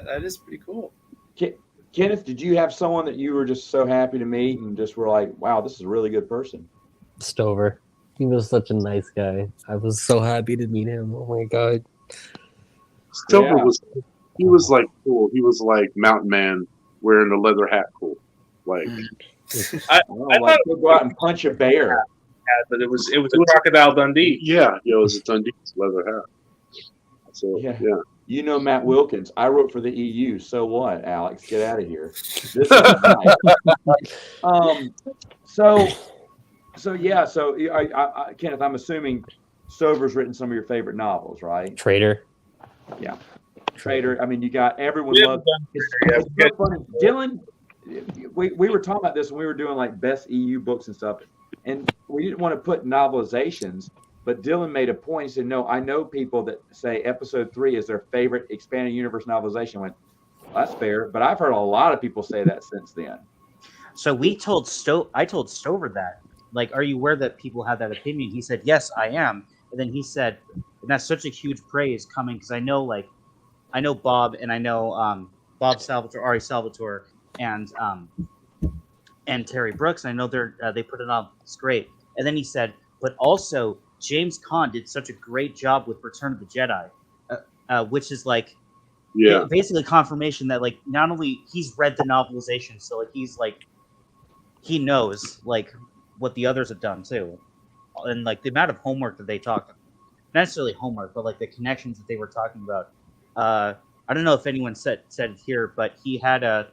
That is pretty cool. Kenneth, did you have someone that you were just so happy to meet and just were like, wow, this is a really good person? Stover. He was such a nice guy. I was so happy to meet him. Oh my god. Stover was like cool. He was like Mountain Man wearing a leather hat cool. Like I like thought he'll go out and punch a bear. but it was a Crocodile Dundee. Yeah, it was a Dundee leather hat. So yeah. You know Matt Wilkins. I wrote for the EU. So what, Alex? Get out of here. This is nice. So Kenneth, I'm assuming Stover's written some of your favorite novels, right? Traitor. Yeah. Traitor. I mean, you got everyone loves it's so funny. Dylan, we were talking about this when we were doing like best EU books and stuff, and we didn't want to put novelizations. But Dylan made a point. He said, no, I know people that say episode 3 is their favorite expanded universe novelization. I went, well, that's fair. But I've heard a lot of people say that since then. So I told Stover that. Like, are you aware that people have that opinion? He said, yes, I am. And then he said, and that's such a huge praise coming because I know Bob and I know Bob Salvatore, Ari Salvatore, and Terry Brooks. I know they put it on. It's great. And then he said, but also James Caan did such a great job with Return of the Jedi, which is like basically confirmation that like not only he's read the novelization, so like he's like he knows like what the others have done too, and like the amount of homework that they talked, not necessarily homework, but like the connections that they were talking about. I don't know if anyone said it here, but he had a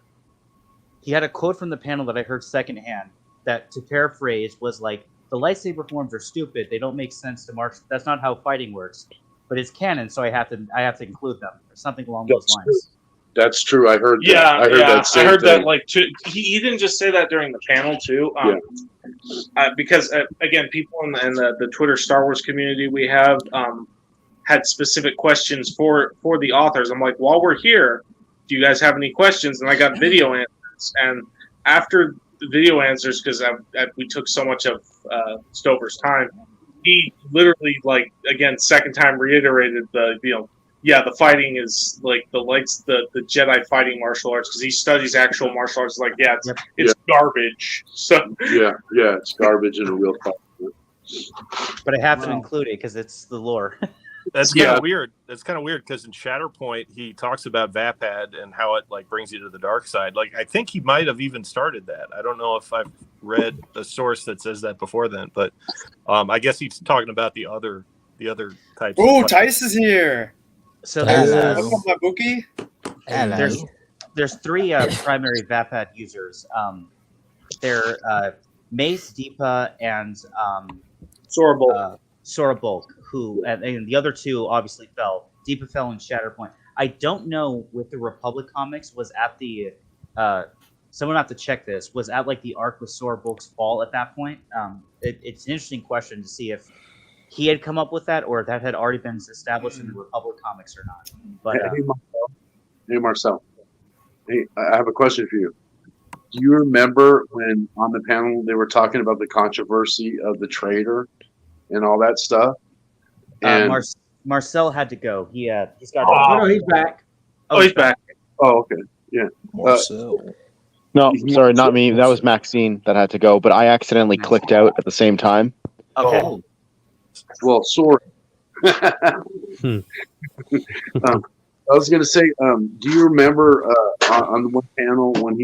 quote from the panel that I heard secondhand that, to paraphrase, was like, the lightsaber forms are stupid. They don't make sense to march. That's not how fighting works. But it's canon, so I have to include them, or something along those lines. That's true. I heard. Yeah, I heard that. Same I heard thing. that. Like, he didn't just say that during the panel too. Because again, people in the Twitter Star Wars community we have had specific questions for the authors. I'm like, while we're here, do you guys have any questions? And I got video answers. And after the video answers, because we took so much of Stover's time, he literally, like, again, second time reiterated the fighting is like the Jedi fighting martial arts, because he studies actual martial arts. Like, it's garbage. So it's garbage in a real fight. But I have to include it because it's the lore. That's kind of weird. That's kind of weird because in Shatterpoint he talks about Vapad and how it like brings you to the dark side. Like I think he might have even started that. I don't know if I've read a source that says that before then, but I guess he's talking about the other types. Oh, Tice is here. So there's 3 primary Vapad users. They're Mace, Deepa, and Sora Bulk, who and the other 2 obviously fell. Deepa fell in Shatterpoint. I don't know with the Republic comics was at the someone have to check this, was at like the arc with Sora Bulk's fall at that point. It's an interesting question to see if he had come up with that or if that had already been established in the Republic comics or not. But Hey Marcel. Hey, I have a question for you. Do you remember when on the panel they were talking about the controversy of the traitor and all that stuff? And Marcel had to go. He's got. Oh, no, he's back. Oh, he's back. Oh, okay. Yeah. No, sorry, not me. That was Maxine that had to go, but I accidentally clicked out at the same time. Okay. Oh. Well, sorry. I was going to say, do you remember on the one panel when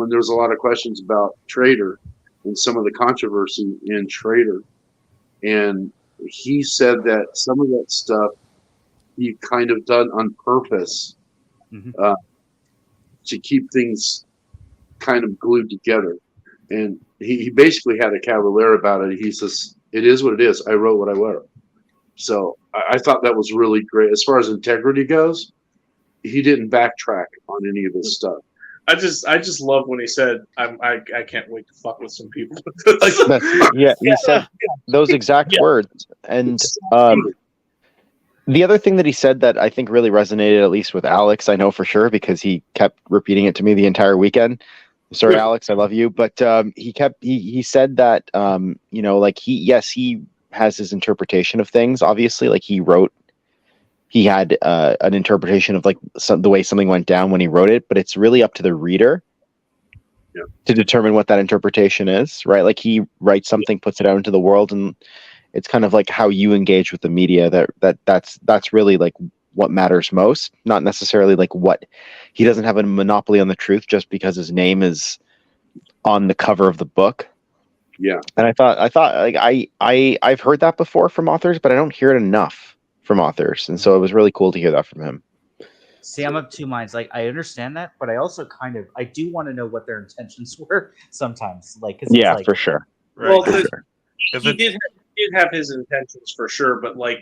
there was a lot of questions about Trader and some of the controversy in Trader, and he said that some of that stuff he kind of done on purpose to keep things kind of glued together, and he basically had a cavalier about it. He says, "It is what it is. I wrote what I wrote." So I thought that was really great. As far as integrity goes, he didn't backtrack on any of his stuff. I just love when he said, I can't wait to fuck with some people. He said those exact words. And the other thing that he said that I think really resonated, at least with Alex, I know for sure, because he kept repeating it to me the entire weekend. Sorry, Alex, I love you. But he said that, like he has his interpretation of things, obviously. Like he had an interpretation of like the way something went down when he wrote it, but it's really up to the reader to determine what that interpretation is, right? Like he writes something, puts it out into the world, and it's kind of like how you engage with the media. That's really like what matters most, not necessarily like what he doesn't have a monopoly on the truth just because his name is on the cover of the book. Yeah. And I thought like I've heard that before from authors, but I don't hear it enough from authors. And so it was really cool to hear that from him. See, I'm of two minds. Like, I understand that, but I also I do want to know what their intentions were sometimes. Like, cause yeah, it's like, for sure. Well, For sure. he did have his intentions for sure, but like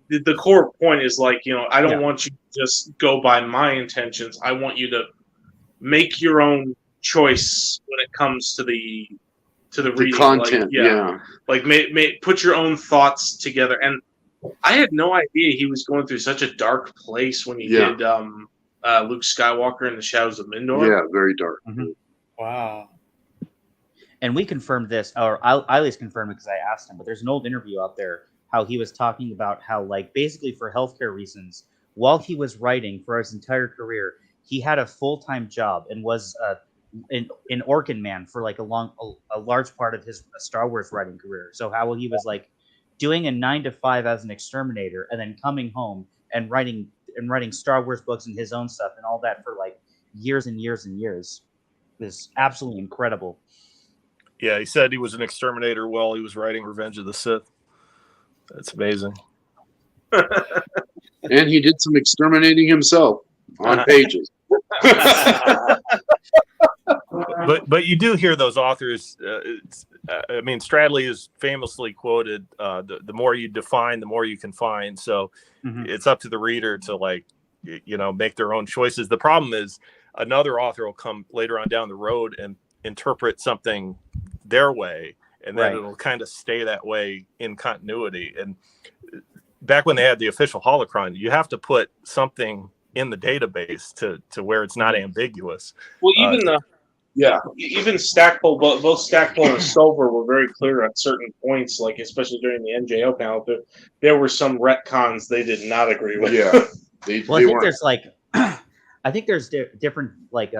the core point is like, I don't want you to just go by my intentions. I want you to make your own choice when it comes to the reading content. Like put your own thoughts together. And I had no idea he was going through such a dark place when he did Luke Skywalker in the Shadows of Mindor. Yeah, very dark. Mm-hmm. Wow. And we confirmed this, or I at least confirmed it because I asked him, but there's an old interview out there how he was talking about how, like, basically for healthcare reasons, while he was writing for his entire career, he had a full-time job and was an organ man for like a large part of his Star Wars writing career. So how he was like doing a 9 to 5 as an exterminator and then coming home and writing Star Wars books and his own stuff and all that for like years and years and years. Is absolutely incredible. Yeah, he said he was an exterminator while he was writing Revenge of the Sith. That's amazing. And he did some exterminating himself on pages. But you do hear those authors. I mean, Stradley is famously quoted, the more you define, the more you can find. So it's up to the reader to, like, make their own choices. The problem is another author will come later on down the road and interpret something their way, and then it'll kind of stay that way in continuity. And back when they had the official holocron, you have to put something in the database to where it's not ambiguous. Well, even Stackpole, both Stackpole and Stover were very clear at certain points, like especially during the NJO panel, there were some retcons they did not agree with. Yeah, I think there's like, I think there's different like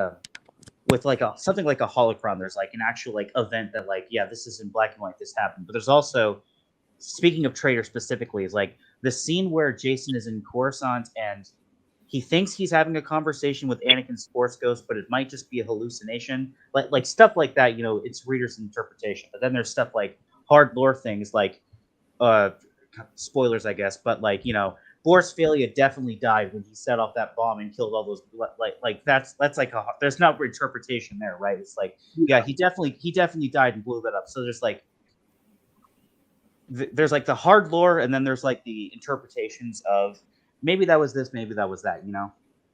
with like something like a holocron. There's like an actual like event that like, yeah, this is in black and white, this happened. But there's also, speaking of Traitor specifically, is like the scene where Jason is in Coruscant and he thinks he's having a conversation with Anakin's Force Ghost, but it might just be a hallucination. Like stuff like that, it's readers' interpretation. But then there's stuff like hard lore things, like spoilers, I guess. But like, Boris Phalia definitely died when he set off that bomb and killed all those. Like that's like there's no interpretation there, right? It's like, yeah, he definitely died and blew that up. So there's like there's like the hard lore, and then there's like the interpretations of. Maybe that was this, maybe that was that,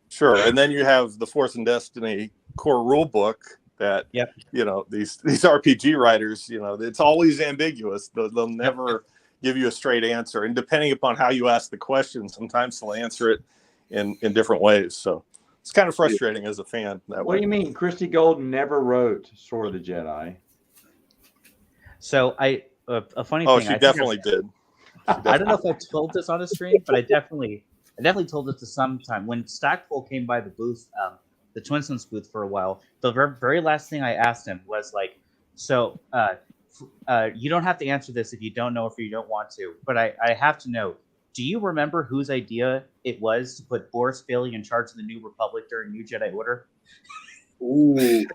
Sure. And then you have the Force and Destiny core rule book that, these RPG writers, it's always ambiguous. They'll never give you a straight answer. And depending upon how you ask the question, sometimes they'll answer it in different ways. So it's kind of frustrating as a fan. What do you mean? Christy Golden never wrote Sword of the Jedi. So a funny thing. Oh, she definitely did. I don't know if I told this on a stream, but I definitely told it to some time. When Stackpole came by the booth, the Twin Sons booth for a while, the very last thing I asked him was like, so you don't have to answer this if you don't know, if you don't want to, but I have to know, do you remember whose idea it was to put Boris Phalia in charge of the New Republic during New Jedi Order? Ooh.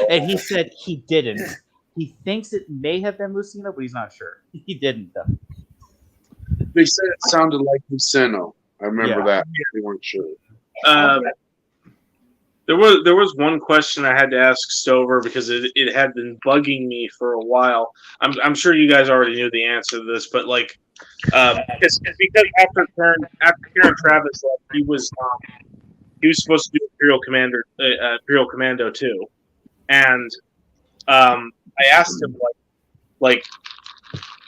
And he said he didn't. He thinks it may have been Lucino, but he's not sure. He didn't, though. They said it sounded like Luceno. I remember that. They weren't sure. There was one question I had to ask Stover because it had been bugging me for a while. I'm sure you guys already knew the answer to this, but like, because after Karen Travis left, he was supposed to do Imperial Commando too, and I asked him like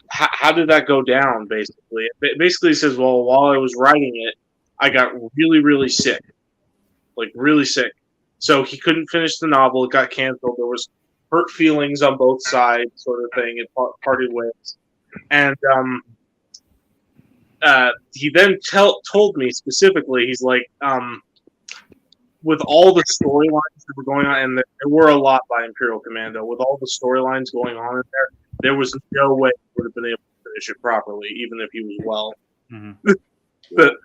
how did that go down? Basically, he says, well, while I was writing it, I got really sick, like really sick, so he couldn't finish the novel. It got canceled. There was hurt feelings on both sides, sort of thing. It parted ways, and he then told me specifically, he's like, with all the storylines that were going on, and there were a lot by Imperial Commando, with all the storylines going on in there was no way he would have been able to finish it properly, even if he was well. Mm-hmm. But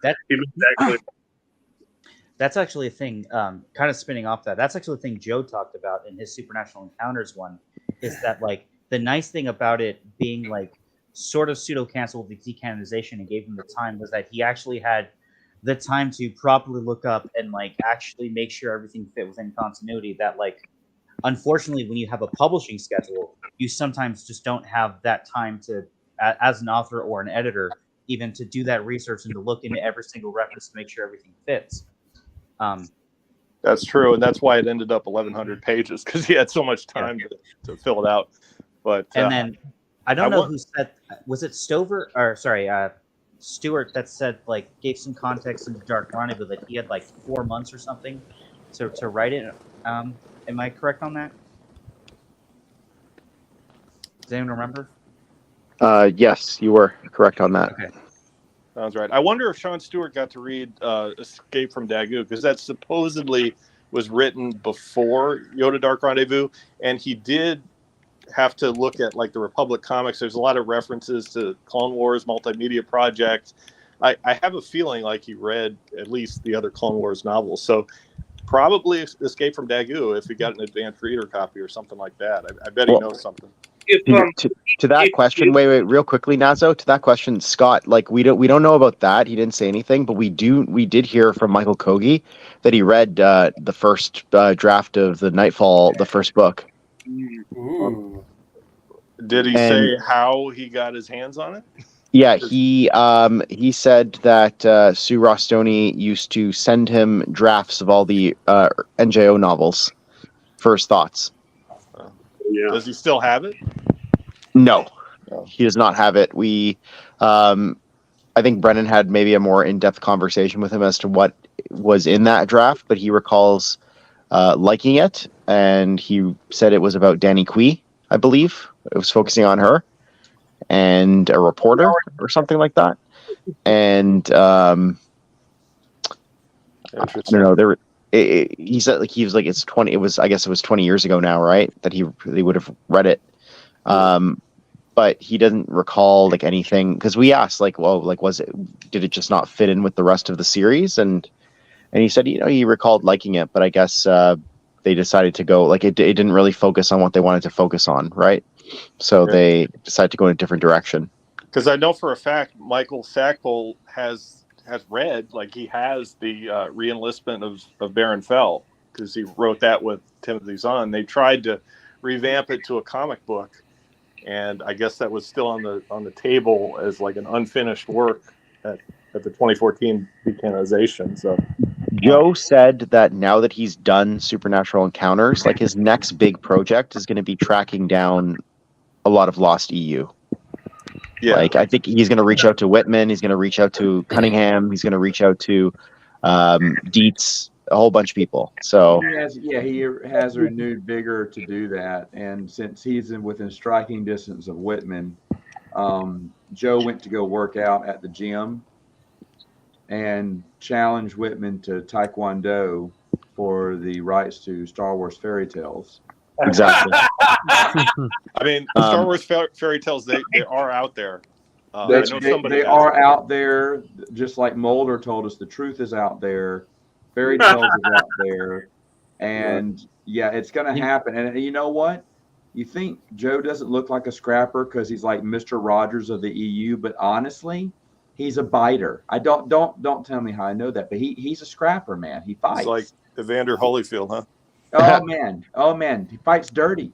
that's actually a thing, kind of spinning off that. That's actually the thing Joe talked about in his Supernatural Encounters one, is that like the nice thing about it being like sort of pseudo-canceled with the decanonization and gave him the time was that he actually had the time to properly look up and like actually make sure everything fit within continuity. That like, unfortunately, when you have a publishing schedule, you sometimes just don't have that time to, as an author or an editor, even to do that research and to look into every single reference to make sure everything fits. That's true, and that's why it ended up 1,100 pages, because he had so much time to fill it out. But and then I don't know who said, was it Stover or sorry, Stewart that said like gave some context into Dark Rendezvous that he had like 4 months or something to write it. Am I correct on that? Does anyone remember? Yes, you were correct on that. Okay. Sounds right. I wonder if Sean Stewart got to read Escape from Dagu, because that supposedly was written before Yoda Dark Rendezvous, and he did have to look at like the Republic comics. There's a lot of references to Clone Wars multimedia projects. I have a feeling like he read at least the other Clone Wars novels. So probably Escape from Dagu, if he got an advanced reader copy or something like that. I bet he knows something. To that question, wait, real quickly, Nazo. To that question, Scott, like we don't know about that. He didn't say anything, but we did hear from Michael Kogi that he read the first draft of the Nightfall, the first book. Ooh. Did he say how he got his hands on it? Yeah, he said that Sue Rostoni used to send him drafts of all the NJO novels for his thoughts. Yeah. Does he still have it? No, he does not have it. I think Brennan had maybe a more in-depth conversation with him as to what was in that draft, but he recalls liking it, and he said it was about Danny Quee, I believe. It was focusing on her and a reporter or something like that. And I don't know. He said like it's 20. It was, I guess it was 20 years ago now, right? That they would have read it. But he doesn't recall like anything, because we asked like, well, like did it just not fit in with the rest of the series? And he said, he recalled liking it, but I guess they decided to go like it didn't really focus on what they wanted to focus on, right? So they decided to go in a different direction. Because I know for a fact Michael Stackpole has read, like he has the re-enlistment of Baron Fell, because he wrote that with Timothy Zahn. They tried to revamp it to a comic book, and I guess that was still on the table as like an unfinished work at the 2014 decanonization. So Joe said that now that he's done Supernatural Encounters, like his next big project is going to be tracking down a lot of lost EU. Yeah. Like I think he's going to reach out to Whitman. He's going to reach out to Cunningham. He's going to reach out to Dietz, a whole bunch of people. So he has a renewed vigor to do that. And since he's within striking distance of Whitman, Joe went to go work out at the gym and challenged Whitman to Taekwondo for the rights to Star Wars fairy tales. Exactly. I mean, Star Wars fairy tales, they are out there. They are out there, just like Mulder told us. The truth is out there. Fairy tales is out there, and it's going to happen. And you know what? You think Joe doesn't look like a scrapper because he's like Mr. Rogers of the EU, but honestly, he's a biter. I don't tell me how I know that, but he's a scrapper, man. He fights. He's like Evander Holyfield, huh? Oh man, he fights dirty.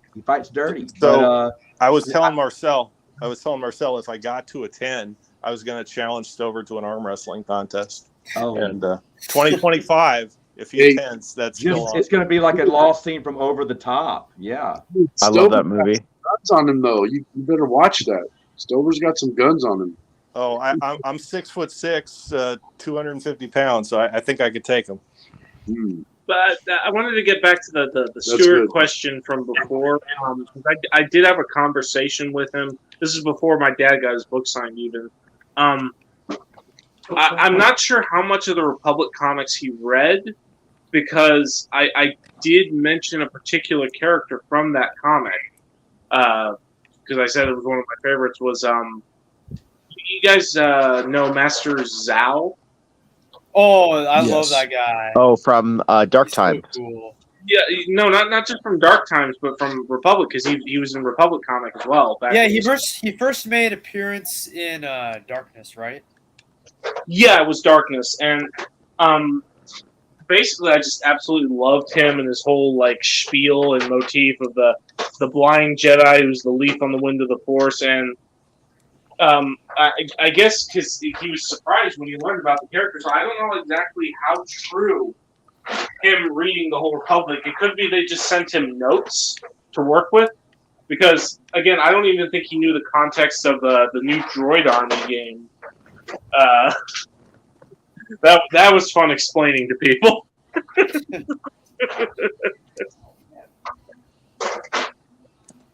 So I was telling Marcel, if I got to a 10, I was going to challenge Stover to an arm wrestling contest. Oh. And 2025, if he attends, that's still on. It's going to be like a lost scene from Over the Top. Yeah. I love that movie. Guns on him though. You better watch that. Stover's got some guns on him. Oh, I'm 6'6", 250 pounds, so I think I could take him. But I wanted to get back to the Stewart question from before. I did have a conversation with him. This is before my dad got his book signed, even. I'm not sure how much of the Republic comics he read, because I did mention a particular character from that comic. Because I said it was one of my favorites. Was you guys know Master Zhao? Oh, I love that guy. Oh, from Dark Times. So cool. Yeah, no, not just from Dark Times, but from Republic, because he was in Republic comic as well. Yeah, he first made appearance in Darkness, right? Yeah, it was Darkness, and basically, I just absolutely loved him and his whole like spiel and motif of the blind Jedi who's the leaf on the wind of the Force, and I guess because he was surprised when he learned about the character, so I don't know exactly how true him reading the whole Republic. It could be they just sent him notes to work with, because again, I don't even think he knew the context of the new Droid Army game. That was fun explaining to people.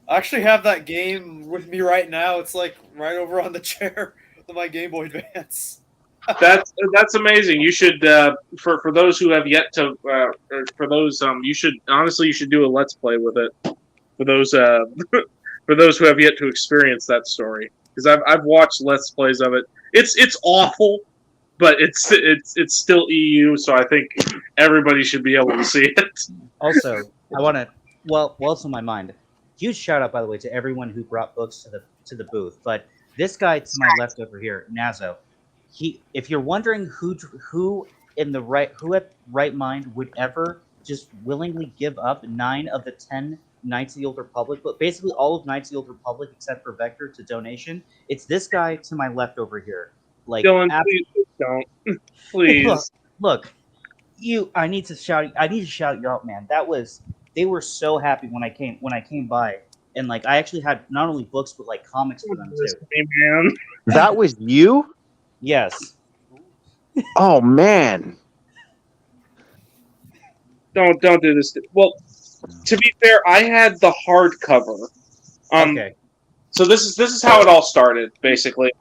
I actually have that game with me right now. It's like right over on the chair of my Game Boy Advance. That's amazing. You should for those who have yet to for those you should do a Let's Play with it for those for those who have yet to experience that story, because I've watched Let's Plays of it. It's awful, but it's still EU, so I think everybody should be able to see it. Also, I want to what's on my mind. Huge shout out, by the way, to everyone who brought books to the booth. But this guy to my left over here, Nazo, if you're wondering who at right mind would ever just willingly give up 9 of the 10 Knights of the Old Republic, but basically all of Knights of the Old Republic except for Vector to donation, it's this guy to my left over here. Like, Dylan, please don't. Please. Look, I need to shout you out, man. They were so happy when I came by, and like I actually had not only books but like comics for them too. Man. That was you? Yes. Oh man. Don't do this. Well, to be fair, I had the hardcover. Okay. So this is how it all started, basically.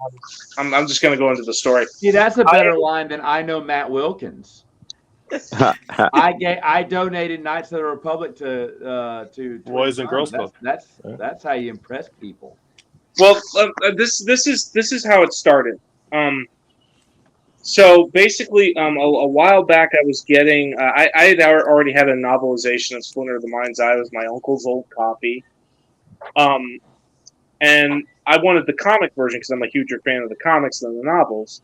I'm just going to go into the story. See, that's a better line than I know Matt Wilkins. I donated Knights of the Republic to Boys and Girls Club. That's how you impress people. Well, this is how it started. So basically, a while back, I was getting. I had already had a novelization of Splinter of the Mind's Eye. It was my uncle's old copy. And I wanted the comic version because I'm a huger fan of the comics than the novels.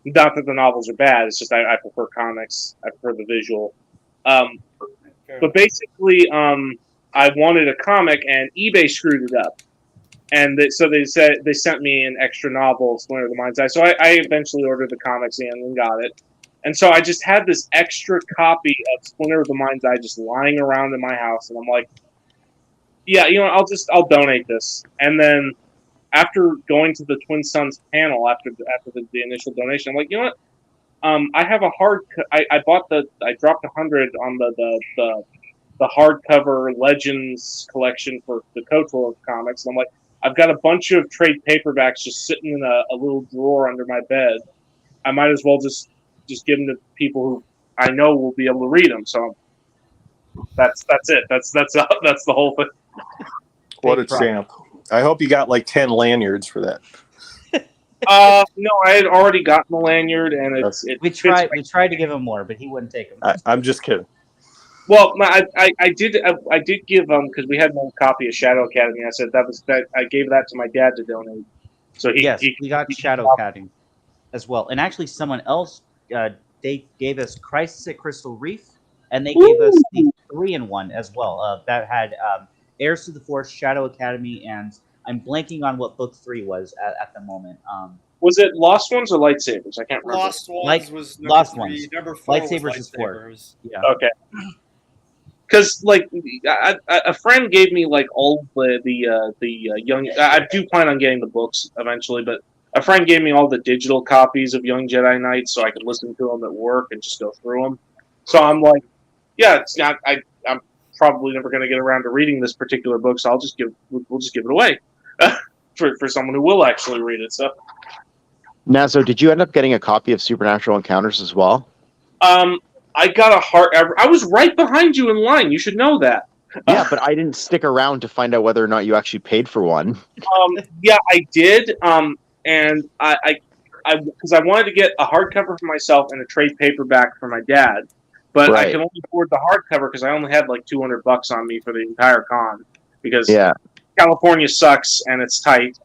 Not that the novels are bad. It's just I prefer comics. I prefer the visual. But basically, I wanted a comic, and eBay screwed it up. And so they sent me an extra novel, Splinter of the Mind's Eye. So I eventually ordered the comics and got it. And so I just had this extra copy of Splinter of the Mind's Eye just lying around in my house, and I'm like, yeah, I'll donate this. And then after going to the Twin Sons panel after the initial donation, I'm like, you know what? I have a I dropped 100 on the hardcover Legends collection for the Kotor comics. And I'm like, I've got a bunch of trade paperbacks just sitting in a little drawer under my bed. I might as well just give them to people who I know will be able to read them. So that's it. That's the whole thing. What a champ! I hope you got like 10 lanyards for that. No, I had already gotten the lanyard, and we tried to give him more, but he wouldn't take them. I'm just kidding. Well, I did give because we had one copy of Shadow Academy. I said that I gave that to my dad to donate. So we got Shadow Academy as well, and actually someone else they gave us Crisis at Crystal Reef, and they gave us the 3-in-1 as well. That had Heirs to the Force, Shadow Academy, and I'm blanking on what book 3 was at the moment. Was it Lost Ones or Lightsabers? I can't remember. Lost Ones Like was number Lost 3. Ones. Number 4 was Lightsabers is 4. lightsabers. Yeah. Okay. Because like a friend gave me like all the young. I do plan on getting the books eventually, but a friend gave me all the digital copies of Young Jedi Knights so I could listen to them at work and just go through them. So I'm like, yeah, it's not. I'm probably never going to get around to reading this particular book, so we'll just give it away for someone who will actually read it. So. Nazo, did you end up getting a copy of Supernatural Encounters as well? I got a hard. I was right behind you in line. You should know that. Yeah, but I didn't stick around to find out whether or not you actually paid for one. Yeah, I did. And I because I wanted to get a hardcover for myself and a trade paperback for my dad, but Right. I can only afford the hardcover because I only had like $200 on me for the entire con because California sucks and it's tight.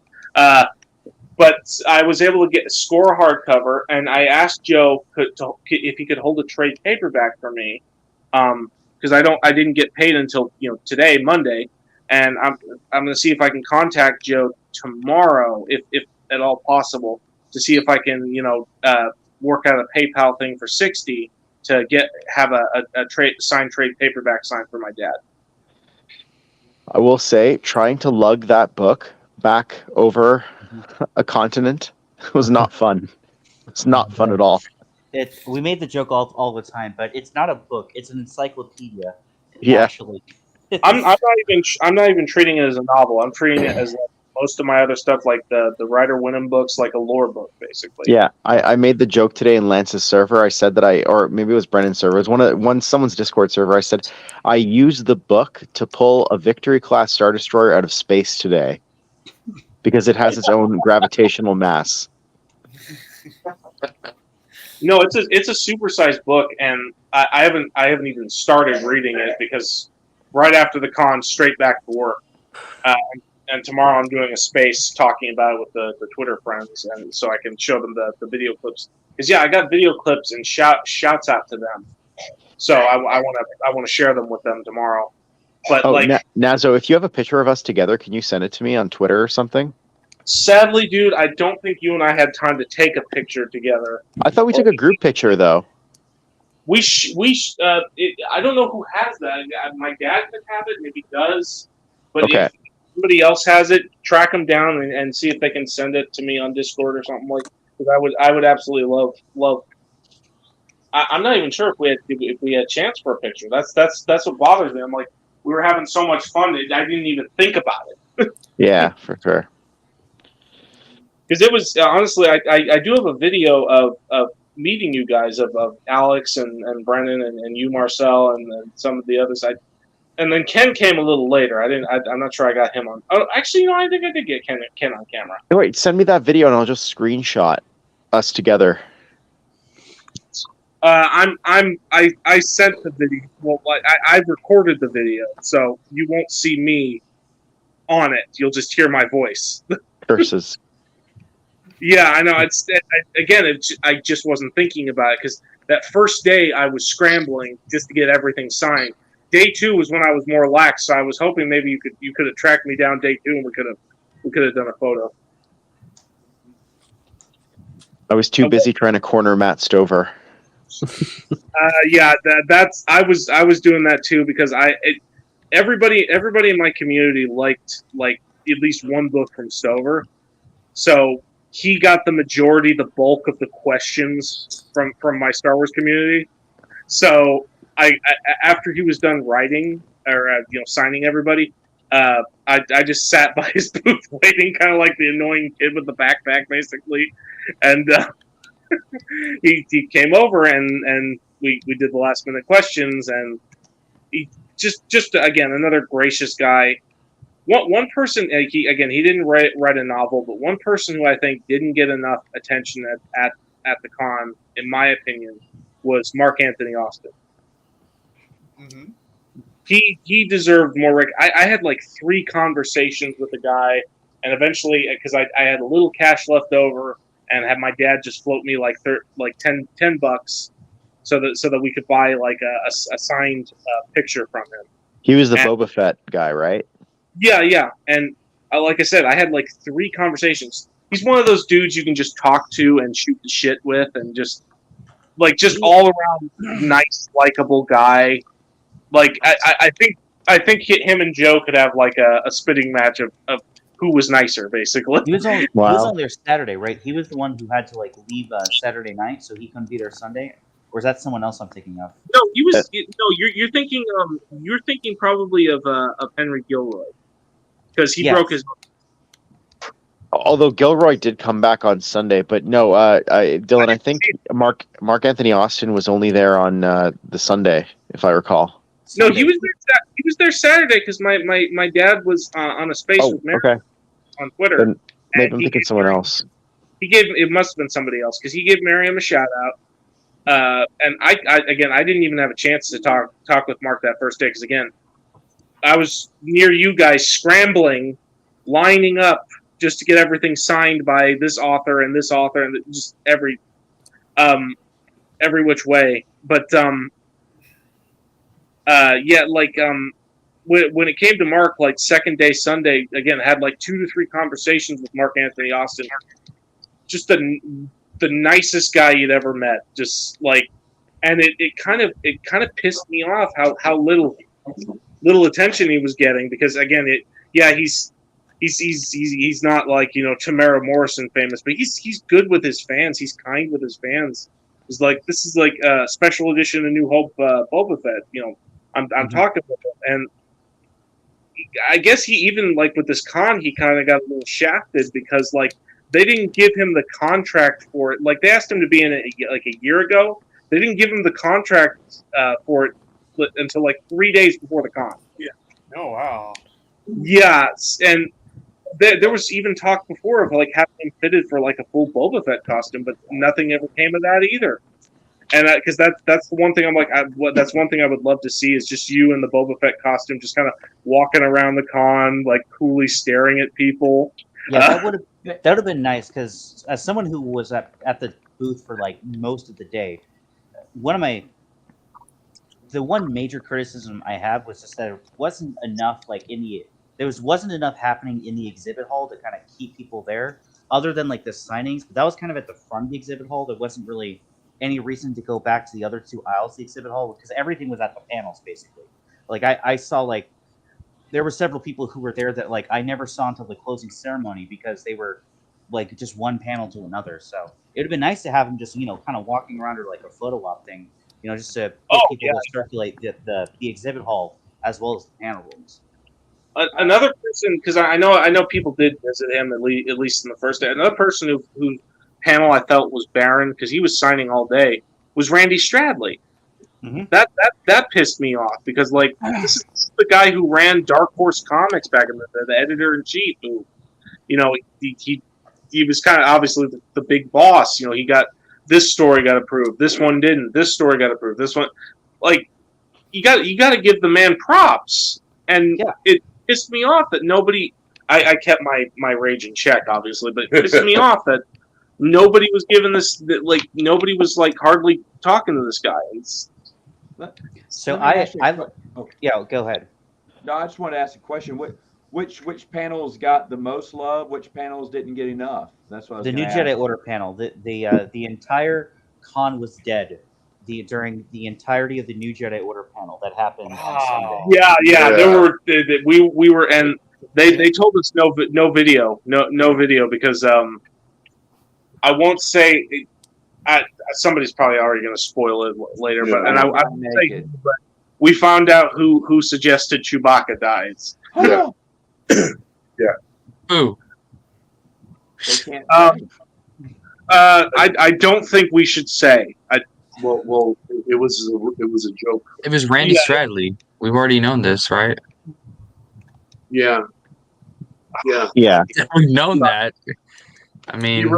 But I was able to get a score hardcover, and I asked Joe if he could hold a trade paperback for me, because I didn't get paid until today, Monday, and I'm going to see if I can contact Joe tomorrow, if at all possible, to see if I can work out a PayPal thing for $60 to have a signed trade paperback signed for my dad. I will say, trying to lug that book back over a continent was not fun. It's not fun at all. We made the joke all the time, but it's not a book; it's an encyclopedia. Yeah. Actually, I'm not even treating it as a novel. I'm treating it as like most of my other stuff, like the Ryder Wynnum books, like a lore book, basically. Yeah, I made the joke today in Lance's server. I said that or maybe it was Brennan's server. It was someone's Discord server. I said I used the book to pull a Victory class Star Destroyer out of space today because it has its own gravitational mass. No, it's a supersized book, and I haven't even started reading it because right after the con, straight back to work. And tomorrow I'm doing a space talking about it with the Twitter friends, and so I can show them the video clips. Because I got video clips and shouts out to them. So I want to share them with them tomorrow. But Nazo, if you have a picture of us together, can you send it to me on Twitter or something? Sadly, dude, I don't think you and I had time to take a picture together. I thought we took a group picture though. I don't know who has that. My dad could have it, maybe does. But Okay. if somebody else has it, track them down and see if they can send it to me on Discord or something like. Because I would absolutely love. I'm not even sure if we had a chance for a picture. That's what bothers me. I'm like, we were having so much fun, I didn't even think about it. Yeah, for sure. Because it was honestly, I do have a video of meeting you guys of Alex and Brennan and you, Marcel, and some of the others. And then Ken came a little later. I'm not sure I got him on. Oh, actually, I think I did get Ken on camera. Hey, wait, send me that video and I'll just screenshot us together. I sent the video. Well, I've recorded the video, so you won't see me on it. You'll just hear my voice. Curses. Yeah, I know. I just wasn't thinking about it because that first day I was scrambling just to get everything signed. Day 2 was when I was more lax, so I was hoping maybe you could have tracked me down day 2 and we could have done a photo. I was too busy trying to corner Matt Stover. Yeah, I was doing that too because everybody in my community liked like at least one book from Stover, so he got the the bulk of the questions from my Star Wars community. So I after he was done writing or signing everybody, I just sat by his booth waiting, kind of like the annoying kid with the backpack, basically, and he came over and we did the last minute questions, and he just again another gracious guy. One person, he didn't write a novel, but one person who I think didn't get enough attention at the con, in my opinion, was Mark Anthony Austin. Mm-hmm. He deserved more. I had like 3 conversations with the guy, and eventually, because I had a little cash left over, and had my dad just float me like $10, so that we could buy like a signed picture from him. He was the Boba Fett guy, right? Yeah, and like I said, I had like 3 conversations. he's one of those dudes you can just talk to and shoot the shit with, and just all around nice, likable guy. Like I think him and Joe could have like a spitting match of who was nicer, basically. He was only Wow. there Saturday, right? He was the one who had to like leave Saturday night, so he couldn't be there Sunday. Or is that someone else I'm thinking of? No, he was. No, you're thinking. You're thinking probably of Henry Gilroy, because he broke his. Although Gilroy did come back on Sunday, but no, Dylan, I think Mark Anthony Austin was only there on the Sunday, if I recall. No, he was there. He was there Saturday because my dad was on a space with Mary on Twitter. Then maybe I'm thinking someone else. He gave it must have been somebody else because he gave Miriam a shout out. And I didn't even have a chance to talk with Mark that first day because again, I was near you guys scrambling, lining up just to get everything signed by this author and just every which way. But when it came to Mark, like second day Sunday, again, I had like 2 to 3 conversations with Mark Anthony Austin. Just the nicest guy you'd ever met. Just like, and it kind of pissed me off how little attention he was getting because again, he's not like, Tamara Morrison famous, but he's good with his fans. He's kind with his fans. It's like, this is like a special edition of New Hope Boba Fett. I'm talking with him, and I guess he even like with this con, he kind of got a little shafted because like they didn't give him the contract for it. Like they asked him to be in it like a year ago. They didn't give him the contract for it until like 3 days before the con. Yeah. Oh wow. Yeah, and there was even talk before of like having him fitted for like a full Boba Fett costume, but nothing ever came of that either. And because that's the one thing I'm like, that's one thing I would love to see is just you in the Boba Fett costume, just kind of walking around the con, like coolly staring at people. Yeah, that would have been nice because as someone who was at the booth for like most of the day, the one major criticism I have was just that it wasn't enough wasn't enough happening in the exhibit hall to kind of keep people there, other than like the signings. But that was kind of at the front of the exhibit hall. There wasn't really any reason to go back to the other 2 aisles of the exhibit hall because everything was at the panels basically. Like I saw like there were several people who were there that like I never saw until the closing ceremony because they were like just one panel to another. So it would have been nice to have them just kind of walking around or like a photo op thing, just to get people to circulate the exhibit hall as well as the panel rooms. Another person, because I know people did visit him at least in the first day. Another person who panel I felt was barren because he was signing all day was Randy Stradley. Mm-hmm. That pissed me off because like this is the guy who ran Dark Horse Comics back in the editor in chief who, he was kind of obviously the big boss. He got this story got approved, this one didn't. This story got approved, this one. Like you got to give the man props, and it pissed me off that nobody. I kept my rage in check, obviously, but it pissed me off that nobody was giving this. Like nobody was like hardly talking to this guy. So go ahead. No, I just want to ask a question. Which panels got the most love? Which panels didn't get enough? That's what I was The New ask. Jedi Order panel. The entire con was dead. During the entirety of the New Jedi Order panel that happened on Sunday. Yeah. There were we were, and they told us no video because I won't say. Somebody's probably already going to spoil it later, but I won't say. But we found out who suggested Chewbacca dies. Yeah. Yeah. Who? I don't think we should say. Well, it was a joke. It was Randy Stradley. We've already known this, right? Yeah. We've known that. I mean,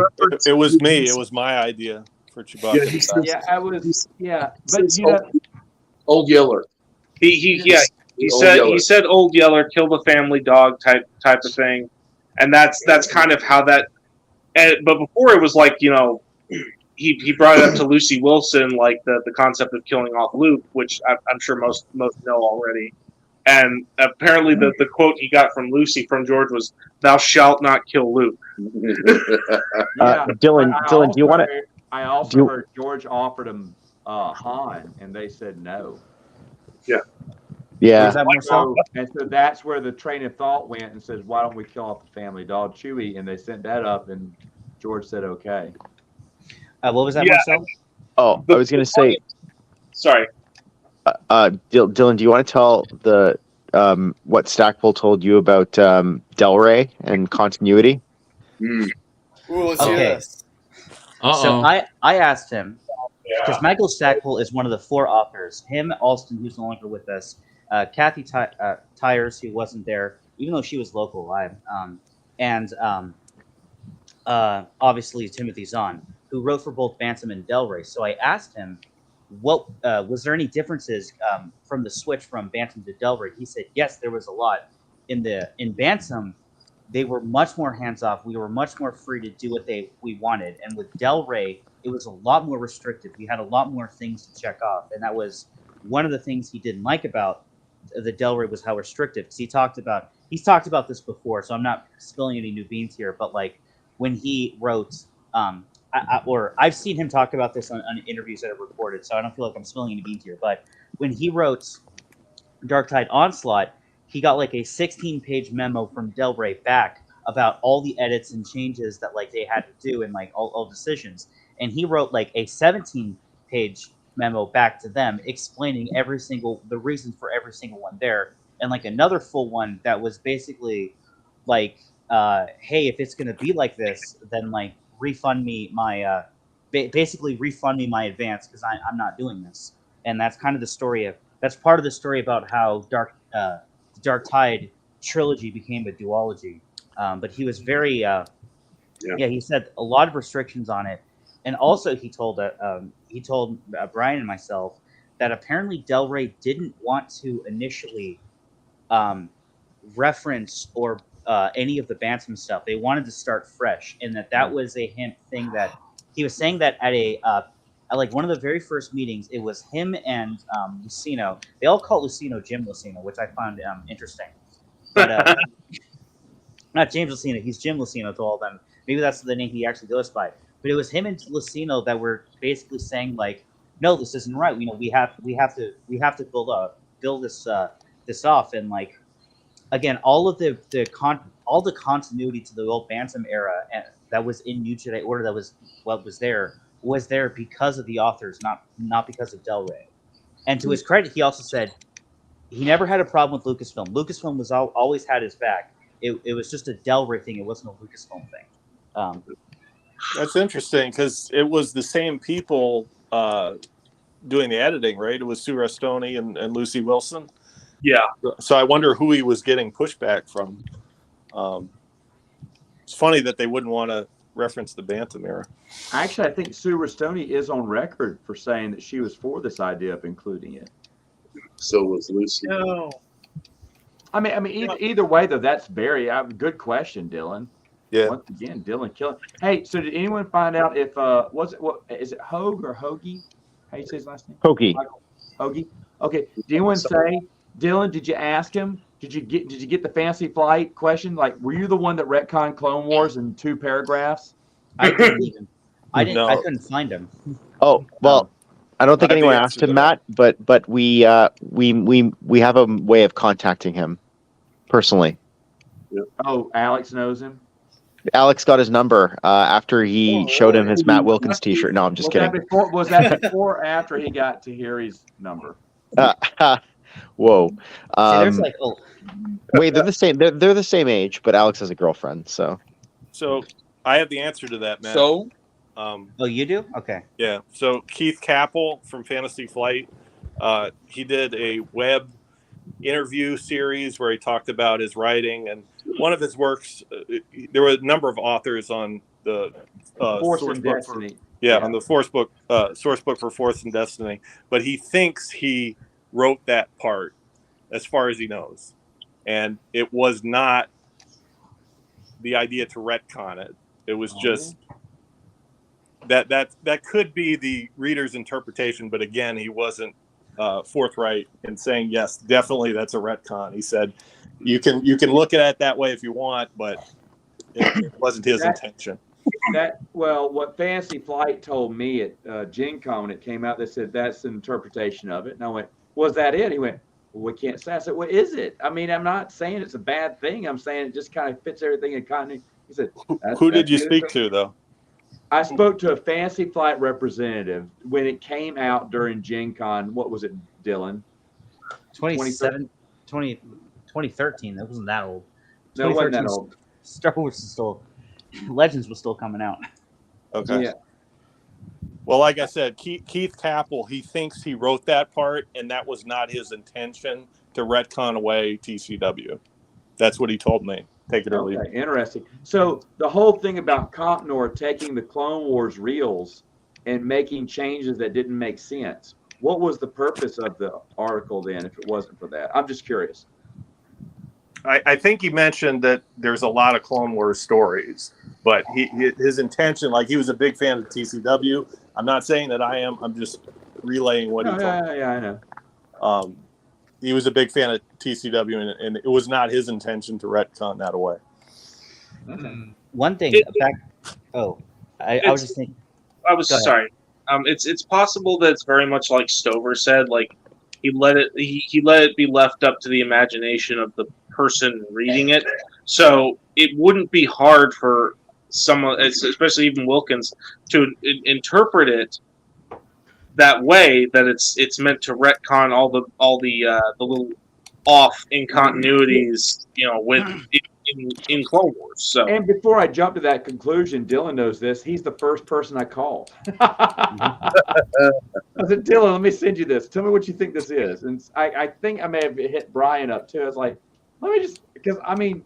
it was me. It was my idea for Chewbacca. I was. Yeah, but Old Yeller. He said Old Yeller, kill the family dog type of thing, and that's kind of how that. But before it was like he brought it up to Lucy Wilson, like the concept of killing off Luke, which I'm sure most know already, And apparently, the quote he got from Lucy from George was, "Thou shalt not kill Luke." Yeah, Dylan, but Dylan, do you want to? I also heard George offered him Han, and they said no. Yeah. Yeah. Was that Marcel? And so that's where the train of thought went and says, why don't we kill off the family dog, Chewie? And they sent that up, and George said okay. What was that, Yeah. Marcel? Oh, I was going to say, Sorry. Dylan, do you want to tell the what Stackpole told you about Del Rey and continuity? Ooh, let's hear Okay. this. So I asked him, because Yeah. Michael Stackpole is one of the 4 authors. Him, Alston, who's no longer with us, Kathy Tyers, who wasn't there, even though she was local live, and obviously Timothy Zahn, who wrote for both Bantam and Del Rey. So I asked him, what was there any differences from the switch from Bantam to Del Rey? He said yes, there was a lot. In Bantam, they were much more hands off. We were much more free to do what we wanted. And with Del Rey, it was a lot more restrictive. We had a lot more things to check off, and that was one of the things he didn't like about the Del Rey was how restrictive. Because he's talked about this before, so I'm not spilling any new beans here. But like when he wrote, or I've seen him talk about this on interviews that I've recorded, so I don't feel like I'm spilling any beans here. But when he wrote Dark Tide Onslaught, he got like a 16-page memo from Del Rey back about all the edits and changes that like they had to do and like all decisions. And he wrote like a 17-page memo back to them explaining the reasons for every single one there, and like another full one that was basically like, hey, if it's gonna be like this, then like refund me my basically refund me my advance because I'm not doing this. And that's kind of the story of that's part of the story about how the Dark Tide trilogy became a duology. But he was very he said a lot of restrictions on it, and also he told Brian and myself that apparently Del Rey didn't want to initially reference or any of the Bantam stuff. They wanted to start fresh, and that was a thing that he was saying that at like one of the very first meetings, it was him and Lucino. They all call Lucino Jim Lucino, which I found interesting. But not James Lucino, he's Jim Lucino to all of them. Maybe that's the name he actually goes by. But it was him and Lucino that were basically saying like, no, this isn't right. You know, we have to build this off, and like again, all of all the continuity to the old Bantam era that was in New Jedi Order, that was what was there because of the authors, not because of Del Rey. And to his credit, he also said he never had a problem with Lucasfilm. Lucasfilm was always had his back. It was just a Del Rey thing. It wasn't a Lucasfilm thing. That's interesting because it was the same people doing the editing, right? It was Sue Restoni and Lucy Wilson. Yeah. So I wonder who he was getting pushback from. It's funny that they wouldn't want to reference the Bantam era. Actually, I think Sue Restoni is on record for saying that she was for this idea of including it. So was Lucy. No. I mean, either way though, that's very good question, Dylan. Yeah. Once again, Dylan killing. Hey, so did anyone find out if is it Hogue or Hoagie? How you say his last name? Hoagie. Hoagie. Okay. Did anyone say, Dylan? Did you ask him? Did you get the Fantasy Flight question? Like, were you the one that retconned Clone Wars in 2 paragraphs? I didn't even. I No. couldn't find him. Oh well, I don't think I have the anyone answer asked to him, that. Matt. But we have a way of contacting him personally. Oh, Alex knows him. Alex got his number after he showed him his Matt Wilkins T-shirt. No, I'm just kidding. Was that before or after he got Tahiri's number? Whoa. See, there's like Wait, they're the same. They're the same age, but Alex has a girlfriend. So I have the answer to that, Matt. So, oh, you do? Okay. Yeah. So Keith Capel from Fantasy Flight, he did a web interview series where he talked about his writing, and one of his works. There were a number of authors on the Force source and book Destiny. on the source book for Force and Destiny. But he thinks he wrote that part, as far as he knows, and it was not the idea to retcon it. It was just that could be the reader's interpretation, but again, he wasn't forthright in saying yes, definitely that's a retcon. He said you can look at it that way if you want, but it wasn't his intention. What Fantasy Flight told me at Gen Con when it came out, they said that's an interpretation of it. And I went, was that it? He went, well, we can't say. I said, what is it? I mean, I'm not saying it's a bad thing. I'm saying it just kind of fits everything in continuity. He said, who did you speak to, though? I spoke to a Fantasy Flight representative when it came out during Gen Con. What was it, Dylan? 2013. That wasn't that old. No, it wasn't that old. Star Wars is still, Legends was still coming out. Okay. Yeah. Well, like I said, Keith Capel, he thinks he wrote that part, and that was not his intention to retcon away TCW. That's what he told me. Take it or leave it. Interesting. So the whole thing about Compnor taking the Clone Wars reels and making changes that didn't make sense, what was the purpose of the article then if it wasn't for that? I'm just curious. I think he mentioned that there's a lot of Clone Wars stories, but his intention, like he was a big fan of TCW. I'm not saying that I am. I'm just relaying what he told me. Yeah, I know. He was a big fan of TCW, and it was not his intention to retcon that away. One thing, I was just thinking. I was sorry. It's possible that it's very much like Stover said. Like he let it be left up to the imagination of the person reading it. So it wouldn't be hard for someone, especially even Wilkins, to interpret it that way, that it's meant to retcon all the little off incontinuities, in Clone Wars. So, and before I jump to that conclusion, Dylan knows this. He's the first person I called. I said, Dylan, let me send you this. Tell me what you think this is. And I think I may have hit Brian up too. I was like, let me just, because I mean,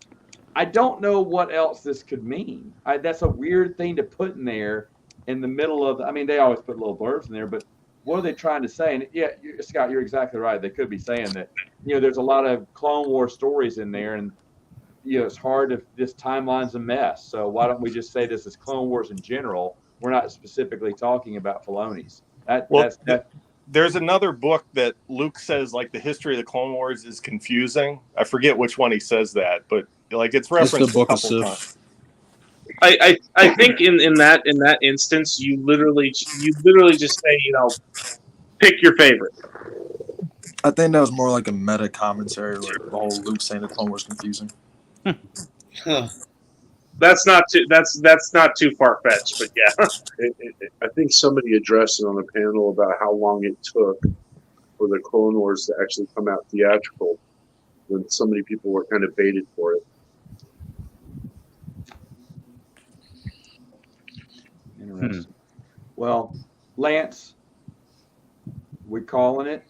I don't know what else this could mean. That's a weird thing to put in there in the middle of, I mean, they always put little blurbs in there, but what are they trying to say? And yeah, Scott, you're exactly right. They could be saying that, there's a lot of Clone War stories in there, and it's hard if this timeline's a mess. So why don't we just say this is Clone Wars in general? We're not specifically talking about Filoni's. There's another book that Luke says, like, the history of the Clone Wars is confusing. I forget which one he says that, but like it's referenced a couple times. I think in that instance, you literally just say, pick your favorite. I think that was more like a meta commentary, like the whole Luke saying the Clone Wars confusing. That's not too far fetched, but yeah. I think somebody addressed it on a panel about how long it took for the Clone Wars to actually come out theatrical, when so many people were kind of baited for it. Interesting. Well, Lance, we calling it?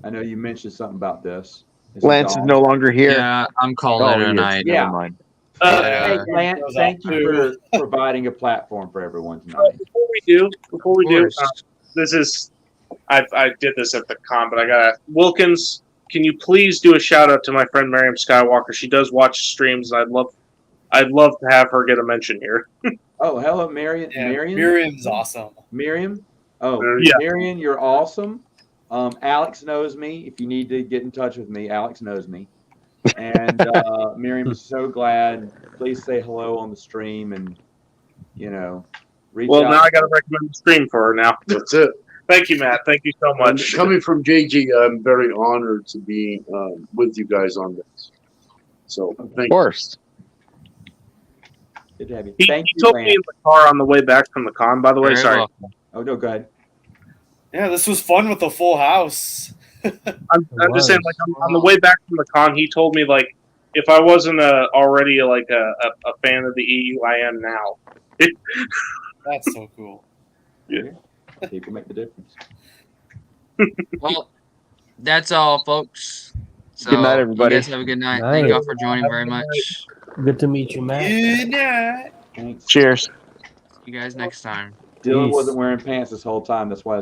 I know you mentioned something about this. Lance is no longer here. Yeah, I'm calling it a night. Yeah. Never mind. Hey, Lance, thank you for providing a platform for everyone tonight. Before we do, this is, I did this at the con, but I got Wilkins. Can you please do a shout out to my friend Miriam Skywalker? She does watch streams, and I'd love to have her get a mention here. Oh, hello, Marion. Yeah, Marion? Miriam's awesome. Miriam? Oh, Yeah. Marion, you're awesome. Alex knows me. If you need to get in touch with me, Alex knows me. And Miriam is so glad. Please say hello on the stream and, reach out. Now I got to recommend the stream for her now. That's it. Thank you, Matt. Thank you so much. Coming from JG, I'm very honored to be with you guys on this. So, thank Of course. Good to have you. He told me in the car on the way back from the con, by the way. Very Sorry. welcome. Oh, no, go ahead. Yeah, this was fun with the full house. I'm just saying, like, on the way back from the con, he told me, like, if I wasn't already like a fan of the EU, I am now. That's so cool. Yeah. People make the difference. Well, that's all, folks. So, Good night, everybody. You guys have a good night. Thank you all for joining very much. Good to meet you, Matt. Good night. Thanks. Cheers. See you guys next time. Dylan Peace. wasn't wearing pants this whole time. That's why